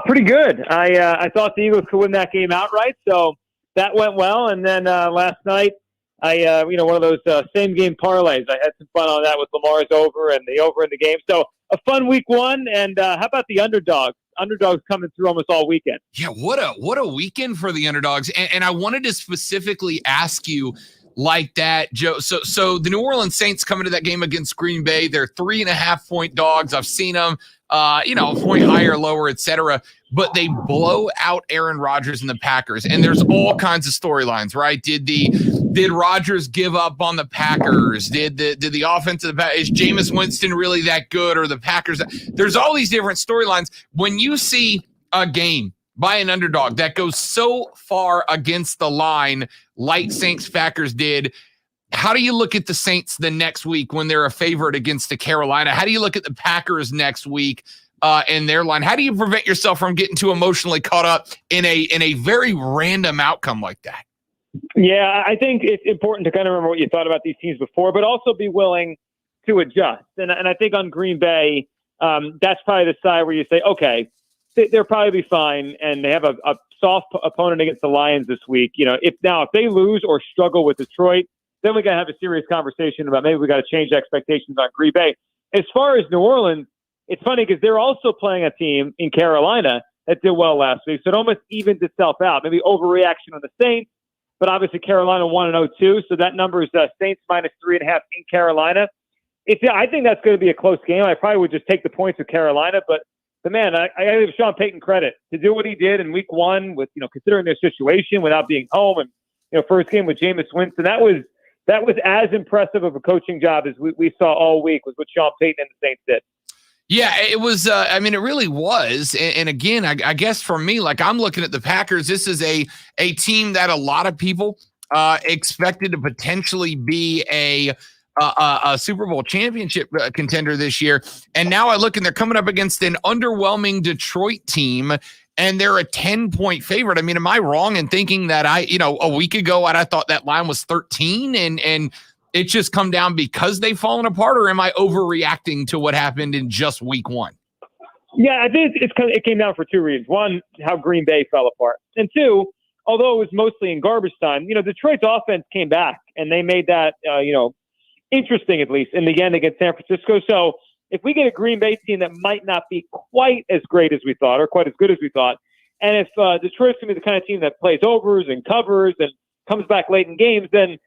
Pretty good. I thought the Eagles could win that game outright, so that went well. And then last night, one of those same game parlays. I had some fun on that with Lamar's over and the over in the game. So a fun week one. And how about the underdogs? Underdogs coming through almost all weekend. Yeah, what a weekend for the underdogs. And I wanted to specifically ask you like that, Joe. So the New Orleans Saints coming to that game against Green Bay. They're 3.5-point dogs. I've seen them, a point higher, lower, etc. But they blow out Aaron Rodgers and the Packers. And there's all kinds of storylines, right? Did Rodgers give up on the Packers? Did the offense of the Packers, is Jameis Winston really that good, or the Packers? There's all these different storylines. When you see a game by an underdog that goes so far against the line like Saints Packers did, how do you look at the Saints the next week when they're a favorite against the Carolina? How do you look at the Packers next week in their line? How do you prevent yourself from getting too emotionally caught up in a very random outcome like that? Yeah, I think it's important to kind of remember what you thought about these teams before, but also be willing to adjust. And I think on Green Bay, that's probably the side where you say, okay, they'll probably be fine, and they have a soft opponent against the Lions this week. If they lose or struggle with Detroit, then we got to have a serious conversation about maybe we got to change expectations on Green Bay. As far as New Orleans, it's funny because they're also playing a team in Carolina that did well last week, so it almost evened itself out. Maybe overreaction on the Saints, but obviously Carolina 1-0 too, so that number is Saints minus 3.5 in Carolina. I think that's going to be a close game. I probably would just take the points with Carolina, but man, I got to give Sean Payton credit to do what he did in week one with, considering their situation without being home and, first game with Jameis Winston. That was as impressive of a coaching job as we saw all week was what Sean Payton and the Saints did. Yeah, it was. It really was. And again, I guess for me, like I'm looking at the Packers, this is a team that a lot of people expected to potentially be a Super Bowl championship contender this year. And now I look and they're coming up against an underwhelming Detroit team, and they're a 10-point favorite. Am I wrong in thinking that a week ago I thought that line was 13 and it's just come down because they've fallen apart, or am I overreacting to what happened in just week one? Yeah, I think it came down for two reasons. One, how Green Bay fell apart. And two, although it was mostly in garbage time, Detroit's offense came back and they made that, interesting, at least in the end against San Francisco. So if we get a Green Bay team that might not be quite as great as we thought or quite as good as we thought, and if Detroit's going to be the kind of team that plays overs and covers and comes back late in games, then,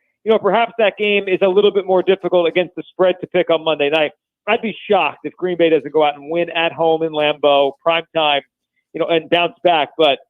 perhaps that game is a little bit more difficult against the spread to pick on Monday night. I'd be shocked if Green Bay doesn't go out and win at home in Lambeau, prime time, and bounce back. But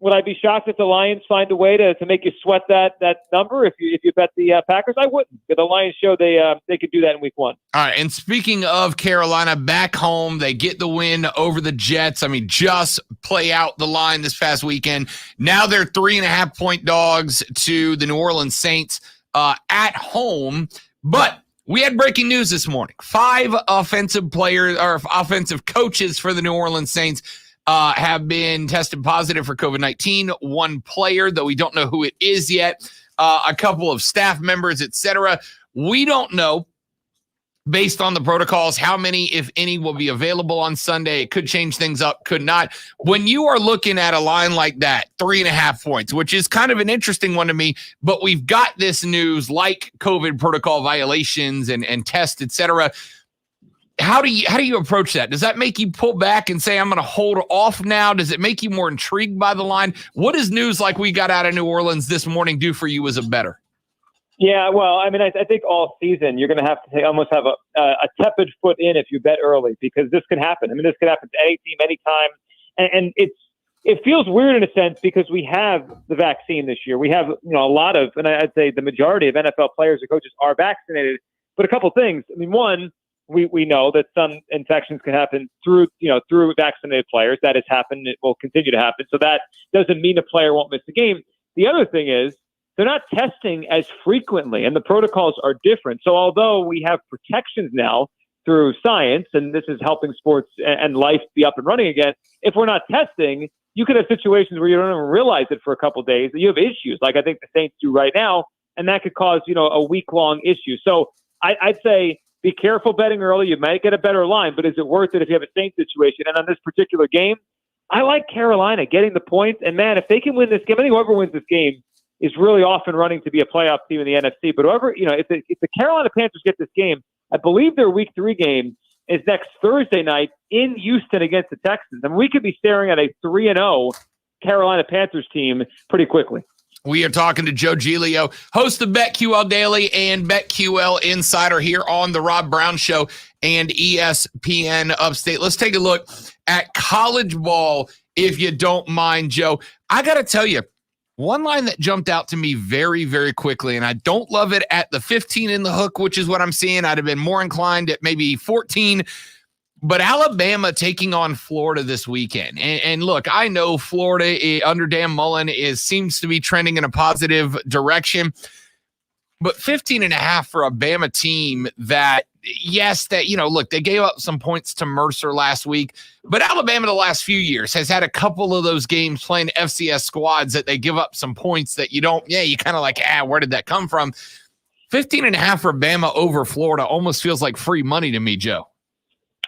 would I be shocked if the Lions find a way to make you sweat that number if you bet the Packers? I wouldn't. But the Lions show they could do that in week one. All right, and speaking of Carolina, back home, they get the win over the Jets. Just play out the line this past weekend. Now they're 3.5-point dogs to the New Orleans Saints at home. But we had breaking news this morning. 5 offensive players or offensive coaches for the New Orleans Saints have been tested positive for COVID-19. One player, though we don't know who it is yet, a couple of staff members, etc. We don't know, based on the protocols, how many, if any, will be available on Sunday. It could change things up, could not. When you are looking at a line like that, 3.5 points, which is kind of an interesting one to me, but we've got this news like COVID protocol violations and tests, etc. How do you approach that? Does that make you pull back and say, I'm going to hold off now? Does it make you more intrigued by the line? What does news like we got out of New Orleans this morning do for you as a bettor? Yeah, well, I mean, I think all season you're going to have to almost have a tepid foot in if you bet early, because this could happen. I mean, this could happen to any team, anytime. And it feels weird in a sense because we have the vaccine this year. We have, a lot of, and I'd say the majority of NFL players or coaches are vaccinated. But a couple things. I mean, one, we know that some infections can happen through vaccinated players. That has happened. It will continue to happen. So that doesn't mean a player won't miss the game. The other thing is, they're not testing as frequently, and the protocols are different. So although we have protections now through science, and this is helping sports and life be up and running again, if we're not testing, you could have situations where you don't even realize it for a couple of days, that you have issues, like I think the Saints do right now, and that could cause, a week-long issue. So I'd say be careful betting early. You might get a better line, but is it worth it if you have a Saints situation? And on this particular game, I like Carolina getting the points. And, man, if they can win this game, I think whoever wins this game is really off and running to be a playoff team in the NFC. But whoever, if the Carolina Panthers get this game, I believe their Week 3 game is next Thursday night in Houston against the Texans. I mean, we could be staring at a 3-0 Carolina Panthers team pretty quickly. We are talking to Joe Giglio, host of BetQL Daily and BetQL Insider here on the Rob Brown Show and ESPN Upstate. Let's take a look at college ball, if you don't mind, Joe. I got to tell you, one line that jumped out to me very, very quickly, and I don't love it at the 15 in the hook, which is what I'm seeing. I'd have been more inclined at maybe 14. But Alabama taking on Florida this weekend. And look, I know Florida under Dan Mullen seems to be trending in a positive direction. But 15.5 for a Bama team that, look, they gave up some points to Mercer last week. But Alabama the last few years has had a couple of those games playing FCS squads that they give up some points that you kind of like, where did that come from? 15.5 for Bama over Florida almost feels like free money to me, Joe.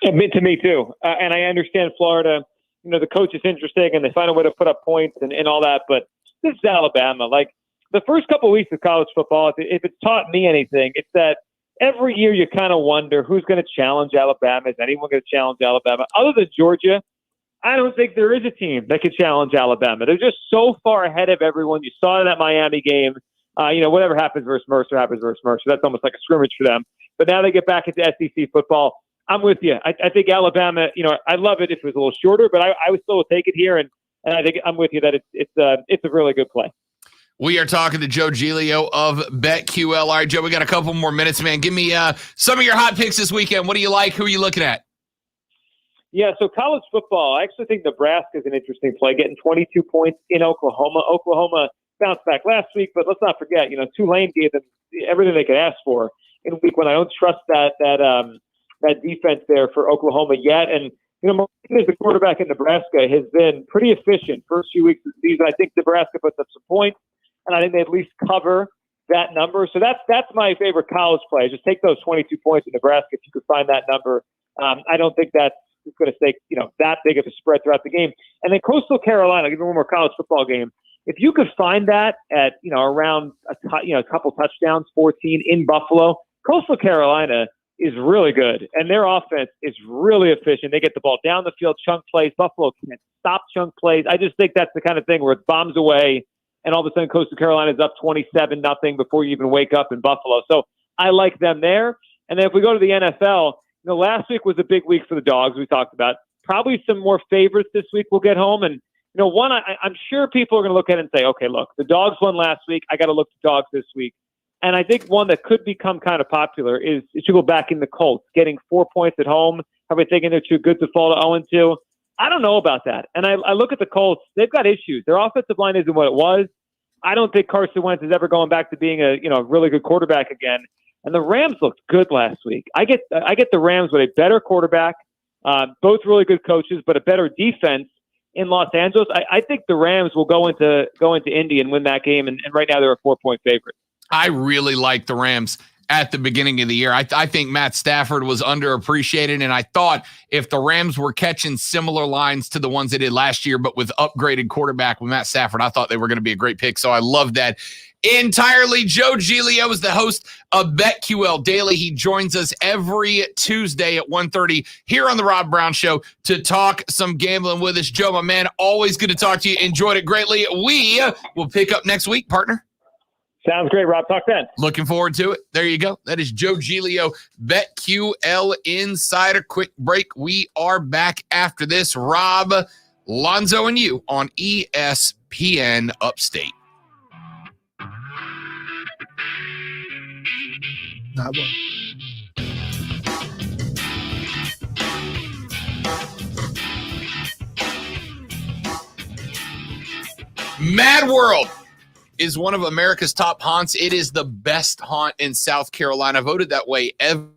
To me too. And I understand Florida, the coach is interesting and they find a way to put up points and all that. But this is Alabama. Like the first couple of weeks of college football, if it's taught me anything, it's that every year you kind of wonder who's going to challenge Alabama. Is anyone going to challenge Alabama? Other than Georgia, I don't think there is a team that can challenge Alabama. They're just so far ahead of everyone. You saw it in that Miami game. Whatever happens versus Mercer happens versus Mercer. That's almost like a scrimmage for them. But now they get back into SEC football. I'm with you. I think Alabama, I'd love it if it was a little shorter, but I would still take it here. And I think I'm with you that it's a really good play. We are talking to Joe Giglio of BetQL. All right, Joe, we got a couple more minutes, man. Give me some of your hot picks this weekend. What do you like? Who are you looking at? Yeah, so college football, I actually think Nebraska is an interesting play, getting 22 points in Oklahoma. Oklahoma bounced back last week, but let's not forget, Tulane gave them everything they could ask for in week one. I don't trust that defense there for Oklahoma yet. And, Martinez, the quarterback in Nebraska, has been pretty efficient first few weeks of the season. I think Nebraska puts up some points, and I think they at least cover that number. So that's my favorite college play. Just take those 22 points in Nebraska if you could find that number. I don't think that's going to stay, that big of a spread throughout the game. And then Coastal Carolina, I'll give you one more college football game. If you could find that at, around a couple touchdowns, 14 in Buffalo, Coastal Carolina is really good, and their offense is really efficient. They get the ball down the field, chunk plays. Buffalo can't stop chunk plays. I just think that's the kind of thing where it bombs away, and all of a sudden Coastal Carolina is up 27-0 before you even wake up in Buffalo. So I like them there. And then if we go to the NFL, last week was a big week for the Dogs. We talked about probably some more favorites this week will get home. And one, I'm sure people are going to look at it and say, okay, look, the Dogs won last week. I got to look at the Dogs this week. And I think one that could become kind of popular is it should go back in the Colts, getting 4 points at home. Probably thinking they're too good to fall to 0-2. I don't know about that. And I look at the Colts. They've got issues. Their offensive line isn't what it was. I don't think Carson Wentz is ever going back to being a really good quarterback again. And the Rams looked good last week. I get the Rams with a better quarterback, both really good coaches, but a better defense. in Los Angeles. I think the Rams will go into Indy and win that game, and right now they're a 4-point favorite. I really like the Rams at the beginning of the year. I think Matt Stafford was underappreciated, and I thought if the Rams were catching similar lines to the ones they did last year, but with upgraded quarterback with Matt Stafford, I thought they were going to be a great pick. So I love that entirely. Joe Giglio is the host of BetQL Daily. He joins us every Tuesday at 1:30 here on the Rob Brown Show to talk some gambling with us. Joe, my man, always good to talk to you. Enjoyed it greatly. We will pick up next week, partner. Sounds great, Rob. Talk then. Looking forward to it. There you go. That is Joe Giglio, BetQL Insider. Quick break. We are back after this. Rob, Lonzo, and you on ESPN Upstate. Not one. Mad World is one of America's top haunts. It is the best haunt in South Carolina. Voted that way every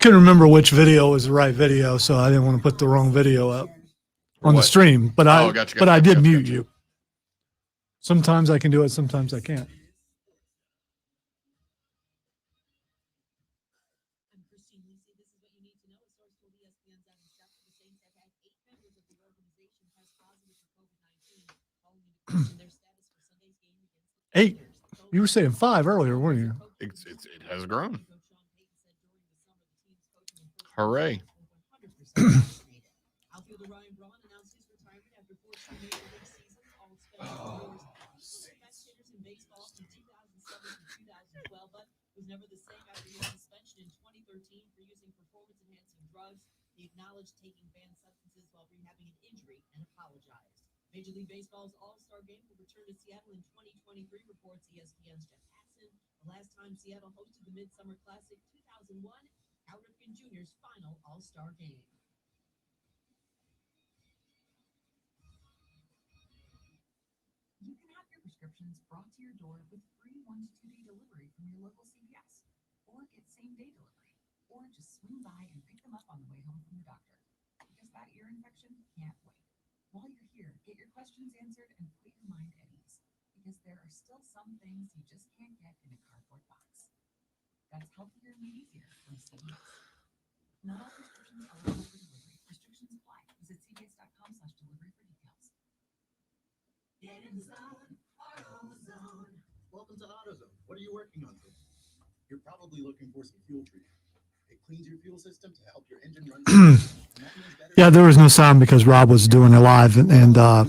couldn't remember which video was the right video, so I didn't want to put the wrong video up on the stream. But I did mute you. Sometimes I can do it, sometimes I can't. Eight. You were saying 5 earlier, weren't you? it has grown. Hooray. Was never the same after his suspension in 2013 for using performance-enhancing drugs. He acknowledged taking banned substances while rehabbing an injury and apologized. Major League Baseball's All-Star Game will return to Seattle in 2023, reports ESPN's Jeff Passan. The last time Seattle hosted the Midsummer Classic, 2001, Cal Ripken Jr.'s final All-Star Game. You can have your prescriptions brought to your door with free 1 to 2 day delivery from your local CVS, or get same-day delivery, or just swing by and pick them up on the way home from your doctor, because that ear infection can't wait. While you're here, get your questions answered and put your mind at ease, because there are still some things you just can't get in a cardboard box. That's healthier and easier from CVS. Not all prescriptions are eligible for delivery. Restrictions apply. Visit cvs.com/delivery for details. Get inside AutoZone. Welcome to AutoZone. What are you working on today? You're probably looking for some fuel treatment. It cleans your fuel system to help your engine run. Yeah, there was no sound because Rob was doing it live, and I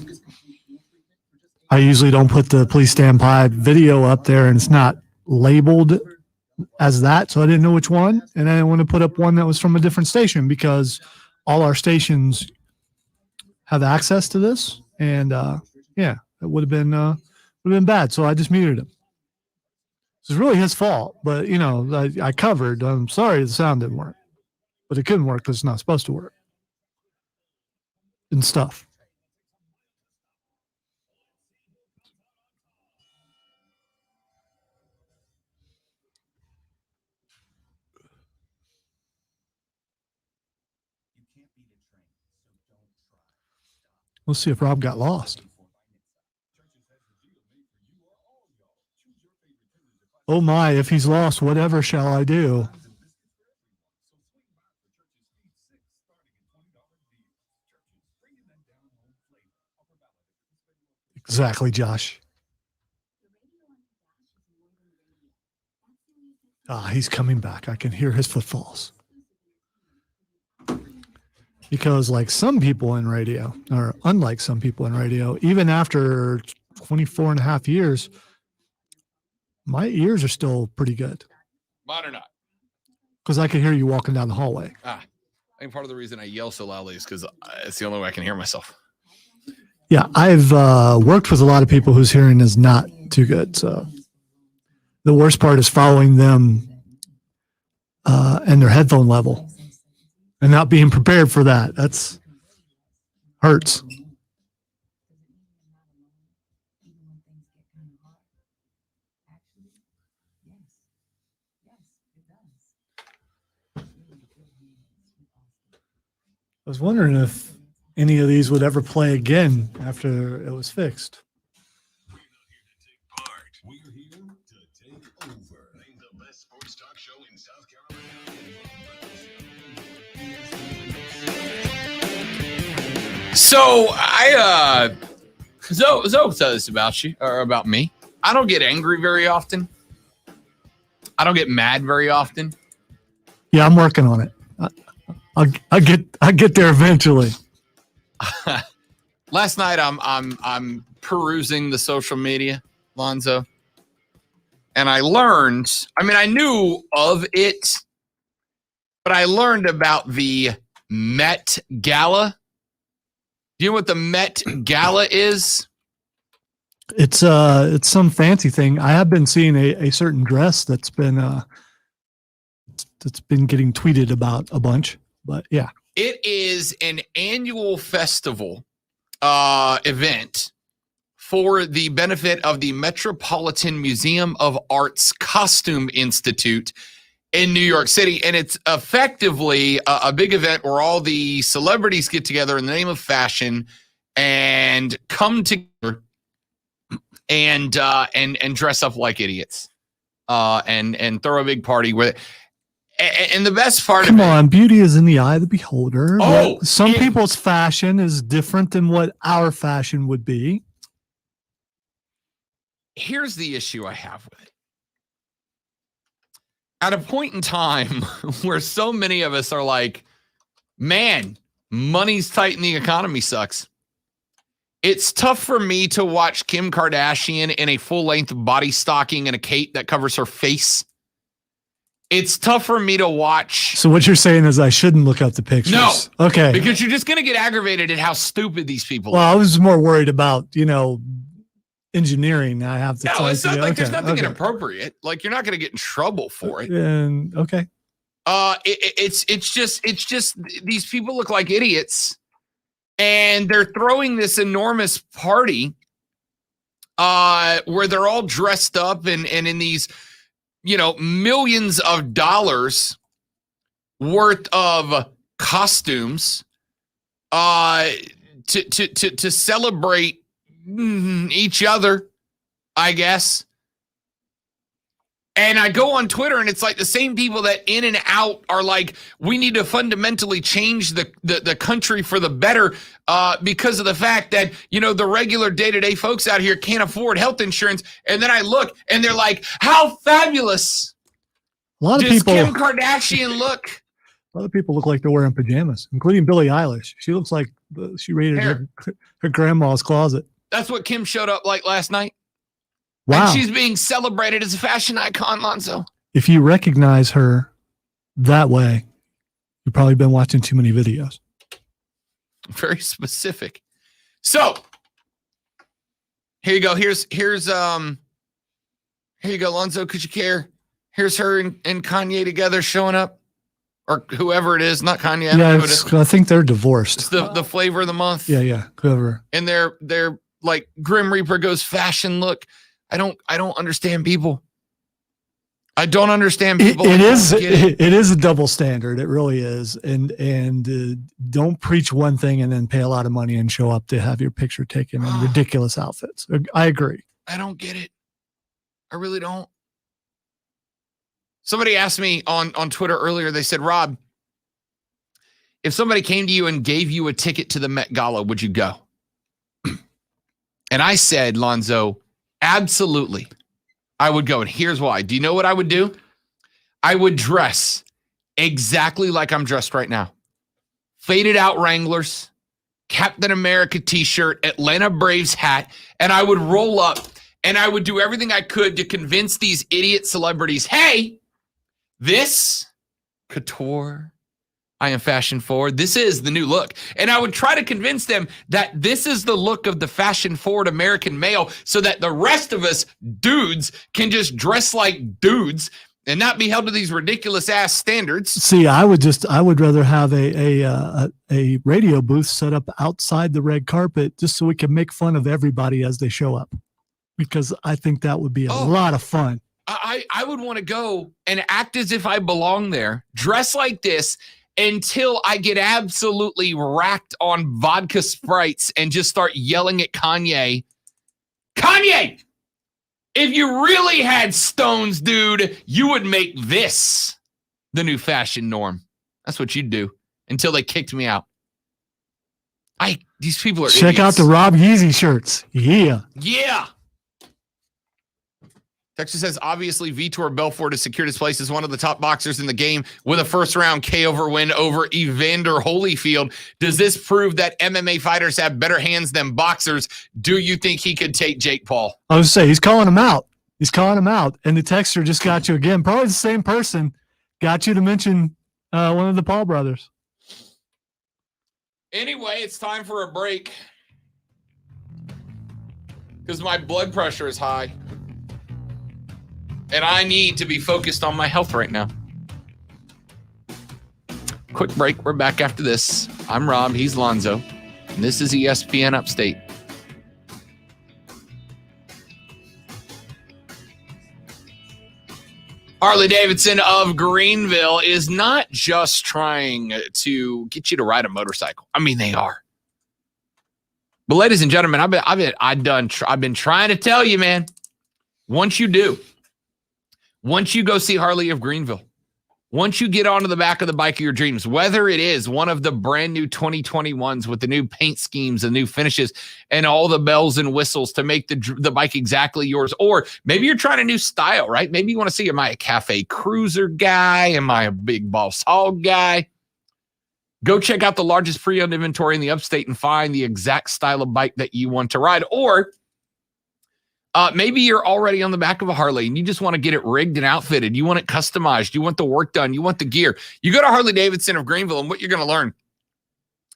usually don't put the Please Stand By video up there, and it's not labeled as that, so I didn't know which one, and I didn't want to put up one that was from a different station because all our stations have access to this, and yeah, it would have been bad, so I just muted him. It's really his fault, but you know, I covered. I'm sorry the sound didn't work, but it couldn't work because it's not supposed to work and stuff. We'll see if Rob got lost. Oh my, if he's lost, whatever shall I do? Exactly, Josh. He's coming back. I can hear his footfalls. Because like some people in radio, or unlike some people in radio, even after 24 and a half years, my ears are still pretty good. Mine or not. Because I can hear you walking down the hallway. I think part of the reason I yell so loudly is because it's the only way I can hear myself. Yeah, I've worked with a lot of people whose hearing is not too good. So the worst part is following them and their headphone level and not being prepared for that. That's hurts. I was wondering if any of these would ever play again after it was fixed. So Zoe said this about you or about me. I don't get angry very often. I don't get mad very often. Yeah, I'm working on it. I get there eventually. Last night I'm perusing the social media, Lonzo, and I learned. I mean, I knew of it, but I learned about the Met Gala. Do you know what the Met Gala is? It's some fancy thing. I have been seeing a certain dress that's been getting tweeted about a bunch, but yeah. It is an annual festival event for the benefit of the Metropolitan Museum of Art's Costume Institute in New York City. And it's effectively a big event where all the celebrities get together in the name of fashion and come together and dress up like idiots and throw a big party with it. And the best part Come of it, on, beauty is in the eye of the beholder. Oh, Some people's fashion is different than what our fashion would be. here's the issue I have with it. At a point in time where so many of us are like, man, money's tight and the economy sucks. It's tough for me to watch Kim Kardashian in a full-length body stocking and a cape that covers her face. It's tough for me to watch. So what you're saying is I shouldn't look up the pictures. No. Okay. Because you're just going to get aggravated at how stupid these people Well, are. I was more worried about, engineering. I have to No, tell it's you. not like there's Okay, nothing okay. inappropriate. Like, you're not going to get in trouble for it. And okay. It's just these people look like idiots, and they're throwing this enormous party where they're all dressed up and in these, millions of dollars worth of costumes to celebrate each other, I guess. And I go on Twitter and it's like the same people that in and out are like, we need to fundamentally change the country for the better because of the fact that, the regular day-to-day folks out here can't afford health insurance. And then I look and they're like, how fabulous A lot of does people Kim Kardashian look? A lot of people look like they're wearing pajamas, including Billie Eilish. She looks like she raided her grandma's closet. That's what Kim showed up like last night. Wow. And she's being celebrated as a fashion icon, Lonzo. If you recognize her that way, you've probably been watching too many videos. Very specific. So here you go. Here's here you go, Lonzo. Could you care? Here's her and Kanye together showing up, or whoever it is, not Kanye. I don't know who it is. I think they're divorced. It's the flavor of the month. Yeah, whoever. And they're like Grim Reaper goes fashion look. I don't understand people. I don't understand people. It is a double standard. It really is. And don't preach one thing and then pay a lot of money and show up to have your picture taken in ridiculous outfits. I agree. I don't get it. I really don't. Somebody asked me on Twitter earlier, they said, Rob, if somebody came to you and gave you a ticket to the Met Gala, would you go? And I said, Lonzo, absolutely. I would go. And here's why. Do you know what I would do? I would dress exactly like I'm dressed right now. Faded out Wranglers, Captain America t-shirt, Atlanta Braves hat, and I would roll up and I would do everything I could to convince these idiot celebrities, hey, this couture, I am fashion forward. This is the new look. And I would try to convince them that this is the look of the fashion forward American male so that the rest of us dudes can just dress like dudes and not be held to these ridiculous ass standards. See, I would rather have a radio booth set up outside the red carpet just so we can make fun of everybody as they show up, because I think that would be a lot of fun. I would want to go and act as if I belong there, dress like this, until I get absolutely racked on vodka Sprites and just start yelling at Kanye. Kanye, if you really had stones, dude, you would make this the new fashion norm. That's what you'd do until they kicked me out. These people are Check out the Rob Yeezy shirts. Yeah. Yeah. Texas says, obviously, Vitor Belfort has secured his place as one of the top boxers in the game with a first-round KO win over Evander Holyfield. Does this prove that MMA fighters have better hands than boxers? Do you think he could take Jake Paul? I was say he's calling him out. He's calling him out. And the texter just got you again. Probably the same person got you to mention one of the Paul brothers. Anyway, it's time for a break because my blood pressure is high. And I need to be focused on my health right now. Quick break. We're back after this. I'm Rob. He's Lonzo. And this is ESPN Upstate. Harley Davidson of Greenville is not just trying to get you to ride a motorcycle. I mean, they are. But ladies and gentlemen, I've been trying to tell you, man. Once you go see Harley of Greenville, once you get onto the back of the bike of your dreams, whether it is one of the brand new 2021s with the new paint schemes, the new finishes, and all the bells and whistles to make the bike exactly yours, or maybe you're trying a new style, right? Maybe you want to see, am I a cafe cruiser guy? Am I a big boss hog guy? Go check out the largest pre-owned inventory in the upstate and find the exact style of bike that you want to ride. Or maybe you're already on the back of a Harley and you just want to get it rigged and outfitted. You want it customized. You want the work done. You want the gear. You go to Harley Davidson of Greenville, and what you're going to learn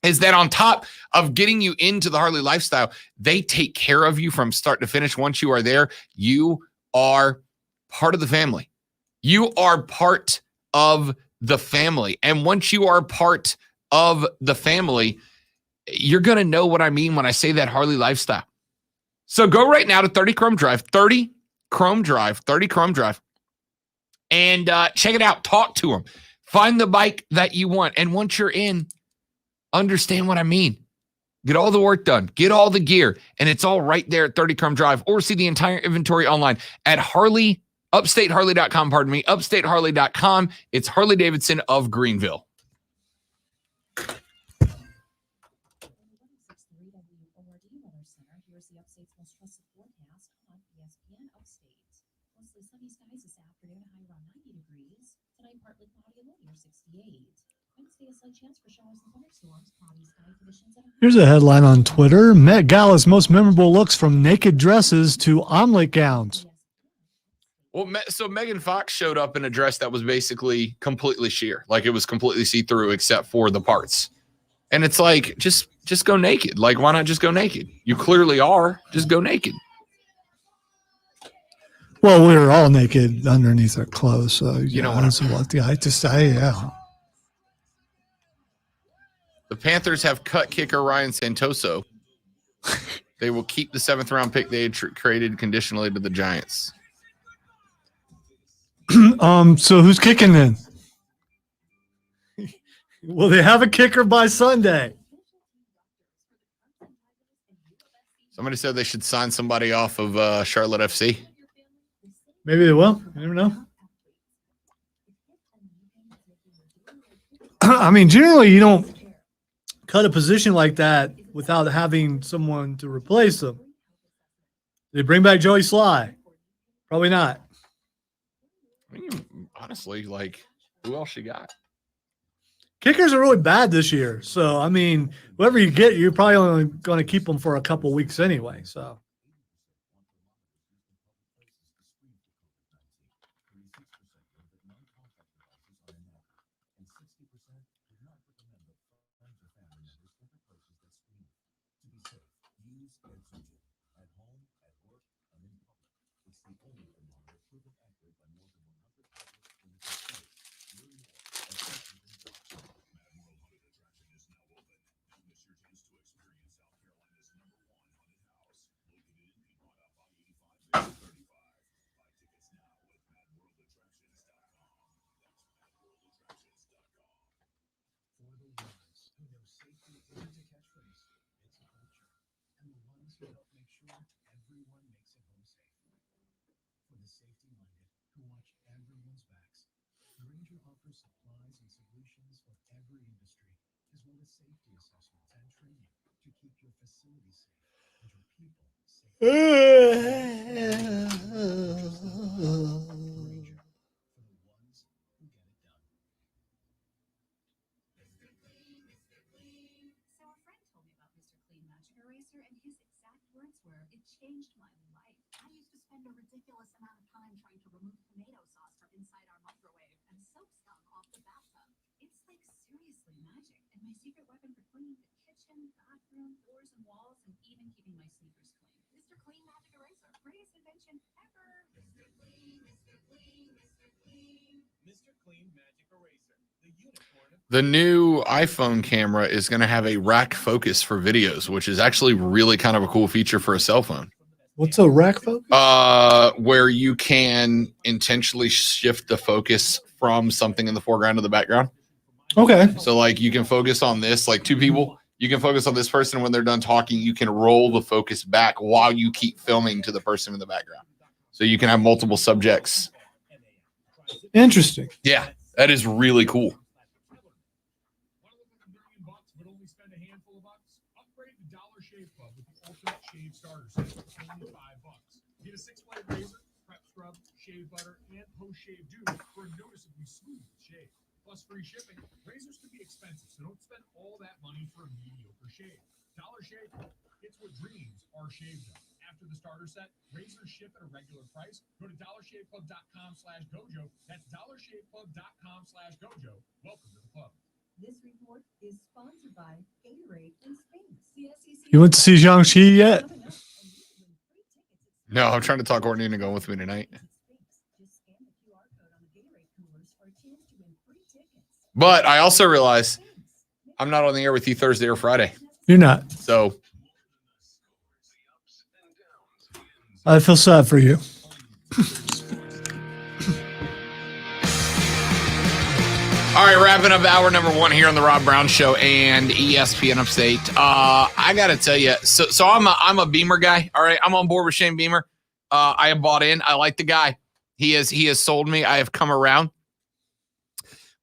is that on top of getting you into the Harley lifestyle, they take care of you from start to finish. Once you are there, you are part of the family. You are part of the family. And once you are part of the family, you're going to know what I mean when I say that Harley lifestyle. So go right now to 30 Chrome Drive, and check it out. Talk to them. Find the bike that you want. And once you're in, understand what I mean. Get all the work done. Get all the gear. And it's all right there at 30 Chrome Drive, or see the entire inventory online at upstateharley.com, upstateharley.com. It's Harley Davidson of Greenville. Here's the Upstate's most trusted forecast on ESPN Upstate. Mostly sunny skies this afternoon, high around 90 degrees. Tonight, partly cloudy, low near 68. Wednesday, a slight chance for showers and thunderstorms. Cloudy sky conditions at Here's a headline on Twitter. Met Gala's most memorable looks, from naked dresses to omelet gowns. Well, so Megan Fox showed up in a dress that was basically completely sheer. Like, it was completely see-through except for the parts. And it's like, just go naked. Like, why not just go naked? You clearly are. Just go naked. Well, we were all naked underneath our clothes, so you know what? Yeah. The Panthers have cut kicker Ryan Santoso. They will keep the 7th round pick they had created conditionally to the Giants. So who's kicking then? Will they have a kicker by Sunday? Somebody said they should sign somebody off of Charlotte FC. Maybe they will. You never know. I mean, generally, you don't cut a position like that without having someone to replace them. They bring back Joey Sly? Probably not. I mean, honestly, like, who else you got? Kickers are really bad this year. So, I mean, whoever you get, you're probably only going to keep them for a couple weeks anyway. So, The new iPhone camera is going to have a rack focus for videos, which is actually really kind of a cool feature for a cell phone. what's a rack focus? Where you can intentionally shift the focus from something in the foreground to the background. Okay. So, like, you can focus on this, like two people. You can focus on this person. When they're done talking, you can roll the focus back while you keep filming to the person in the background. So you can have multiple subjects. Interesting. Yeah, that is really cool. Get a 6-blade razor, prep scrub, shave butter, and post-shave dew for a noticeably smooth shave. Plus free shipping. Razors can be expensive, so don't spend all that money for a mediocre shave. Dollar Shave Club. It's what dreams are shaved of. After the starter set, razors ship at a regular price. Go to dollarshaveclub.com/gojo. That's dollarshaveclub.com/gojo. Welcome to the club. This report is sponsored by Gatorade and Sphinx. The SEC. You went to see Zhang-Chi yet? No, I'm trying to talk Courtney into going with me tonight. But I also realize I'm not on the air with you Thursday or Friday. You're not. So I feel sad for you. all right, wrapping up hour number 1 here on the Rob Brown Show and ESPN Upstate. I gotta tell you, so I'm a Beamer guy. All right, I'm on board with Shane Beamer. I have bought in. I like the guy. He has sold me. I have come around.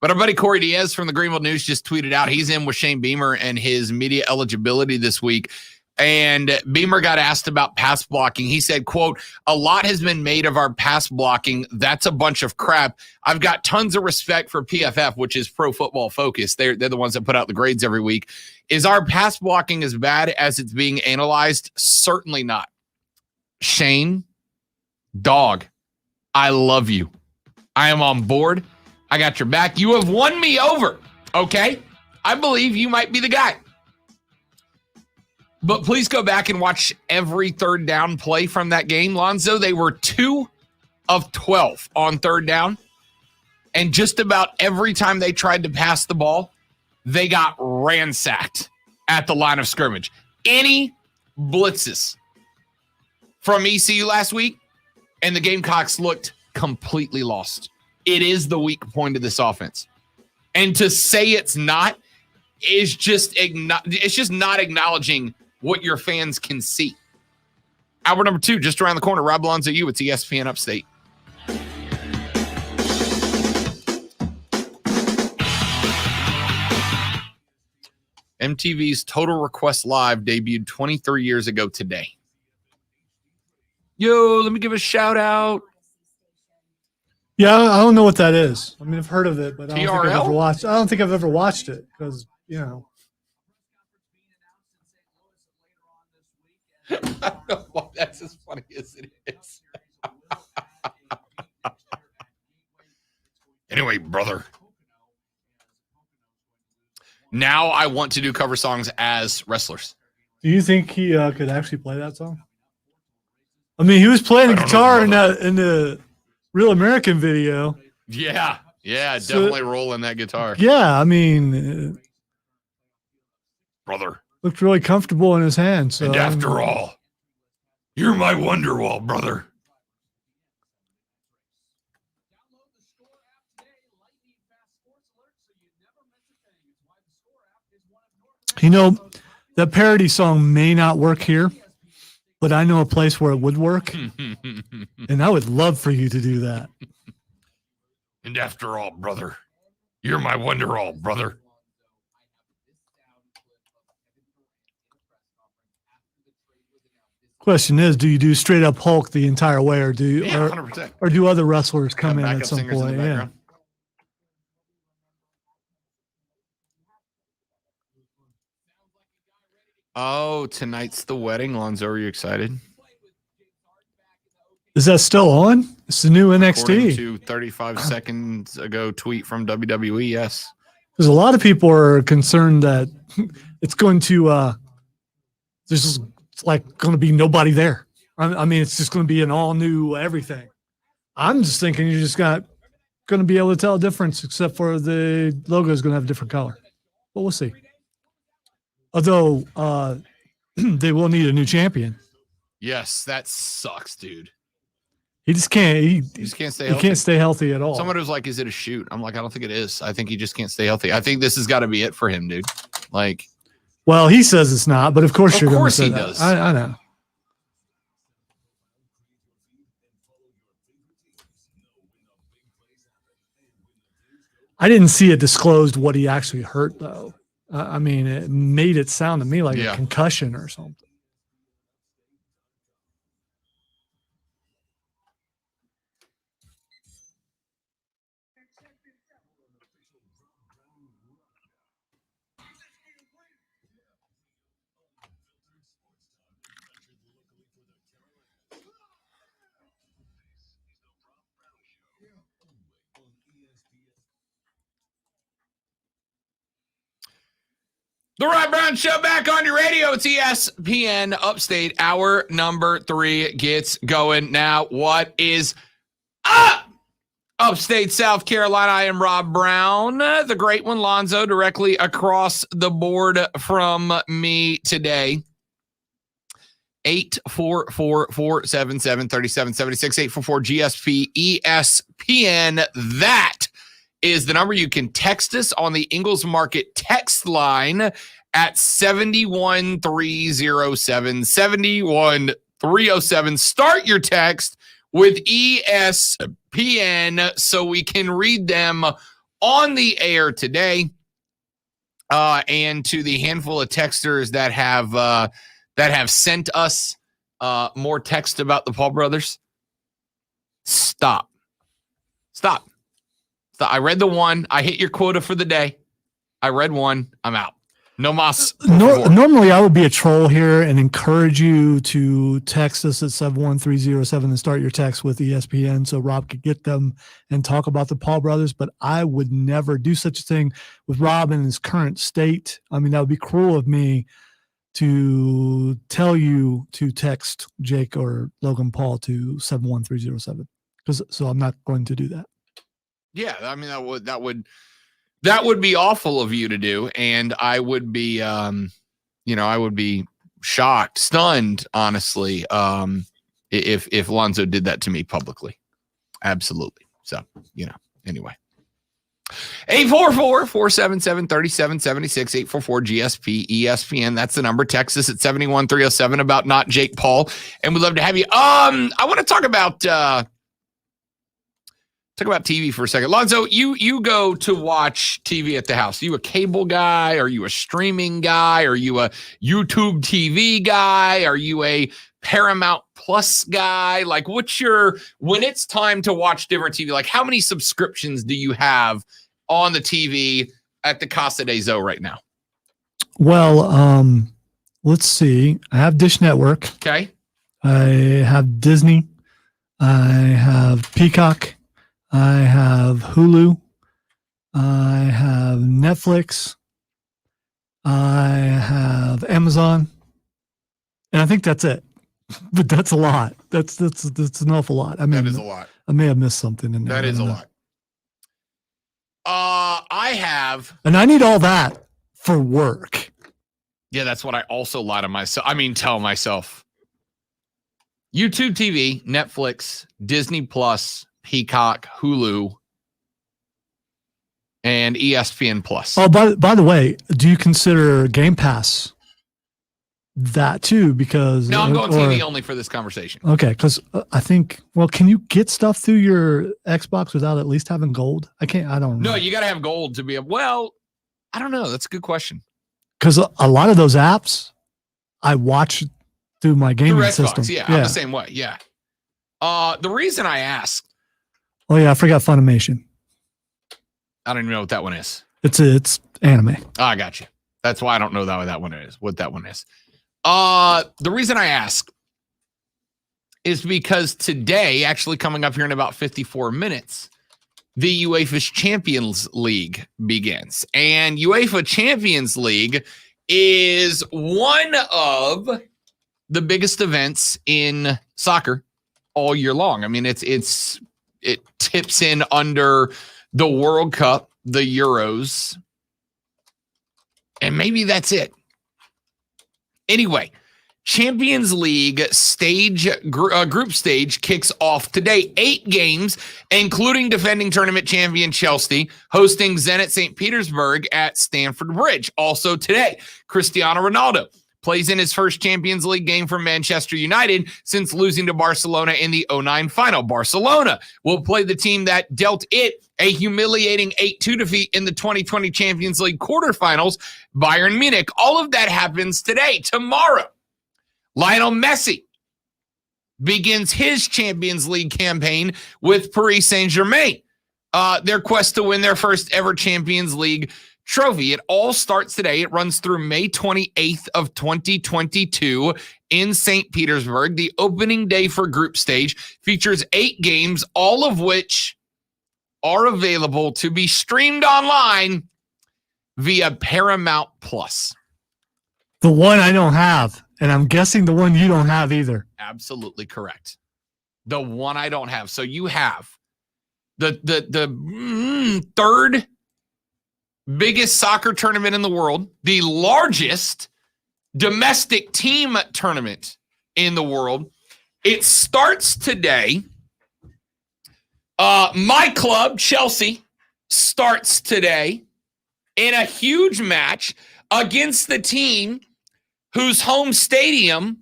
But our buddy Corey Diaz from the Greenville News just tweeted out he's in with Shane Beamer and his media eligibility this week. And Beamer got asked about pass blocking. He said, quote, "A lot has been made of our pass blocking. That's a bunch of crap. I've got tons of respect for PFF, which is Pro Football Focus. They're the ones that put out the grades every week. Is our pass blocking as bad as it's being analyzed? Certainly not. Shane, dog, I love you. I am on board. I got your back. You have won me over, okay? I believe you might be the guy. But please go back and watch every third down play from that game, Lonzo. They were 2 of 12 on third down. And just about every time they tried to pass the ball, they got ransacked at the line of scrimmage. Any blitzes from ECU last week, and the Gamecocks looked completely lost. it is the weak point of this offense. And to say it's not is just it's just not acknowledging what your fans can see. Hour number 2, just around the corner. Rob Alonzo, you with ESPN Upstate. MTV's Total Request Live debuted 23 years ago today. Yo, let me give a shout out. Yeah, I don't know what that is. I mean, I've heard of it, but I don't think I've TRL? ever watched. I don't think I've ever watched it because I don't know why that's as funny as it is. Anyway, brother. Now I want to do cover songs as wrestlers. Do you think he could actually play that song? I mean, he was playing the guitar in the Real American video. Yeah, definitely rolling that guitar. Yeah, I mean, brother. Looked really comfortable in his hands. So And after all, you're my Wonderwall, brother. You know, that parody song may not work here, but I know a place where it would work. And I would love for you to do that. And after all, brother, you're my Wonderwall, brother. Question is, do you do straight up Hulk the entire way, or do you, Yeah, 100%. or do other wrestlers come in Backup at some singers in the point? Yeah. background. Oh, tonight's the wedding. Lonzo, are you excited? Is that still on? It's the new According NXT. to 35 seconds ago tweet from WWE, yes. Because a lot of people are concerned that it's going to there's like going to be nobody there. I mean, it's just going to be an all new everything. I'm just thinking you're just going to be able to tell a difference, except for the logo is going to have a different color. But we'll see. Although they will need a new champion. Yes, that sucks, dude. He just can't. He just can't stay He healthy. can't stay healthy at all. Someone was like, is it a shoot? I'm like, I don't think it is. I think he just can't stay healthy. I think this has got to be it for him, dude. Like, Well, he says it's not, but of course Of you're going to course say he that. does. I know. I didn't see it disclosed what he actually hurt, though. I mean, it made it sound to me like Yeah. a concussion or something. The Rob Brown Show back on your radio. It's ESPN Upstate. Hour number 3 gets going now. What is up? Upstate South Carolina. I am Rob Brown, the great one, Lonzo, directly across the board from me today. 844-477-3776, 844-GSP ESPN. That is the number. You can text us on the Ingles Market text line at 71307, 71307. Start your text with ESPN so we can read them on the air today. And to the handful of texters that have sent us more text about the Paul brothers, stop. I read the one. I hit your quota for the day. I read one. I'm out. No mas. Normally, I would be a troll here and encourage you to text us at 71307 and start your text with ESPN so Rob could get them and talk about the Paul brothers. But I would never do such a thing with Rob in his current state. I mean, that would be cruel of me to tell you to text Jake or Logan Paul to 71307. So I'm not going to do that. Yeah, I mean that would be awful of you to do, and I would be I would be shocked, stunned, honestly, if Lonzo did that to me publicly. Absolutely. So, Anyway. 844-477-3776, 844-GSP, ESPN. That's the number. Text us at 71307 about not Jake Paul. And we'd love to have you. I want to talk about TV for a second. Lonzo, you go to watch TV at the house. Are you a cable guy? Are you a streaming guy? Are you a YouTube TV guy? Are you a Paramount Plus guy? Like, when it's time to watch different TV, like how many subscriptions do you have on the TV at the Casa de Zo right now? Well, let's see. I have Dish Network. Okay. I have Disney. I have Peacock. I have Hulu. I have Netflix. I have Amazon. And I think that's it. But that's a lot. That's an awful lot. I mean, that is a lot. I may have missed something in there. That is a lot. I have. And I need all that for work. Yeah, that's what I also lie to myself. Tell myself. YouTube TV, Netflix, Disney Plus, Peacock, Hulu, and ESPN Plus. Oh, by the way, do you consider Game Pass that too? Because no, I'm going TV only for this conversation. Okay, because I think. Well, can you get stuff through your Xbox without at least having gold? I can't. I don't know. No, you got to have gold to be able. Well, I don't know. That's a good question. Because a lot of those apps, I watch through my gaming Xbox, system. Yeah, I'm the same way. Yeah. The reason I asked. Oh yeah, I forgot Funimation. I don't even know what that one is. It's anime. Oh, I got you. That's why I don't know what that one is. The reason I ask is because today, actually coming up here in about 54 minutes, the UEFA's Champions League begins. And UEFA Champions League is one of the biggest events in soccer all year long. I mean, it tips in under the World Cup, the Euros, and maybe that's it. Anyway, Champions League group stage kicks off today. 8 games, including defending tournament champion Chelsea, hosting Zenit St. Petersburg at Stamford Bridge. Also today, Cristiano Ronaldo plays in his first Champions League game for Manchester United since losing to Barcelona in the 2009 final. Barcelona will play the team that dealt it a humiliating 8-2 defeat in the 2020 Champions League quarterfinals, Bayern Munich. All of that happens today. Tomorrow, Lionel Messi begins his Champions League campaign with Paris Saint-Germain, their quest to win their first ever Champions League trophy. It all starts today. It runs through May 28th of 2022 in St. Petersburg. The opening day for group stage features 8 games, all of which are available to be streamed online via Paramount Plus. The one I don't have, and I'm guessing the one you don't have either. Absolutely correct. The one I don't have. So you have the third biggest soccer tournament in the world, the largest domestic team tournament in the world. It starts today. My club, Chelsea, starts today in a huge match against the team whose home stadium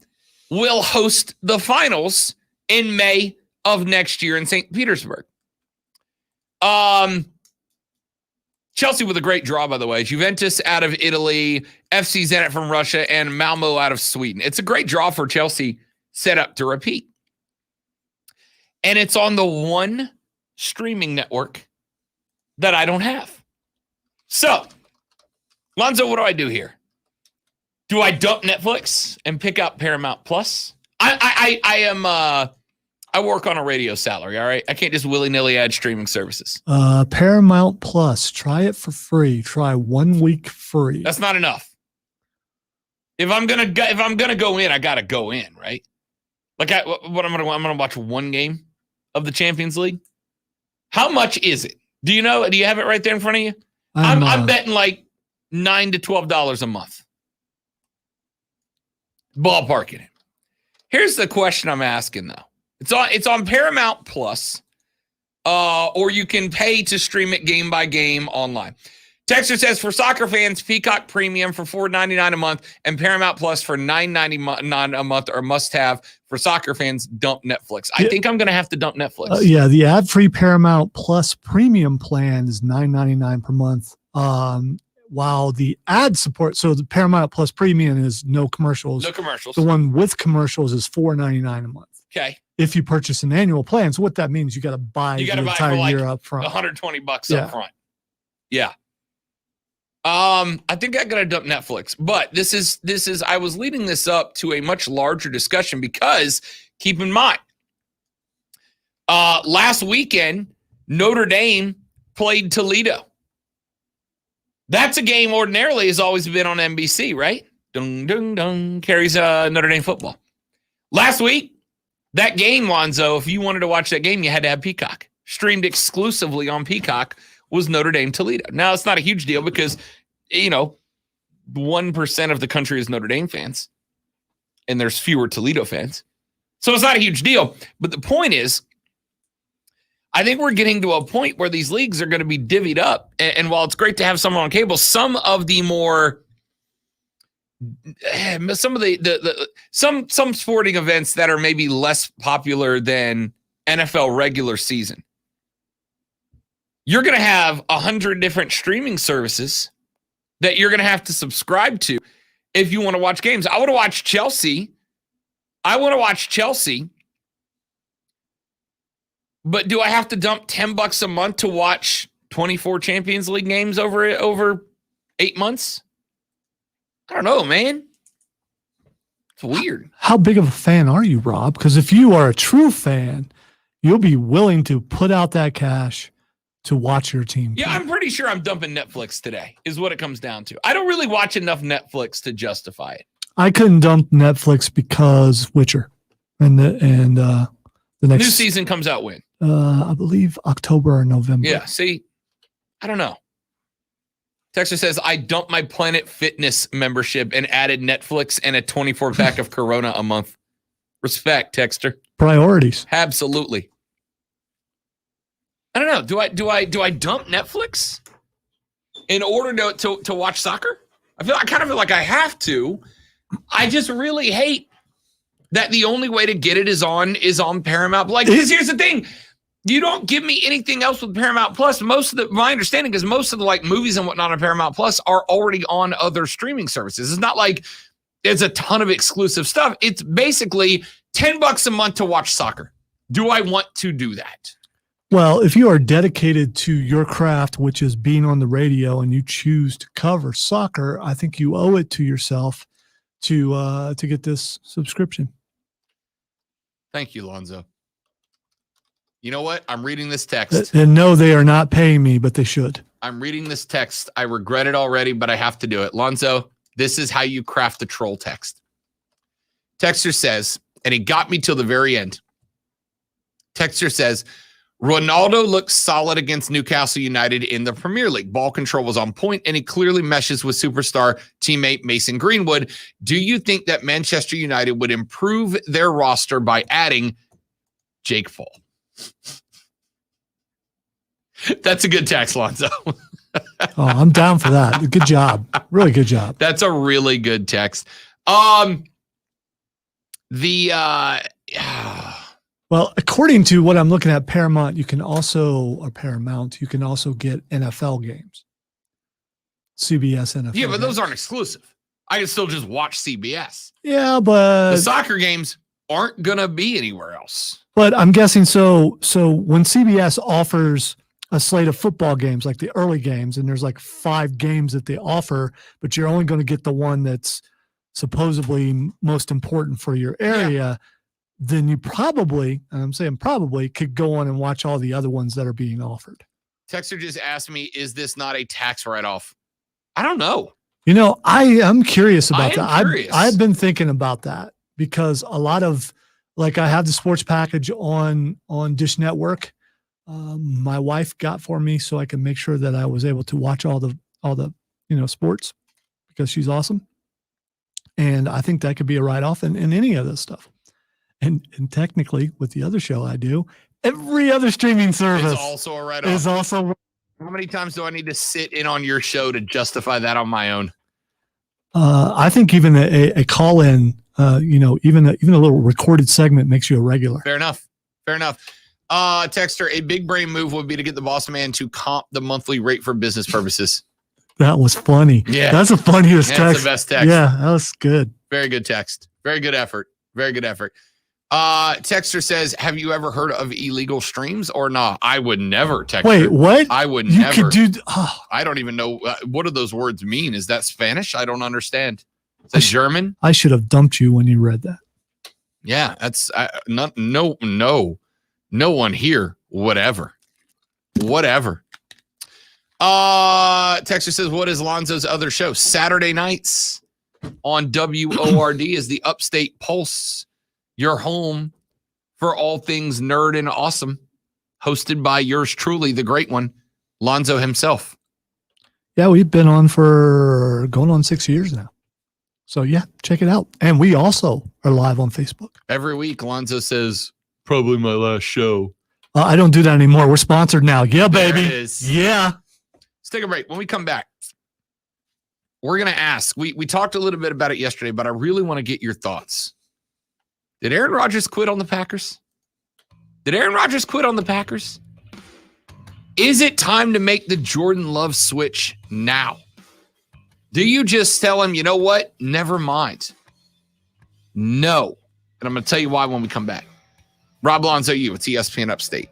will host the finals in May of next year in St. Petersburg. Chelsea with a great draw, by the way. Juventus out of Italy, FC Zenit from Russia, and Malmo out of Sweden. It's a great draw for Chelsea, set up to repeat. And it's on the one streaming network that I don't have. So, Lonzo, what do I do here? Do I dump Netflix and pick up Paramount Plus? I work on a radio salary, all right? I can't just willy-nilly add streaming services. Paramount Plus. Try it for free. Try 1 week free. That's not enough. If I'm gonna go in, I gotta go in, right? Like I'm gonna watch one game of the Champions League. How much is it? Do you know? Do you have it right there in front of you? I'm betting like $9 to $12 a month. Ballparking it. Here's the question I'm asking though. It's on Paramount Plus. or you can pay to stream it game by game online. Texter says, for soccer fans, Peacock Premium for $4.99 a month and Paramount Plus for $9.99 a month are must-have. For soccer fans, dump Netflix. I think I'm going to have to dump Netflix. Yeah, the ad-free Paramount Plus premium plan is $9.99 per month. While the ad support, so the Paramount Plus premium is no commercials. No commercials. The one with commercials is $4.99 a month. Okay. If you purchase an annual plan, so what that means, you got to buy the entire year up front. $120 up front. Yeah. I think I gotta dump Netflix, but this is I was leading this up to a much larger discussion because keep in mind, last weekend Notre Dame played Toledo. That's a game ordinarily has always been on NBC, right? Dung dung dung carries Notre Dame football. Last week, that game, Lonzo, if you wanted to watch that game, you had to have Peacock. Streamed exclusively on Peacock was Notre Dame Toledo. Now, it's not a huge deal because, 1% of the country is Notre Dame fans, and there's fewer Toledo fans. So it's not a huge deal. But the point is, I think we're getting to a point where these leagues are going to be divvied up. And while it's great to have someone on cable, some of the more some sporting events that are maybe less popular than NFL regular season, you're going to have 100 different streaming services that you're going to have to subscribe to if you want to watch games. I want to watch Chelsea. But do I have to dump $10 a month to watch 24 Champions League games over 8 months? I don't know, man. It's weird. How big of a fan are you, Rob? Because if you are a true fan, you'll be willing to put out that cash to watch your team. Yeah, I'm pretty sure I'm dumping Netflix today, is what it comes down to. I don't really watch enough Netflix to justify it. I couldn't dump Netflix because Witcher and the next New season comes out when? I believe October or November. Yeah, see, I don't know. Texter says, I dumped my Planet Fitness membership and added Netflix and a 24-pack of Corona a month. Respect, Texter. Priorities. Absolutely. I don't know. Do I dump Netflix in order to watch soccer? I kind of feel like I have to. I just really hate that the only way to get it is on Paramount. Like, because here's the thing. You don't give me anything else with Paramount Plus. My understanding is most of the like movies and whatnot on Paramount Plus are already on other streaming services. It's not like there's a ton of exclusive stuff. It's basically $10 a month to watch soccer. Do I want to do that? Well, if you are dedicated to your craft, which is being on the radio, and you choose to cover soccer, I think you owe it to yourself to get this subscription. Thank you, Lonzo. You know what? I'm reading this text. And no, they are not paying me, but they should. I'm reading this text. I regret it already, but I have to do it. Lonzo, this is how you craft a troll text. Texter says, and he got me till the very end. Texter says, Ronaldo looks solid against Newcastle United in the Premier League. Ball control was on point, and he clearly meshes with superstar teammate Mason Greenwood. Do you think that Manchester United would improve their roster by adding Jake Paul? That's a good text, Lonzo. I'm down for that. Good job. Really good job. That's a really good text. Well, according to what I'm looking at, Paramount, you can also get NFL games. CBS NFL. Yeah, but those aren't exclusive. I can still just watch CBS. Yeah, but the soccer games aren't going to be anywhere else. But I'm guessing so when CBS offers a slate of football games, like the early games, and there's like 5 games that they offer, but you're only going to get the one that's supposedly most important for your area, then you probably, and I'm saying probably, could go on and watch all the other ones that are being offered. Texter just asked me, is this not a tax write-off? I don't know. I am curious about that. Curious. I've been thinking about that because a lot of, like, I have the sports package on Dish Network. My wife got for me so I can make sure that I was able to watch all the sports because she's awesome. And I think that could be a write-off in any of this stuff. And technically, with the other show I do, every other streaming service It's also a write-off. is also. How many times do I need to sit in on your show to justify that on my own? I think even a call in, even a little recorded segment makes you a regular. Fair enough. Texter, a big brain move would be to get the boss man to comp the monthly rate for business purposes. That was funny. Yeah. That's the funniest That's text. the best text. Yeah, that was good. Very good text. Very good effort. Texter says, have you ever heard of illegal streams or not? I would never, Texter. Wait, what? I would You never. could do. I don't even know. What do those words mean? Is that Spanish? I don't understand. Is that German? I should have dumped you when you read that. Yeah, that's no one here. Whatever. Texter says, what is Lonzo's other show? Saturday nights on WORD is the Upstate Pulse, your home for all things nerd and awesome, hosted by yours truly, the great one, Lonzo himself. Yeah, we've been on for going on 6 years now. So yeah, check it out. And we also are live on Facebook. Every week, Lonzo says, probably my last show. I don't do that anymore. We're sponsored now. Yeah, baby. There it is. Yeah. Let's take a break. When we come back, we're going to ask. We talked a little bit about it yesterday, but I really want to get your thoughts. Did Aaron Rodgers quit on the Packers? Is it time to make the Jordan Love switch now? Do you just tell him, you know what? Never mind. No. And I'm going to tell you why when we come back. Rob Lonzo, it's ESPN Upstate.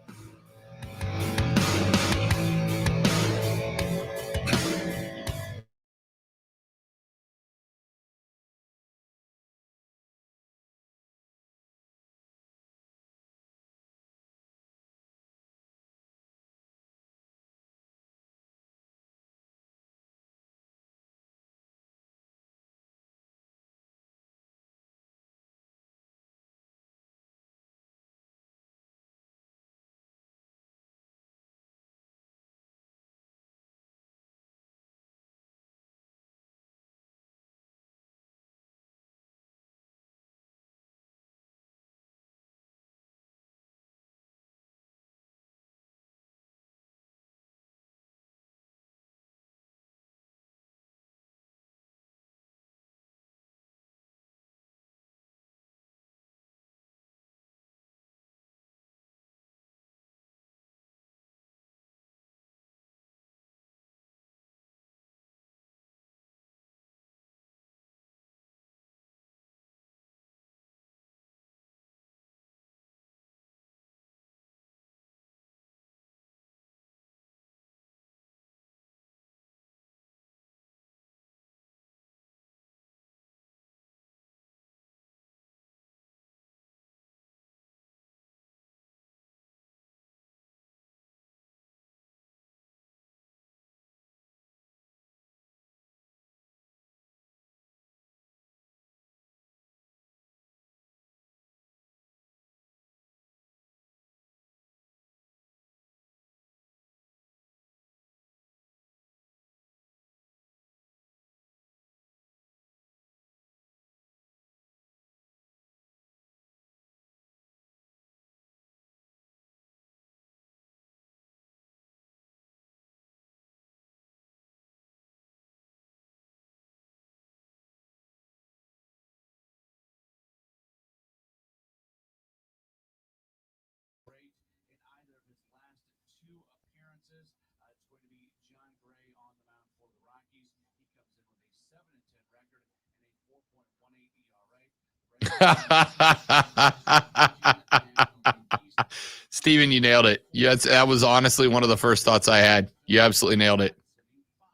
Steven, you nailed it. Yes, that was honestly one of the first thoughts I had. You absolutely nailed it.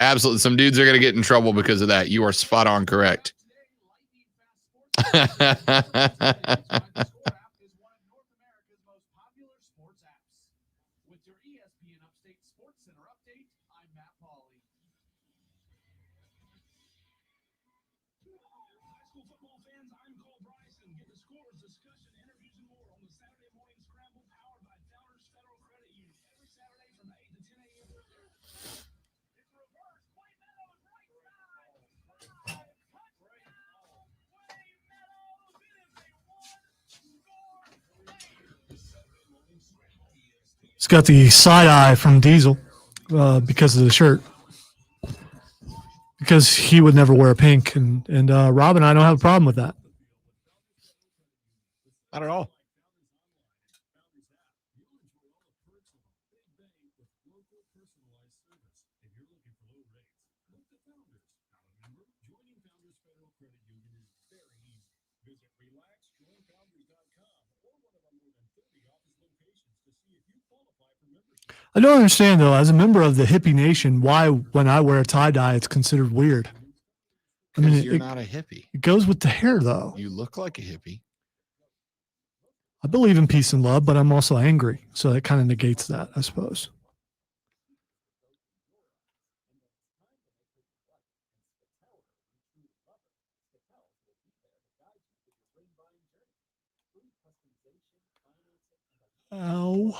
Absolutely. Some dudes are going to get in trouble because of that. You are spot on correct. He's got the side eye from Diesel because of the shirt. Because he would never wear pink, and Rob and I don't have a problem with that. Not at all. I don't understand, though, as a member of the hippie nation, why when I wear a tie-dye, it's considered weird. I mean, You're not a hippie. It goes with the hair, though. You look like a hippie. I believe in peace and love, but I'm also angry. So that kind of negates that, I suppose. Ow.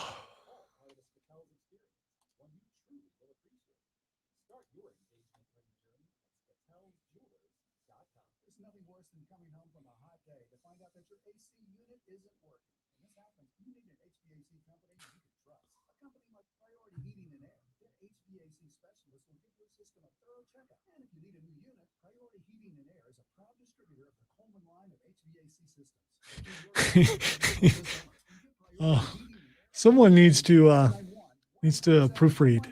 There's nothing worse than coming home from a hot day to find out that your AC unit isn't working. When this happens, you need an HVAC company you can trust. A company like Priority Heating and Air. Their HVAC specialist will give your system a thorough checkup. And if you need a new unit, Priority Heating and Air is a proud distributor of the Coleman line of HVAC systems. Oh, someone needs to proofread.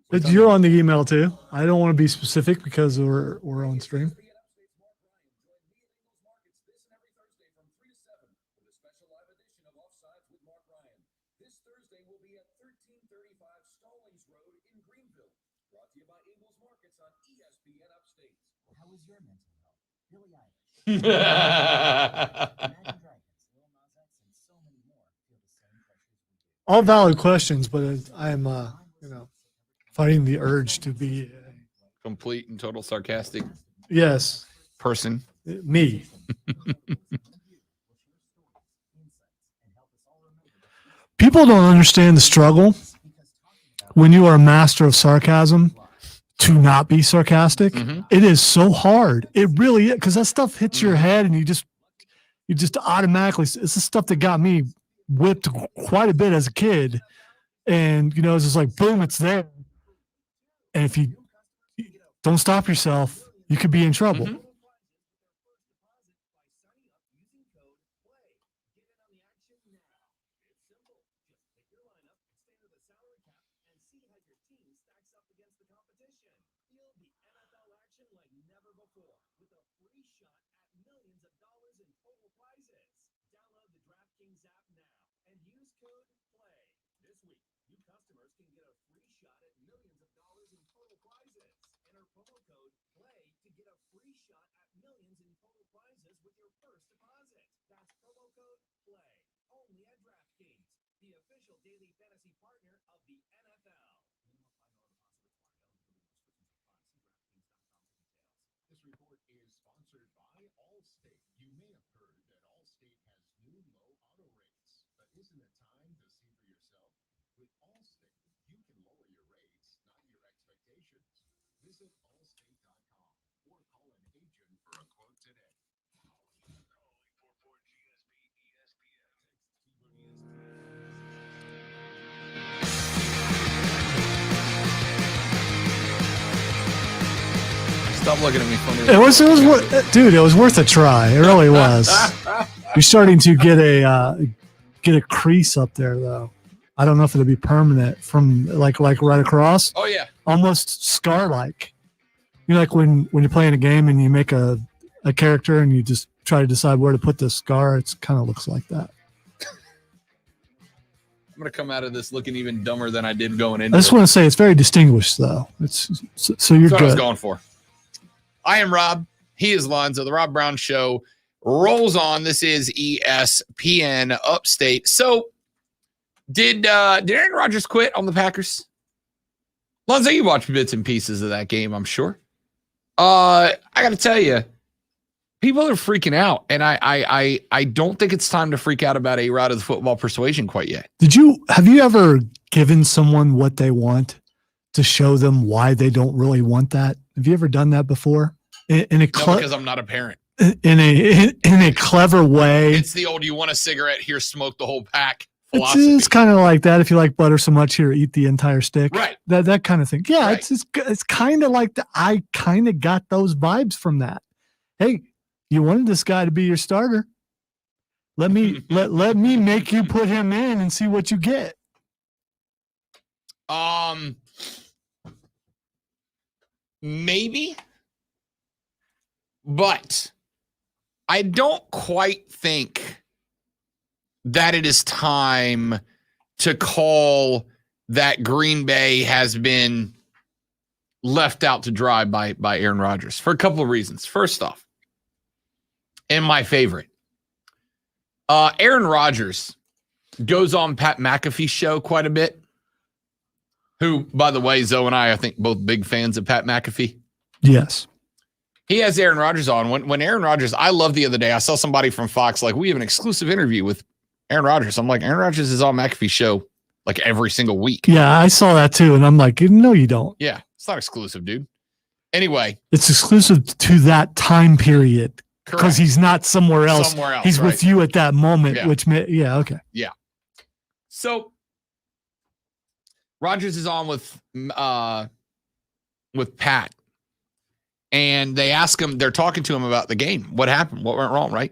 But you're on the email too. I don't want to be specific because we're on stream. How is your mental health? Billy Eilish. All valid questions, but I am, fighting the urge to be complete and total sarcastic. Yes. Person. Me. People don't understand the struggle when you are a master of sarcasm to not be sarcastic. It is so hard. It really is, because that stuff hits your head and you just automatically, it's the stuff that got me whipped quite a bit as a kid. And, it's just like, boom, it's there. And if you don't stop yourself, you could be in trouble. This report is sponsored by Allstate. You may have heard that Allstate has new low auto rates, but isn't it time to see for yourself? With Allstate, you can lower your rates, not your expectations. Visit allstate.com or call an agent for a quote today. Stop looking at me funny. It was dude, it was worth a try. It really was. You're starting to get a crease up there though. I don't know if it'll be permanent from like right across. Oh yeah. Almost scar-like. Like when you're playing a game and you make a character and you just try to decide where to put the scar, it kind of looks like that. I'm gonna come out of this looking even dumber than I did going into. I just want to say it's very distinguished though. It's so you're That's what good. I was going for. I am Rob. He is Lonzo. The Rob Brown Show rolls on. This is ESPN Upstate. So, did Aaron Rodgers quit on the Packers? Lonzo, you watched bits and pieces of that game, I'm sure. I got to tell you, people are freaking out, and I don't think it's time to freak out about A-Rod of the football persuasion quite yet. Have you ever given someone what they want to show them why they don't really want that? Have you ever done that before? No, because I'm not a parent. In a clever way. It's the old, you want a cigarette, here, smoke the whole pack philosophy. It's kind of like that. If you like butter so much, here, eat the entire stick. Right. That kind of thing. Yeah, Right. it's kind of like I kind of got those vibes from that. Hey, you wanted this guy to be your starter. Let me let me make you put him in and see what you get. Maybe, but I don't quite think that it is time to call that Green Bay has been left out to dry by Aaron Rodgers for a couple of reasons. First off, and my favorite, Aaron Rodgers goes on Pat McAfee's show quite a bit. Who, by the way, Zoe and I think both big fans of Pat McAfee. Yes. He has Aaron Rodgers on. When Aaron Rodgers, I love the other day, I saw somebody from Fox, like, we have an exclusive interview with Aaron Rodgers. I'm like, Aaron Rodgers is on McAfee's show like every single week. Yeah, I saw that too. And I'm like, no, you don't. Yeah, it's not exclusive, dude. Anyway. It's exclusive to that time period because he's not somewhere else. He's with you at that moment, Yeah. Okay. Yeah. So Rodgers is on with Pat, and they ask him, they're talking to him about the game. What happened? What went wrong, right?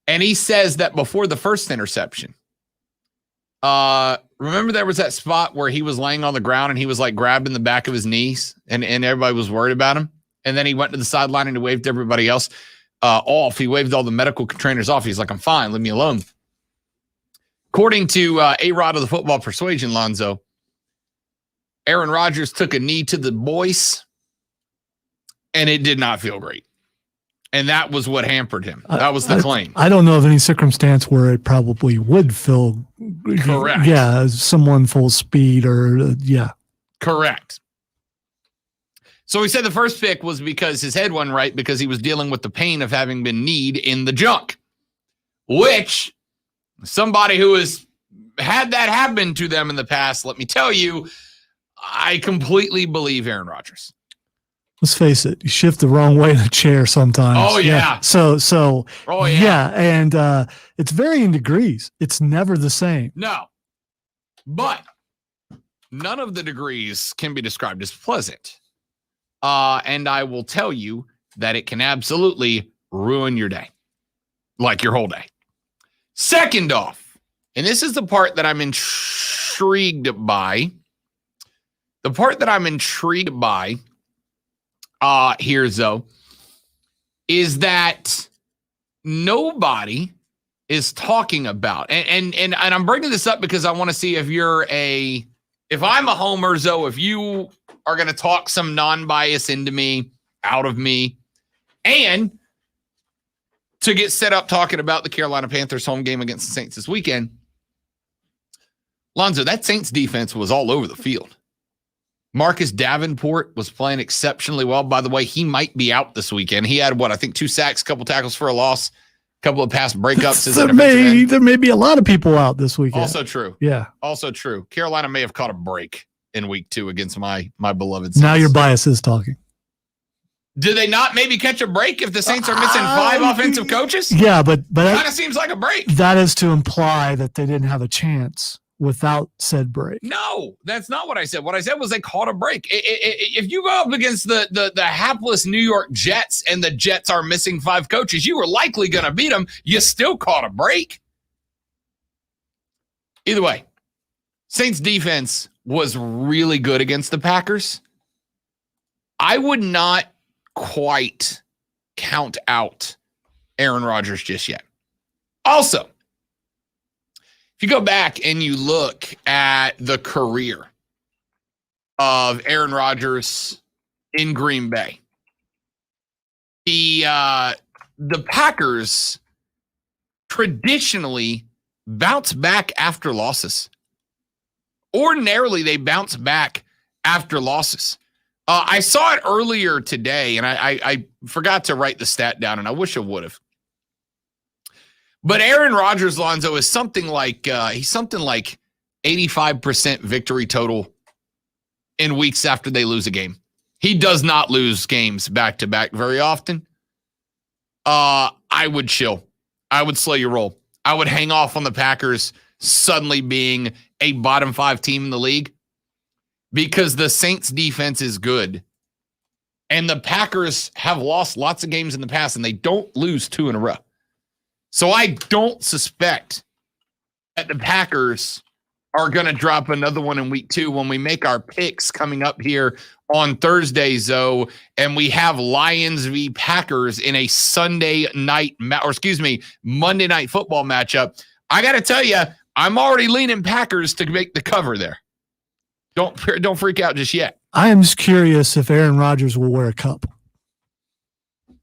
And he says that before the first interception, remember there was that spot where he was laying on the ground and he was like grabbing the back of his knees and everybody was worried about him. And then he went to the sideline and he waved everybody else off. He waved all the medical trainers off. He's like, I'm fine. Leave me alone. According to A-Rod of the Football Persuasion, Lonzo, Aaron Rodgers took a knee to the voice, and it did not feel great. And that was what hampered him. That was the claim. I don't know of any circumstance where it probably would feel correct. Yeah, someone full speed or Correct. So he said the first pick was because his head wasn't right because he was dealing with the pain of having been kneed in the junk, which somebody who has had that happen to them in the past, let me tell you, I completely believe Aaron Rodgers. Let's face it, you shift the wrong way in a chair sometimes. Oh, yeah. So oh, yeah. And it's varying degrees. It's never the same. No. But none of the degrees can be described as pleasant. And I will tell you that it can absolutely ruin your day. Like your whole day. Second off, and this is the part that I'm intrigued by. The part that I'm intrigued by here, Zoe, is that nobody is talking about, and I'm bringing this up because I want to see if if I'm a homer, Zoe, if you are going to talk some non-bias into me, out of me, and to get set up talking about the Carolina Panthers home game against the Saints this weekend. Lonzo, that Saints defense was all over the field. Marcus Davenport was playing exceptionally well. By the way, he might be out this weekend. He had, I think 2 sacks, a couple tackles for a loss, a couple of pass breakups. There may be a lot of people out this weekend. Also true. Yeah. Also true. Carolina may have caught a break in week 2 against my beloved Saints. Now your bias is talking. Do they not maybe catch a break if the Saints are missing 5 offensive coaches? Yeah, but it kind of seems like a break. That is to imply that they didn't have a chance without said break. No, that's not what I said. What I said was they caught a break. If you go up against the hapless New York Jets and the Jets are missing 5 coaches, you were likely going to beat them. You still caught a break. Either way, Saints defense was really good against the Packers. I would not quite count out Aaron Rodgers just yet. Also, if you go back and you look at the career of Aaron Rodgers in Green Bay, the Packers traditionally bounce back after losses. Ordinarily, they bounce back after losses. I saw it earlier today, and I forgot to write the stat down, and I wish I would have. But Aaron Rodgers, Lonzo, is something like 85% victory total in weeks after they lose a game. He does not lose games back to back very often. I would chill. I would slow your roll. I would hang off on the Packers suddenly being a bottom 5 team in the league because the Saints defense is good. And the Packers have lost lots of games in the past, and they don't lose 2 in a row. So I don't suspect that the Packers are going to drop another one in week 2 when we make our picks coming up here on Thursday, Zoe, and we have Lions v. Packers in a Monday Night Football matchup. I got to tell you, I'm already leaning Packers to make the cover there. Don't freak out just yet. I am just curious if Aaron Rodgers will wear a cup.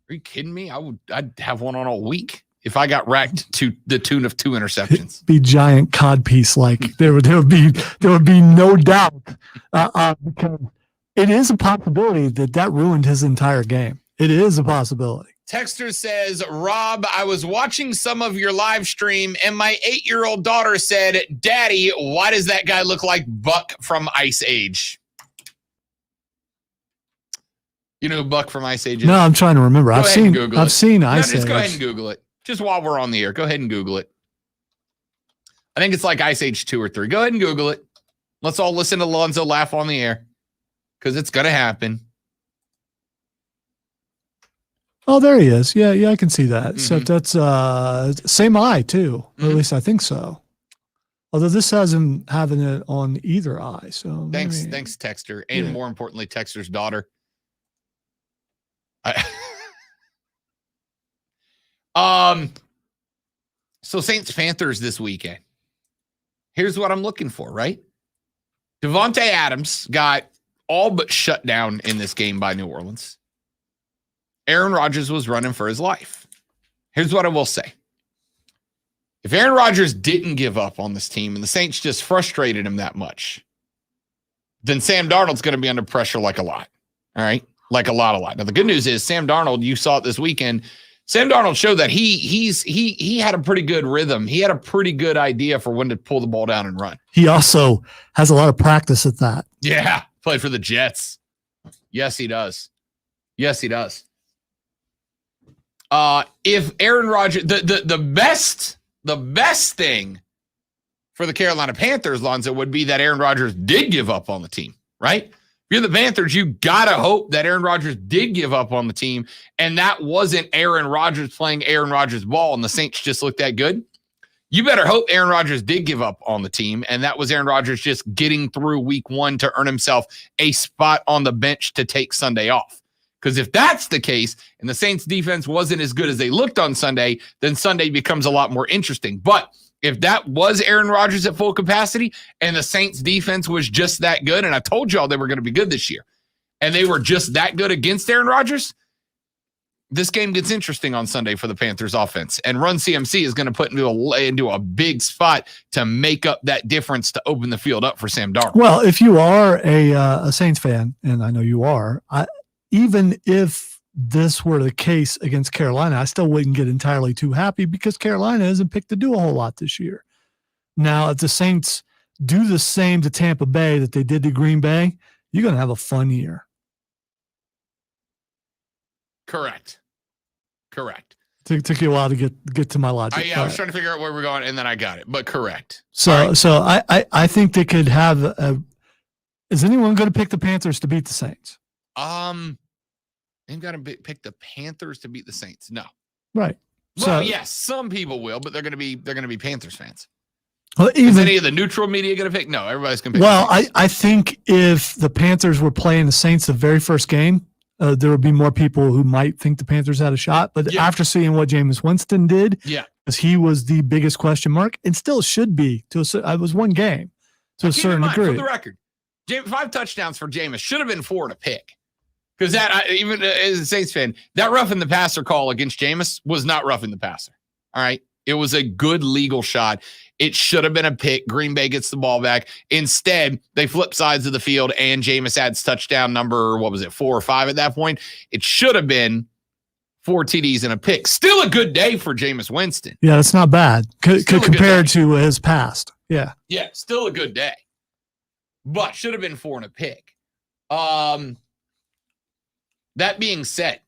Are you kidding me? I'd have one on all week if I got racked to the tune of 2 interceptions. It'd be giant codpiece like there would be no doubt because it is a possibility that ruined his entire game. It is a possibility. Texter says, Rob, I was watching some of your live stream and my 8-year-old daughter said, Daddy, why does that guy look like Buck from Ice Age? You know who Buck from Ice Age is? No, I'm trying to remember. I've seen Ice Age. Just go ahead and Google it. Just while we're on the air, go ahead and Google it. I think it's like Ice Age 2 or 3. Go ahead and Google it. Let's all listen to Lonzo laugh on the air because it's going to happen. Oh, there he is. Yeah, I can see that. So that's same eye too. Or at least I think so. Although this has him having it on either eye. So thanks, Texter, and more importantly, Texter's daughter. So Saints Panthers this weekend. Here's what I'm looking for, right? Devontae Adams got all but shut down in this game by New Orleans. Aaron Rodgers was running for his life. Here's what I will say. If Aaron Rodgers didn't give up on this team and the Saints just frustrated him that much, then Sam Darnold's going to be under pressure like a lot. All right? Like a lot. Now, the good news is Sam Darnold, you saw it this weekend. Sam Darnold showed that he had a pretty good rhythm. He had a pretty good idea for when to pull the ball down and run. He also has a lot of practice at that. Yeah, played for the Jets. Yes, he does. If Aaron Rodgers, the best thing for the Carolina Panthers, Lonzo, would be that Aaron Rodgers did give up on the team, right? If you're the Panthers, you got to hope that Aaron Rodgers did give up on the team, and that wasn't Aaron Rodgers playing Aaron Rodgers ball, and the Saints just looked that good. You better hope Aaron Rodgers did give up on the team, and that was Aaron Rodgers just getting through week 1 to earn himself a spot on the bench to take Sunday off. Because if that's the case, and the Saints defense wasn't as good as they looked on Sunday, then Sunday becomes a lot more interesting. But if that was Aaron Rodgers at full capacity and the Saints defense was just that good, and I told y'all they were going to be good this year, and they were just that good against Aaron Rodgers, this game gets interesting on Sunday for the Panthers offense. And Run CMC is going to put into a big spot to make up that difference to open the field up for Sam Darnold. Well, if you are a Saints fan, and I know you are, even if this were the case against Carolina, I still wouldn't get entirely too happy because Carolina hasn't picked to do a whole lot this year. Now, if the Saints do the same to Tampa Bay that they did to Green Bay, you're going to have a fun year. Correct. Took you a while to get to my logic. I was trying to figure out where we're going, and then I got it. But correct. So I think they could have is anyone going to pick the Panthers to beat the Saints? They've got to pick the Panthers to beat the Saints. No. Right. Well, yes, some people will, but they're going to be Panthers fans. Well, is any of the neutral media going to pick? No, everybody's going to pick. Well, I think if the Panthers were playing the Saints the very first game, there would be more people who might think the Panthers had a shot. But after seeing what Jameis Winston did, because he was the biggest question mark, and still should be. I was one game to a certain degree. For the record, 5 touchdowns for Jameis should have been 4 to pick. Because that, even as a Saints fan, that roughing the passer call against Jameis was not roughing the passer. All right. It was a good legal shot. It should have been a pick. Green Bay gets the ball back. Instead, they flip sides of the field and Jameis adds touchdown number, 4 or 5 at that point. It should have been 4 TDs and a pick. Still a good day for Jameis Winston. Yeah, that's not bad compared to his past. Yeah. Yeah, still a good day. But should have been 4 and a pick. That being said,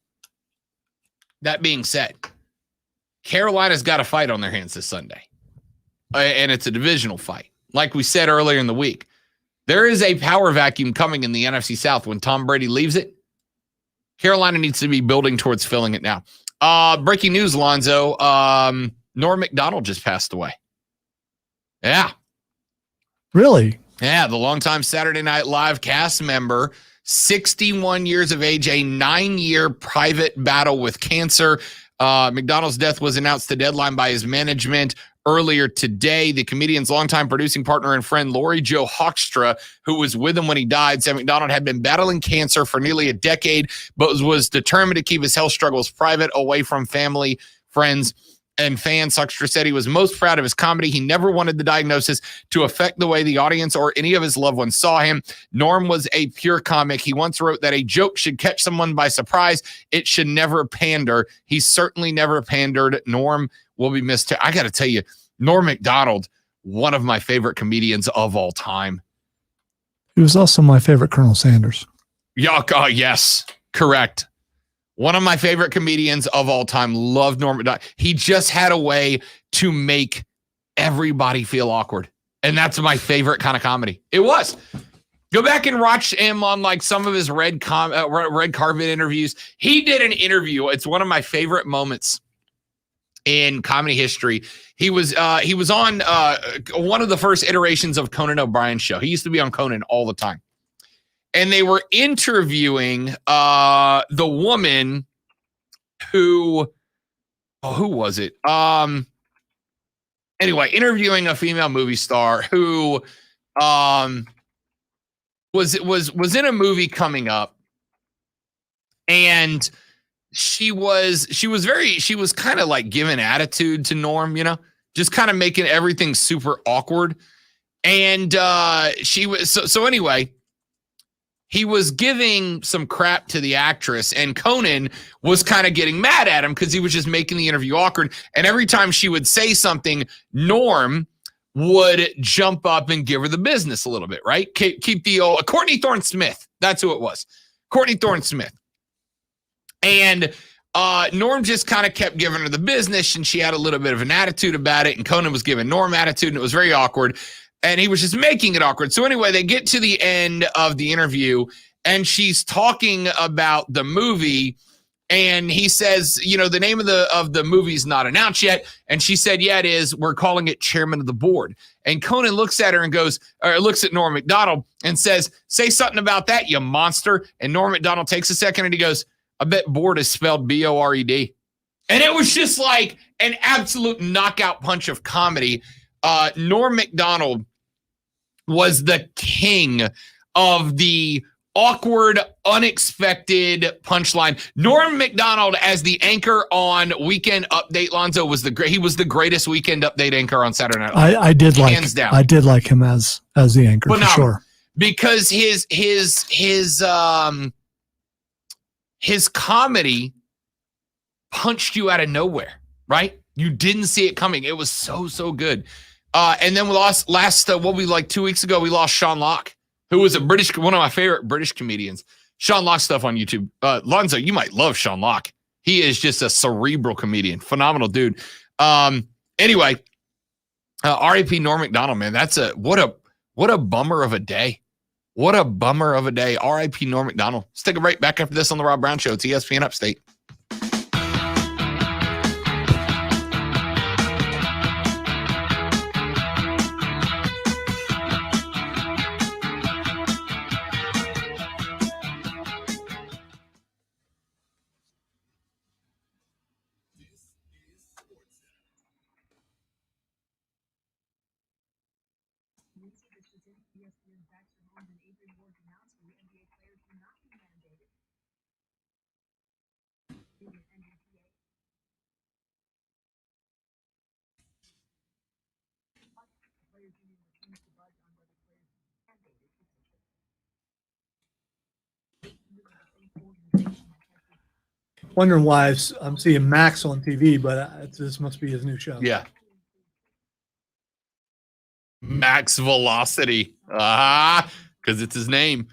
Carolina's got a fight on their hands this Sunday. and it's a divisional fight. Like we said earlier in the week, there is a power vacuum coming in the NFC South when Tom Brady leaves it. Carolina needs to be building towards filling it now. Breaking news, Lonzo. Norm Macdonald just passed away. Yeah. Really? Yeah, the longtime Saturday Night Live cast member, 61 years of age, a 9-year private battle with cancer. McDonald's death was announced to Deadline by his management earlier today. The comedian's longtime producing partner and friend, Lori Jo Hoekstra, who was with him when he died, said McDonald had been battling cancer for nearly a decade, but was determined to keep his health struggles private, away from family, friends, and fans. Hoekstra said he was most proud of his comedy. He never wanted the diagnosis to affect the way the audience or any of his loved ones saw him. Norm was a pure comic. He once wrote that a joke should catch someone by surprise. It should never pander. He certainly never pandered. Norm will be missed. I got to tell you, Norm Macdonald, one of my favorite comedians of all time. He was also my favorite Colonel Sanders. Yes, correct. One of my favorite comedians of all time. Loved Norm Macdonald. He just had a way to make everybody feel awkward. And that's my favorite kind of comedy. It was. Go back and watch him on like some of his red carpet interviews. He did an interview. It's one of my favorite moments in comedy history. He was on one of the first iterations of Conan O'Brien's show. He used to be on Conan all the time. And they were interviewing the woman who was it? Anyway, interviewing a female movie star who was in a movie coming up, and she was kind of like giving attitude to Norm, just kind of making everything super awkward. And she was so anyway. He was giving some crap to the actress, and Conan was kind of getting mad at him because he was just making the interview awkward. And every time she would say something, Norm would jump up and give her the business a little bit, right? Keep the old Courtney Thorne Smith. That's who it was. Courtney Thorne Smith. And Norm just kind of kept giving her the business, and she had a little bit of an attitude about it. And Conan was giving Norm attitude, and it was very awkward. And he was just making it awkward. So anyway, they get to the end of the interview, and she's talking about the movie, and he says, the name of the movie's not announced yet. And she said, yeah, it is. We're calling it Chairman of the Board. And Conan looks at her and looks at Norm Macdonald and says, say something about that, you monster. And Norm Macdonald takes a second and he goes, I bet board is spelled B-O-R-E-D. And it was just like an absolute knockout punch of comedy. Norm Macdonald was the king of the awkward, unexpected punchline. Norm Macdonald as the anchor on Weekend Update, Lonzo, he was the greatest Weekend Update anchor on Saturday Night Live. I did hands down. I did like him as the anchor, for sure. Because his comedy punched you out of nowhere, right? You didn't see it coming. It was so good. And then we lost 2 weeks ago, we lost Sean Locke, who was one of my favorite British comedians. Sean Locke stuff on YouTube. Lonzo, you might love Sean Locke. He is just a cerebral comedian. Phenomenal dude. Anyway, R.I.P. Norm Macdonald, man. What a bummer of a day. What a bummer of a day. R.I.P. Norm Macdonald. Let's take a break. Back after this on the Rob Brown Show. It's ESPN Upstate. Wondering why I'm seeing Max on TV, but this must be his new show. Yeah. Max Velocity. Because it's his name.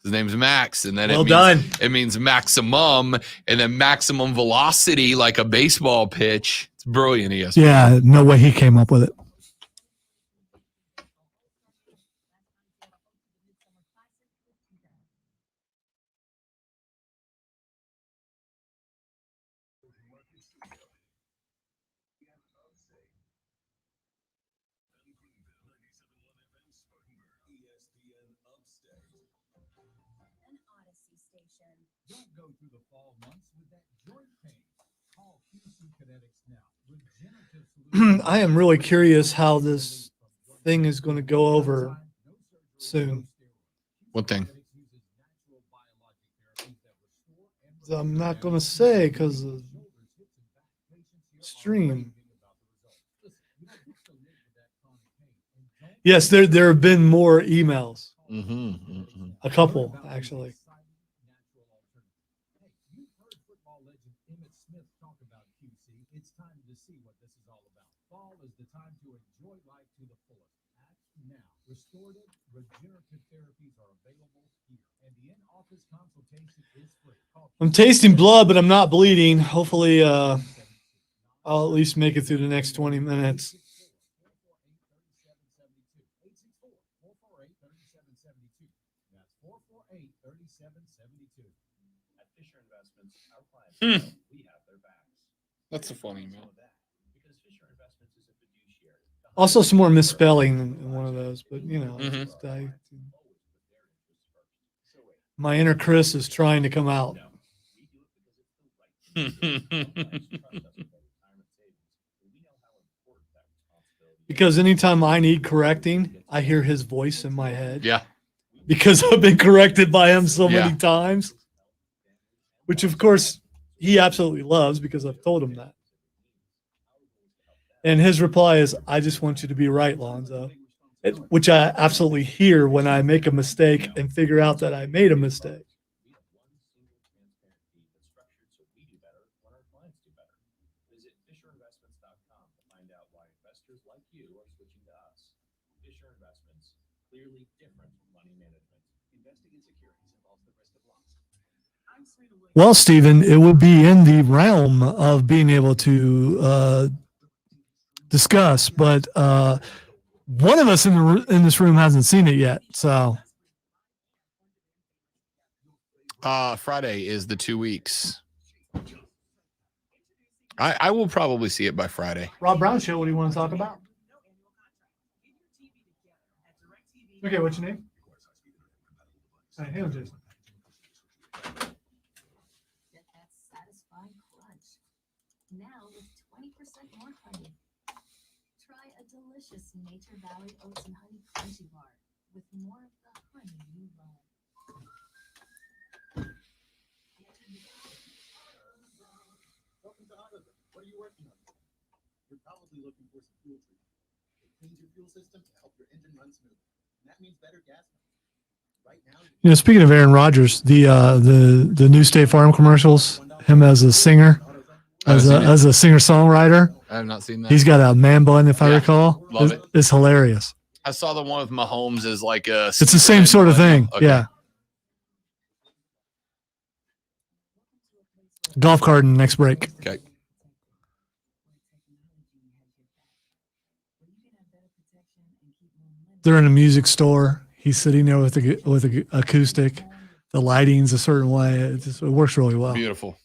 His name's Max. And then it means maximum, and then maximum velocity, like a baseball pitch. It's brilliant, ESPN. Yeah, no way he came up with it. Don't go through the fall months with that joint pain. Call QC Kinetics now. Regenerative solutions. I am really curious how this thing is going to go over soon. What thing? I'm not going to say because of stream. Yes, there have been more emails. A couple, actually. It's time to see what this is all about. Fall is the time to enjoy life to the fullest. Act now. Restorative, regenerative therapies are available here, and the in-office consultation is free. I'm tasting blood, but I'm not bleeding. Hopefully, I'll at least make it through the next 20 minutes. At Fisher Investments, our clients, we have their backs. That's a funny email. Because Fisher Investments is a fiduciary. Also, some more misspelling in one of those, but you know, just, my inner Chris is trying to come out. Because anytime I need correcting, I hear his voice in my head. Yeah. Because I've been corrected by him so Yeah. many times, which of course he absolutely loves because I've told him that. And his reply is, I just want you to be right, Lonzo, which I absolutely hear when I make a mistake and figure out that I made a mistake. Visit FisherInvestments.com to find out why investors like you are switching to us. Fisher Investments, clearly different money management. Investing in securities involves the risk of loss. I'm Serena Williams. Well, Stephen, it would be in the realm of being able to discuss, but one of us in this room hasn't seen it yet. So Friday is the 2 weeks. I will probably see it by Friday. Rob Brown Show, what do you want to talk about? Okay, what's your name? Hey, Jason. Get that satisfying crunch. Now with 20% more honey. Try a delicious Nature Valley Oats and Honey Crunchy Bar with more of the honey you love. Welcome to AutoZone. What are you working on? You're probably looking for some fuel treatment. It cleans your fuel system to help your engine run smooth. And that means better gas mileage. Right now, You know, speaking of Aaron Rodgers, the new State Farm commercials, him as a singer, as a singer-songwriter. I have not seen that. He's got a man bun, if I recall. Love it. It's hilarious. I saw the one with Mahomes as like a. It's the same sort of thing. Okay. Yeah. Golf cart in the next break. Okay. They're in a music store. He's sitting there with a acoustic. The lighting's a certain way. It works really well. Beautiful.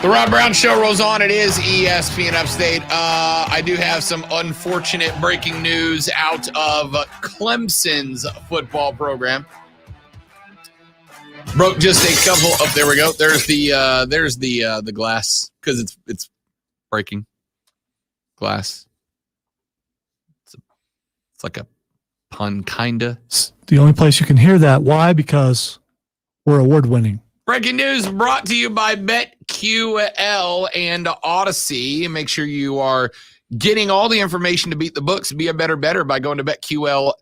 The Rob Brown Show rolls on. It is ESPN Upstate. I do have some unfortunate breaking news out of Clemson's football program. Broke just a couple of. There we go. There's the glass because it's breaking glass. It's like a pun, kinda. The only place you can hear that. Why? Because we're award winning. Breaking news brought to you by BetQL and Odyssey. Make sure you are getting all the information to beat the books, be a better by going to BetQL.com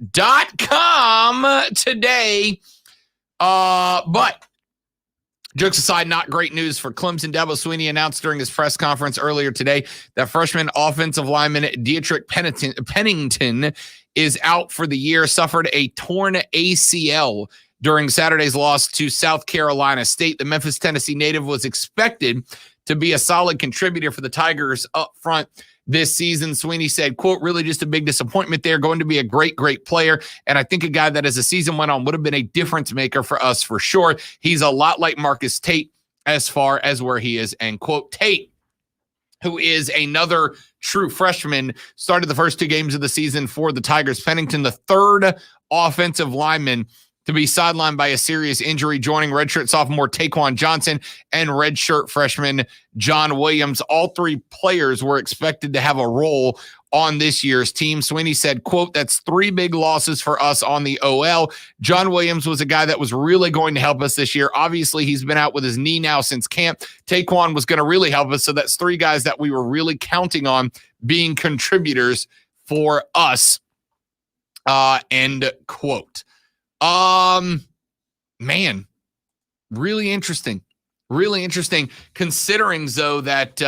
today. But jokes aside, not great news for Clemson. Dabo Swinney announced during his press conference earlier today that freshman offensive lineman Dietrich Pennington is out for the year, suffered a torn ACL during Saturday's loss to South Carolina State. The Memphis, Tennessee native was expected to be a solid contributor for the Tigers up front this season. Sweeney said, quote, really just a big disappointment there. Going to be a great, great player. And I think a guy that as the season went on would have been a difference maker for us for sure. He's a lot like Marcus Tate as far as where he is, end quote. Tate, who is another true freshman, started the first 2 games of the season for the Tigers. Pennington, the third offensive lineman to be sidelined by a serious injury, joining redshirt sophomore Taquan Johnson and redshirt freshman John Williams. All 3 players were expected to have a role on this year's team. Sweeney said, quote, that's 3 big losses for us on the OL. John Williams was a guy that was really going to help us this year. Obviously, he's been out with his knee now since camp. Taquan was going to really help us. So that's 3 guys that we were really counting on being contributors for us. End quote. Man, really interesting. Really interesting, considering, though, that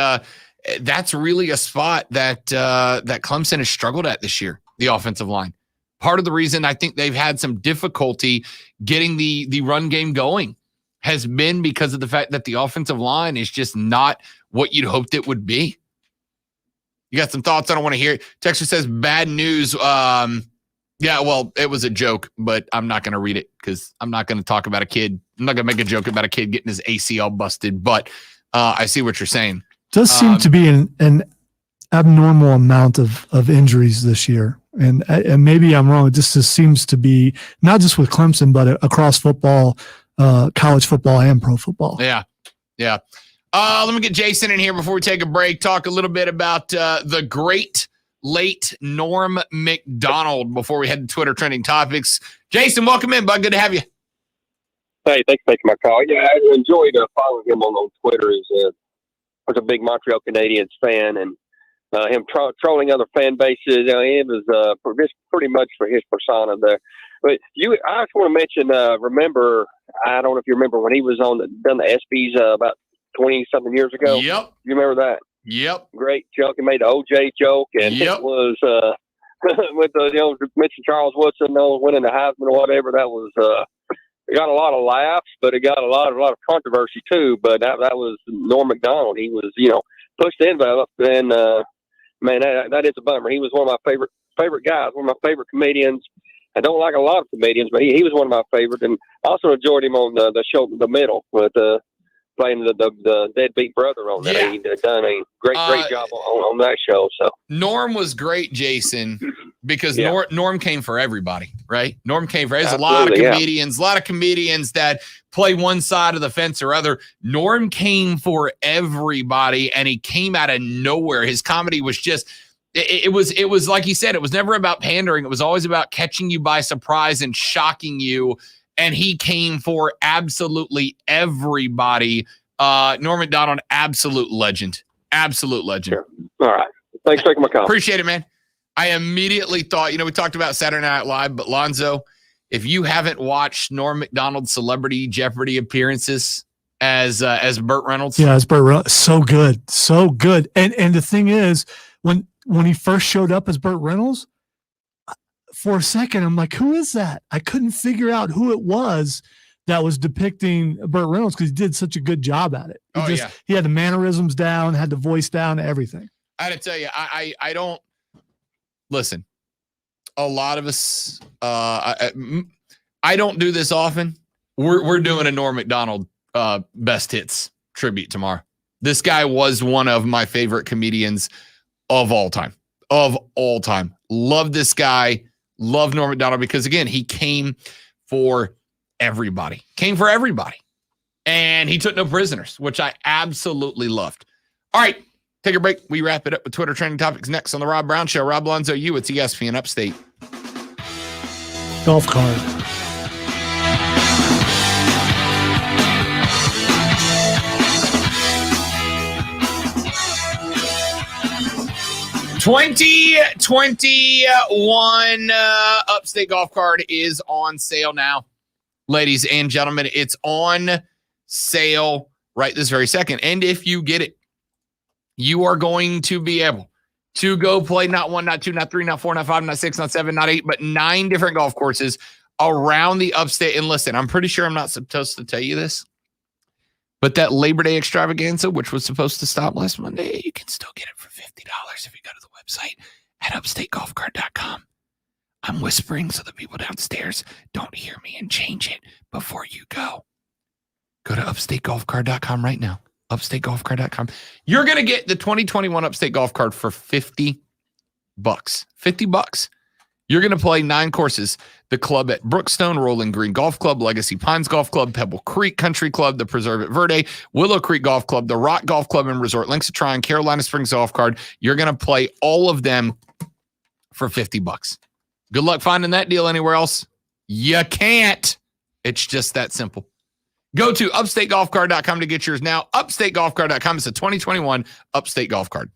that's really a spot that that Clemson has struggled at this year, the offensive line. Part of the reason I think they've had some difficulty getting the run game going has been because of the fact that the offensive line is just not what you'd hoped it would be. You got some thoughts? I don't want to hear it. Texter says, bad news. Yeah, well, it was a joke, but I'm not going to read it because I'm not going to talk about a kid. I'm not going to make a joke about a kid getting his ACL busted, but I see what you're saying. Does seem to be an abnormal amount of injuries this year. And maybe I'm wrong. It just seems to be not just with Clemson, but across football, college football and pro football. Yeah. Yeah. Let me get Jason in here before we take a break. Talk a little bit about the great late Norm Macdonald before we head to Twitter trending topics. Jason, welcome in, bud. Good to have you. Hey, thanks for taking my call. Yeah, I enjoyed following him on Twitter. I was a big Montreal Canadiens fan, and him trolling other fan bases. It was pretty much for his persona there. But I just want to mention, remember, I don't know if you remember when he was done the ESPYs about 20-something years ago. Yep. You remember that? Yep. Great joke. He made the OJ joke, and it was with the mentioned Charles Woodson winning the Heisman or whatever. That was it got a lot of laughs, but it got a lot of controversy too. But that was Norm Macdonald. He was pushed the envelope, and man, that is a bummer. He was one of my favorite guys, one of my favorite comedians. I don't like a lot of comedians, but he was one of my favorites, and I also enjoyed him on the show The Middle with playing the deadbeat brother on that. Yeah. He done a great job on that show. So Norm was great, Jason, because Norm came for everybody, right? Norm came for. There's a lot of comedians that play one side of the fence or other. Norm came for everybody, and he came out of nowhere. His comedy was just. It was like he said. It was never about pandering. It was always about catching you by surprise and shocking you. And he came for absolutely everybody. Norm Macdonald, absolute legend. Absolute legend. Sure. All right. Thanks for taking my call. Appreciate it, man. I immediately thought, we talked about Saturday Night Live, but Lonzo, if you haven't watched Norm Macdonald's Celebrity Jeopardy appearances as Burt Reynolds. Yeah, as Burt Reynolds. So good. So good. And the thing is, when he first showed up as Burt Reynolds, for a second, I'm like, who is that? I couldn't figure out who it was that was depicting Burt Reynolds because he did such a good job at it. He had the mannerisms down, had the voice down, everything. I had to tell you, I don't listen. A lot of us, I don't do this often. We're doing a Norm Macdonald best hits tribute tomorrow. This guy was one of my favorite comedians of all time. Love this guy. Love Norm Macdonald because, again, he came for everybody. And he took no prisoners, which I absolutely loved. All right, take a break. We wrap it up with Twitter trending topics next on the Rob Brown Show. Rob Lonzo, it's ESPN Upstate. Golf cart. $2021 Upstate Golf Card is on sale now. Ladies and gentlemen, it's on sale right this very second. And if you get it, you are going to be able to go play not 1, not 2, not 3, not 4, not 5, not 6, not 7, not 8, but 9 different golf courses around the Upstate. And listen, I'm pretty sure I'm not supposed to tell you this, But that Labor Day extravaganza, which was supposed to stop last Monday, you can still get it for $50 if you go to the website at upstategolfcart.com. I'm whispering so the people downstairs don't hear me and change it before you go. Go to upstategolfcart.com right now. Upstategolfcart.com. You're going to get the 2021 Upstate Golf Cart for $50. $50. You're going to play 9 courses. The club at Brookstone, Rolling Green Golf Club, Legacy Pines Golf Club, Pebble Creek Country Club, the Preserve at Verde, Willow Creek Golf Club, the Rock Golf Club and Resort, Links of Tryon, Carolina Springs Golf Cart. You're going to play all of them for $50. Good luck finding that deal anywhere else. You can't. It's just that simple. Go to upstategolfcart.com to get yours now. Upstategolfcart.com is a 2021 Upstate Golf Cart.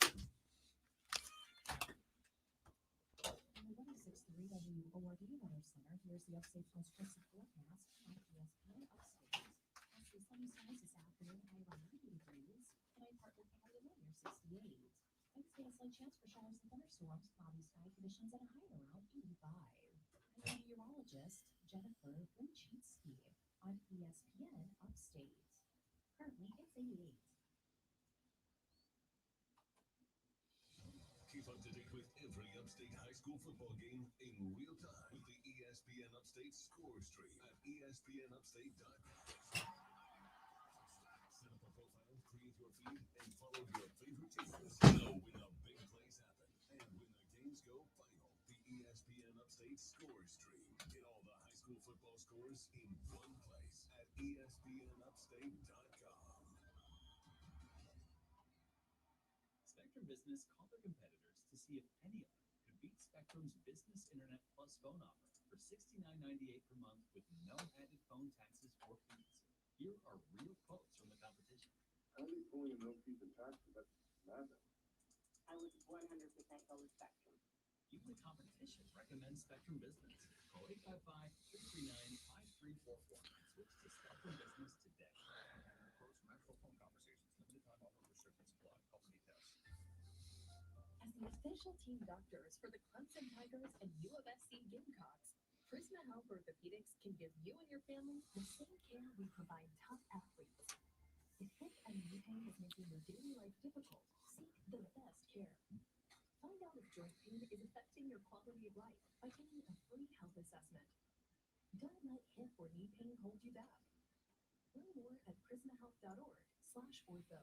Chance for showers and thunderstorms, cloudy sky conditions, and a high around 85. Meteorologist Jennifer Winchitsky on ESPN Upstate. Currently, it's 88. Keep up to date with every Upstate high school football game in real time with the ESPN Upstate score stream at ESPNUpstate.com. Set up a profile, create your feed, and follow your favorite teams. Know when the big plays happen and when the games go final. The ESPN Upstate score stream. Get all the high school football scores in one place at ESPNUpstate.com. Spectrum Business called their competitors to see if any of them could beat Spectrum's Business Internet Plus phone offer for $69.98 per month with no added phone taxes or fees. Here are real quotes from the competition. I only phone no fees and taxes, that's nada. I would 100% go with Spectrum. Even the competition recommends Spectrum Business. Call 855-339-5344 and switch to Spectrum Business today. Close natural phone conversations. Limited time offer restrictions apply. Call for details. As the official team doctors for the Clemson Tigers and U of SC Gamecocks, Prisma Health Orthopedics can give you and your family the same care we provide top athletes. If hip and knee pain is making your daily life difficult, seek the best care. Find out if joint pain is affecting your quality of life by taking a free health assessment. Don't let hip or knee pain hold you back. Learn more at prismahealth.org/ortho.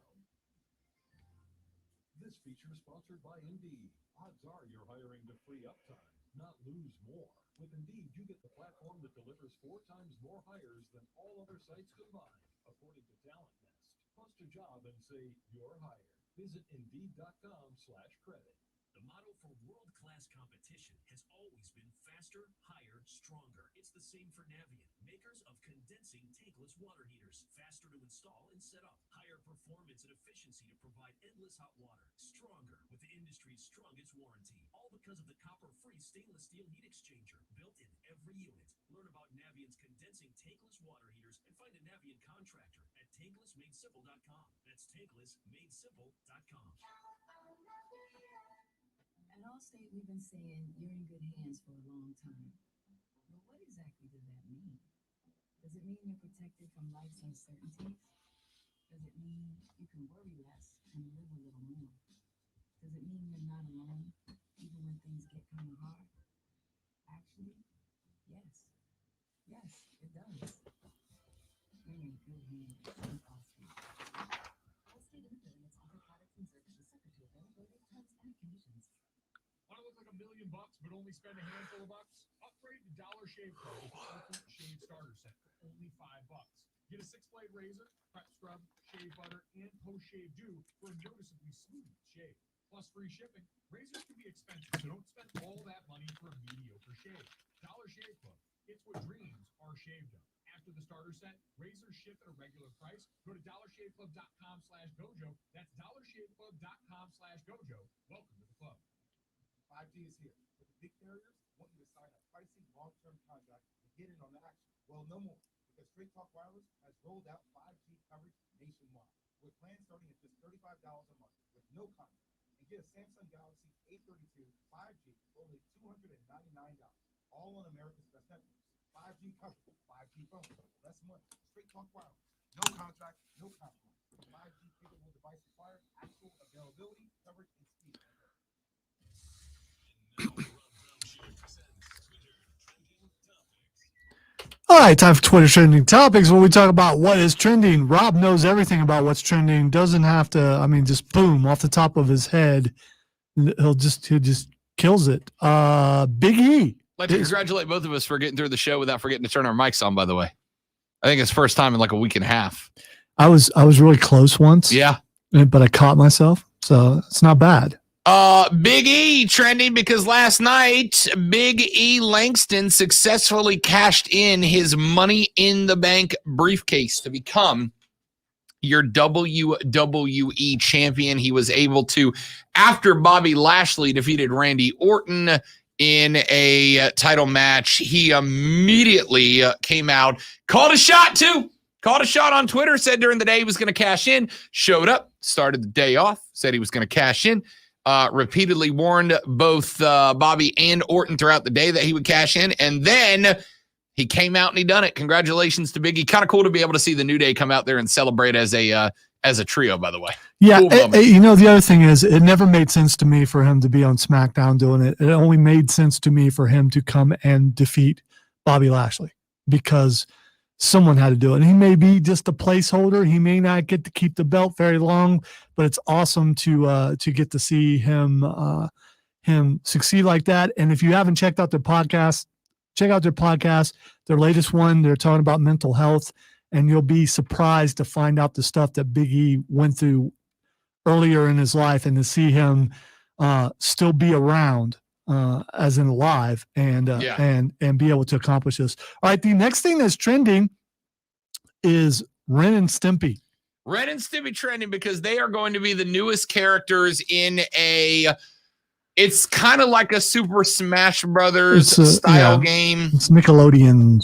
This feature is sponsored by Indeed. Odds are you're hiring to free up time, not lose more. With Indeed, you get the platform that delivers 4 times more hires than all other sites combined, according to Talent Nest. Post a job and say you're hired. Visit Indeed.com/credit. The motto for world-class competition has always been faster, higher, stronger. It's the same for Navient, makers of condensing tankless water heaters. Faster to install and set up. Higher performance and efficiency to provide endless hot water. Stronger with the industry's strongest warranty. All because of the copper-free stainless steel heat exchanger built in every unit. Learn about Navient's condensing tankless water heaters and find a Navient contractor at tanklessmadesimple.com. That's tanklessmadesimple.com. At Allstate, we've been saying you're in good hands for a long time. But what exactly does that mean? Does it mean you're protected from life's uncertainties? Does it mean you can worry less and live a little more? Does it mean you're not alone, even when things get kind of hard? Actually, yes. Yes, it does. You're in good hands with Allstate. Allstate and affiliates offer products and services subject to availability, terms, and conditions. Want to look like $1 million but only spend a handful of bucks? Upgrade to Dollar Shave Pro with the Ultimate Shave Starter Set for only $5. Get a 6-blade razor, prep scrub, shave butter, and post-shave dew for a noticeably smooth shave. Plus free shipping. Razors can be expensive, so don't spend all that money for a mediocre shave. Dollar Shave Club. It's what dreams are shaved of. After the starter set, razors ship at a regular price. Go to dollarshaveclub.com/gojo. That's dollarshaveclub.com/gojo. Welcome to the club. 5G is here, but the big carriers want you to sign a pricey long-term contract to get in on the action. Well, no more, because Straight Talk Wireless has rolled out 5G coverage nationwide, with plans starting at just $35 a month with no contract. And get a Samsung Galaxy A32 5G for only $299, all on America's best networks. 5G coverage, 5G phone, less money. Straight Talk Wireless. No contract, no compromise. With a 5G capable device required, actual availability, coverage, and speed. All right, time for Twitter trending topics where we talk about what is trending. Rob knows everything about what's trending. Doesn't have to, just boom off the top of his head. He'll just kills it. Big E. I'd like to congratulate both of us for getting through the show without forgetting to turn our mics on, by the way. I think it's first time in like a week and a half. I was really close once. Yeah. But I caught myself, so it's not bad. Big E trending because last night Big E Langston successfully cashed in his Money in the Bank briefcase to become your WWE champion. He was able to, after Bobby Lashley defeated Randy Orton in a title match, he immediately came out, called a shot on Twitter, said during the day he was going to cash in, showed up, started the day off, said he was going to cash in. Repeatedly warned both Bobby and Orton throughout the day that he would cash in, and then he came out and he done it. Congratulations to Biggie. Kind of cool to be able to see the New Day come out there and celebrate as a trio, by the way. Yeah, Cool moment. the other thing is it never made sense to me for him to be on SmackDown doing it. It only made sense to me for him to come and defeat Bobby Lashley because someone had to do it. And he may be just a placeholder. He may not get to keep the belt very long, but it's awesome to get to see him succeed like that. And if you haven't checked out their podcast, check out their podcast. Their latest one, they're talking about mental health, and you'll be surprised to find out the stuff that Big E went through earlier in his life, and to see him still be around as in alive and be able to accomplish this. All right, the next thing that's trending is Ren and Stimpy. Ren and Stimpy trending because they are going to be the newest characters in it's kind of like a Super Smash Brothers style game. It's the Nickelodeon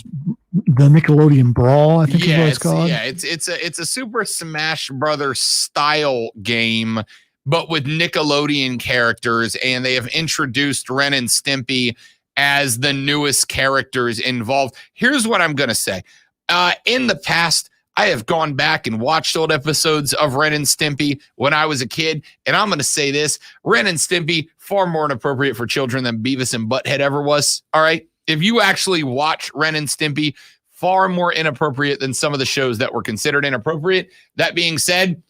Brawl, I think is what it's called. Yeah, it's a Super Smash Brothers style game, but with Nickelodeon characters, and they have introduced Ren and Stimpy as the newest characters involved. Here's what I'm going to say. In the past, I have gone back and watched old episodes of Ren and Stimpy when I was a kid, and I'm going to say this. Ren and Stimpy, far more inappropriate for children than Beavis and Butthead ever was, all right? If you actually watch Ren and Stimpy, far more inappropriate than some of the shows that were considered inappropriate. That being said,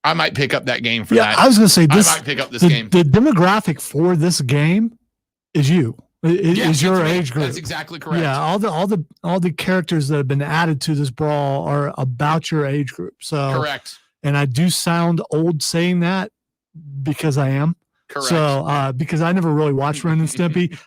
I might pick up that game for that. I was going to say I might pick up this game. The demographic for this game is you. Is your age group. That's exactly correct. Yeah, all the characters that have been added to this brawl are about your age group. So correct. And I do sound old saying that because I am. Correct. So because I never really watched Ren and Stimpy. I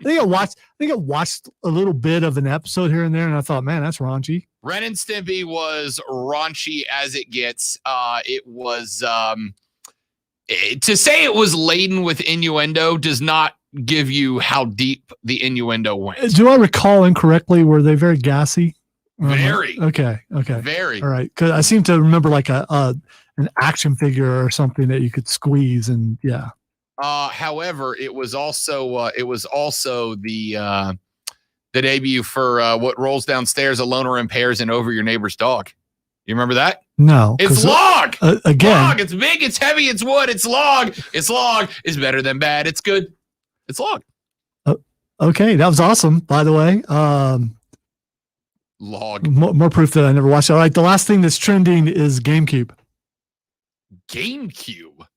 think I watched a little bit of an episode here and there, and I thought, man, that's raunchy. Ren and Stimpy was raunchy as it gets. It was to say it was laden with innuendo does not give you how deep the innuendo went. Do I recall incorrectly? Were they very gassy? Very. Okay. Very. All right. Because I seem to remember like an action figure or something that you could squeeze, and yeah. However, it was also the debut for What Rolls Downstairs Alone in Pairs and Over Your Neighbor's Dog. You remember that? No. It's log. Again. Log. It's big. It's heavy. It's wood. It's log. It's log. It's better than bad. It's good. It's log. Okay, that was awesome. By the way, log. More proof that I never watched it. All right, the last thing that's trending is GameCube. GameCube.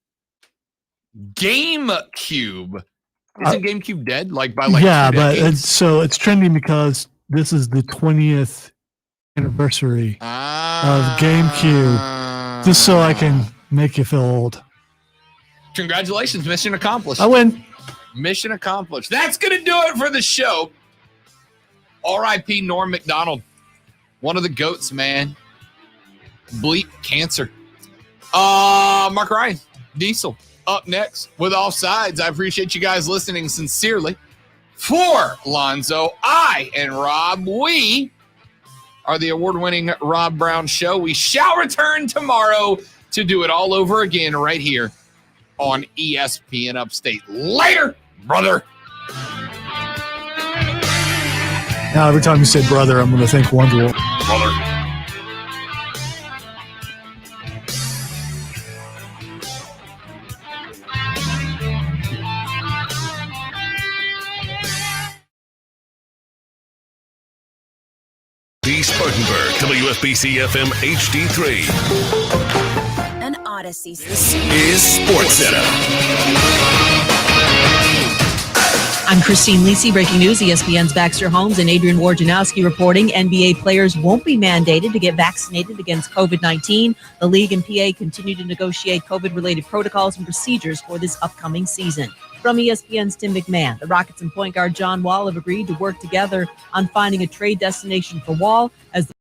Isn't GameCube dead? Yeah, but it's trending because this is the 20th anniversary of GameCube. Just so I can make you feel old. Congratulations, mission accomplished. I win. Mission accomplished. That's going to do it for the show. R.I.P. Norm Macdonald. One of the GOATs, man. Bleep cancer. Mark Ryan, Diesel, up next with Offsides. I appreciate you guys listening sincerely. For Lonzo, I and Rob, we are the award-winning Rob Brown Show. We shall return tomorrow to do it all over again right here on ESPN Upstate. Later, brother. Now, every time you say brother, I'm going to think Wonderwall. Brother. WSB Spartanburg, WSBC FM HD3. An Odyssey. This is SportsCenter. I'm Christine Lisi. Breaking news, ESPN's Baxter Holmes and Adrian Wojnarowski reporting NBA players won't be mandated to get vaccinated against COVID-19. The league and PA continue to negotiate COVID-related protocols and procedures for this upcoming season. From ESPN's Tim McMahon, the Rockets and point guard John Wall have agreed to work together on finding a trade destination for Wall as the